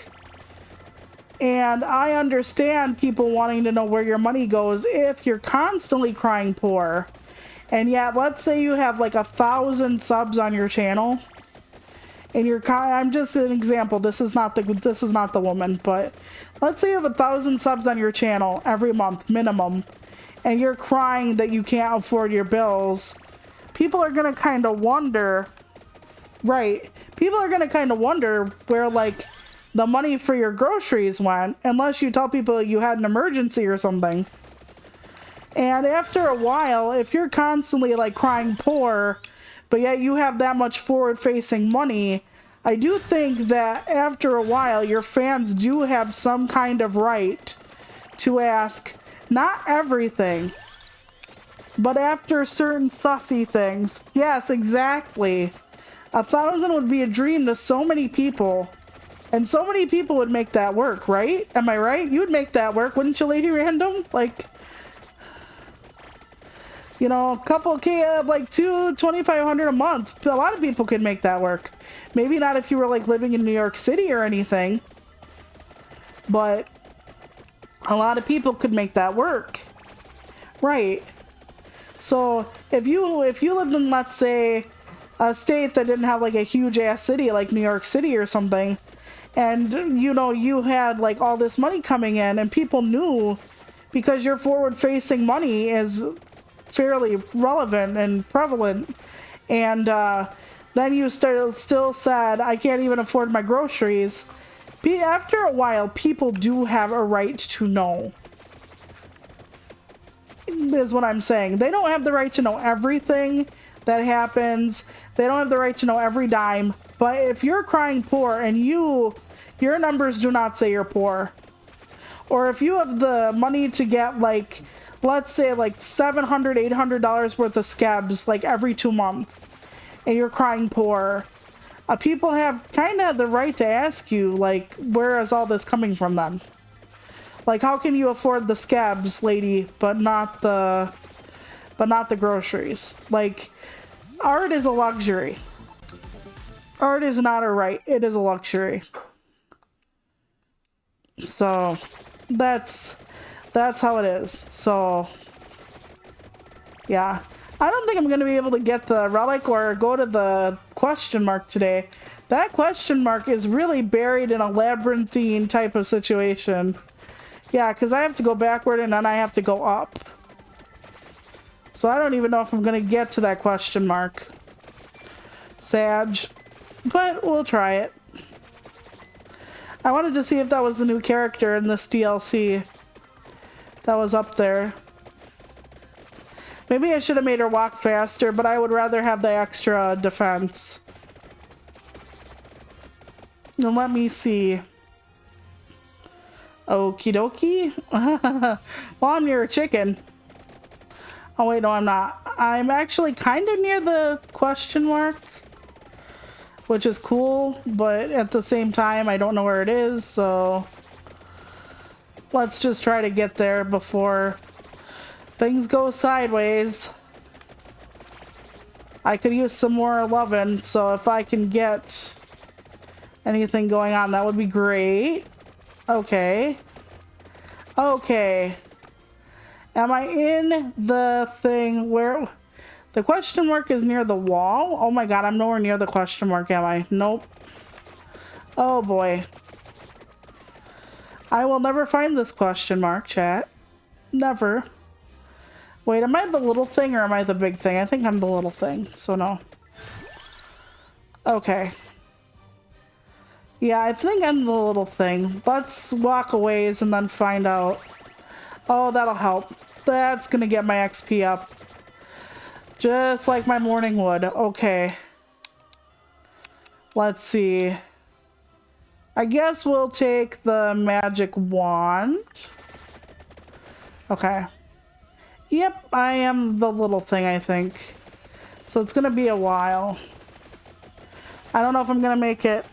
And I understand people wanting to know where your money goes if you're constantly crying poor. And yet, let's say you have like 1,000 subs on your channel, and I'm just an example. This is not the woman, but let's say you have 1,000 subs on your channel every month minimum, and you're crying that you can't afford your bills. People are gonna kind of wonder, right? People are gonna kind of wonder where like the money for your groceries went, unless you tell people you had an emergency or something. And after a while, if you're constantly like crying poor, but yet you have that much forward-facing money, I do think that after a while, your fans do have some kind of right to ask, not everything, but after certain sussy things. Yes, exactly. 1,000 would be a dream to so many people. And so many people would make that work, right? Am I right? You would make that work, wouldn't you, Lady Random? Like, you know, a couple K, like 2,500 a month. A lot of people could make that work. Maybe not if you were like living in New York City or anything, but a lot of people could make that work, right? So if you lived in, let's say, a state that didn't have like a huge ass city like New York City or something, and you know you had like all this money coming in, and people knew, because your forward-facing money is fairly relevant and prevalent, and then you still said, I can't even afford my groceries. After a while, people do have a right to know, is what I'm saying. They don't have the right to know everything that happens. They don't have the right to know every dime. But if you're crying poor and your numbers do not say you're poor, or if you have the money to get like, let's say like $700, $800 worth of scabs like every 2 months, and you're crying poor, people have kind of the right to ask you, like, where is all this coming from then? Like, how can you afford the scabs, lady, but not the groceries? Like, art is a luxury. Art is not a right. It is a luxury. So, that's how it is. So, yeah. I don't think I'm going to be able to get the relic or go to the question mark today. That question mark is really buried in a labyrinthine type of situation. Yeah, because I have to go backward and then I have to go up. So I don't even know if I'm going to get to that question mark. Sag. But we'll try it. I wanted to see if that was the new character in this DLC that was up there. Maybe I should have made her walk faster, but I would rather have the extra defense. Now let me see. Okie dokie. Well, I'm near a chicken. Oh wait, no I'm not. I'm actually kind of near the question mark, which is cool, but at the same time I don't know where it is, so let's just try to get there before things go sideways. I could use some more lovin', so if I can get anything going on, that would be great. Okay. Okay. Am I in the thing where the question mark is near the wall? Oh my god, I'm nowhere near the question mark, am I? Nope. Oh boy. I will never find this question mark, chat. Never. Wait, am I the little thing or am I the big thing? I think I'm the little thing, so no. Okay. Yeah, I think I'm the little thing. Let's walk a ways and then find out. Oh, that'll help. That's gonna get my XP up. Just like my morning would. Okay. Let's see. I guess we'll take the magic wand. Okay. Yep, I am the little thing, I think. So it's gonna be a while. I don't know if I'm gonna make it.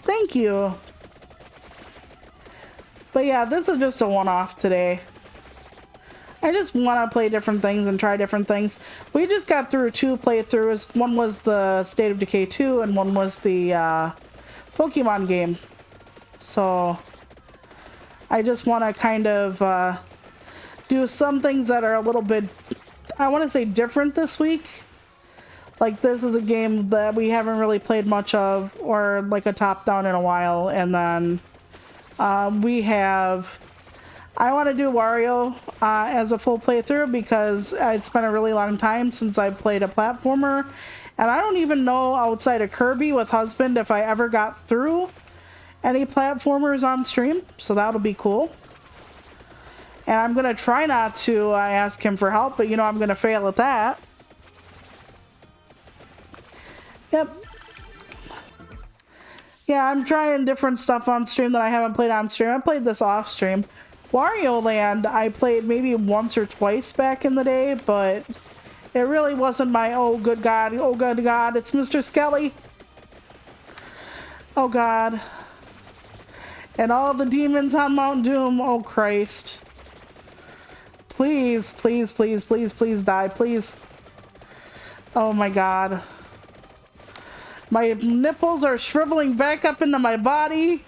Thank you. But yeah, this is just a one-off today. I just want to play different things and try different things. We just got through 2 playthroughs. One was the State of Decay 2 and one was the Pokemon game. So I just want to kind of do some things that are a little bit, I want to say, different this week. Like this is a game that we haven't really played much of, or like a top-down in a while. And then I want to do Wario as a full playthrough because it's been a really long time since I played a platformer. And I don't even know outside of Kirby with Husband if I ever got through any platformers on stream. So that'll be cool. And I'm going to try not to ask him for help, but you know I'm going to fail at that. Yep. Yeah, I'm trying different stuff on stream that I haven't played on stream. I played this off stream. Wario Land, I played maybe once or twice back in the day, but it really wasn't my, oh good god, it's Mr. Skelly. Oh god. And all the demons on Mount Doom, oh Christ. Please, please, please, please, please die, please. Oh my god. My nipples are shriveling back up into my body.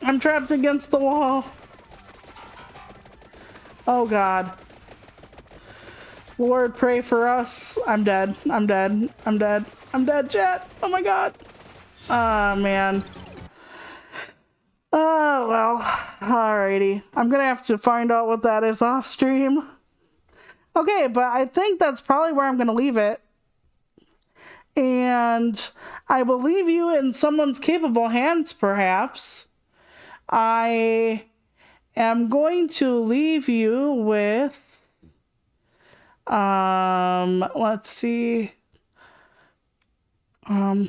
I'm trapped against the wall. Oh god. Lord, pray for us. I'm dead. I'm dead. I'm dead. I'm dead, chat. Oh my god. Ah, man. Oh, well. Alrighty. I'm gonna have to find out what that is off stream. Okay, but I think that's probably where I'm gonna leave it. And I will leave you in someone's capable hands, perhaps. I am going to leave you with, let's see. When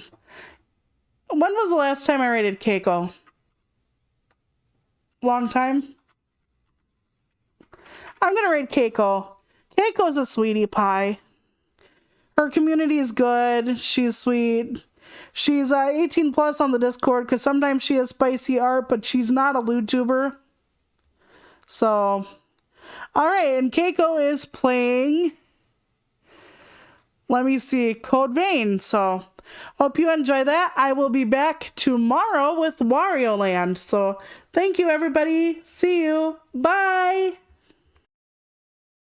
was the last time I rated Keiko? Long time? I'm gonna rate Keiko. Keiko's a sweetie pie. Her community is good. She's sweet. She's 18 plus on the Discord because sometimes she has spicy art, but she's not a YouTuber. So, alright, and Keiko is playing, let me see, Code Vein. So, hope you enjoy that. I will be back tomorrow with Wario Land. So, thank you everybody. See you. Bye.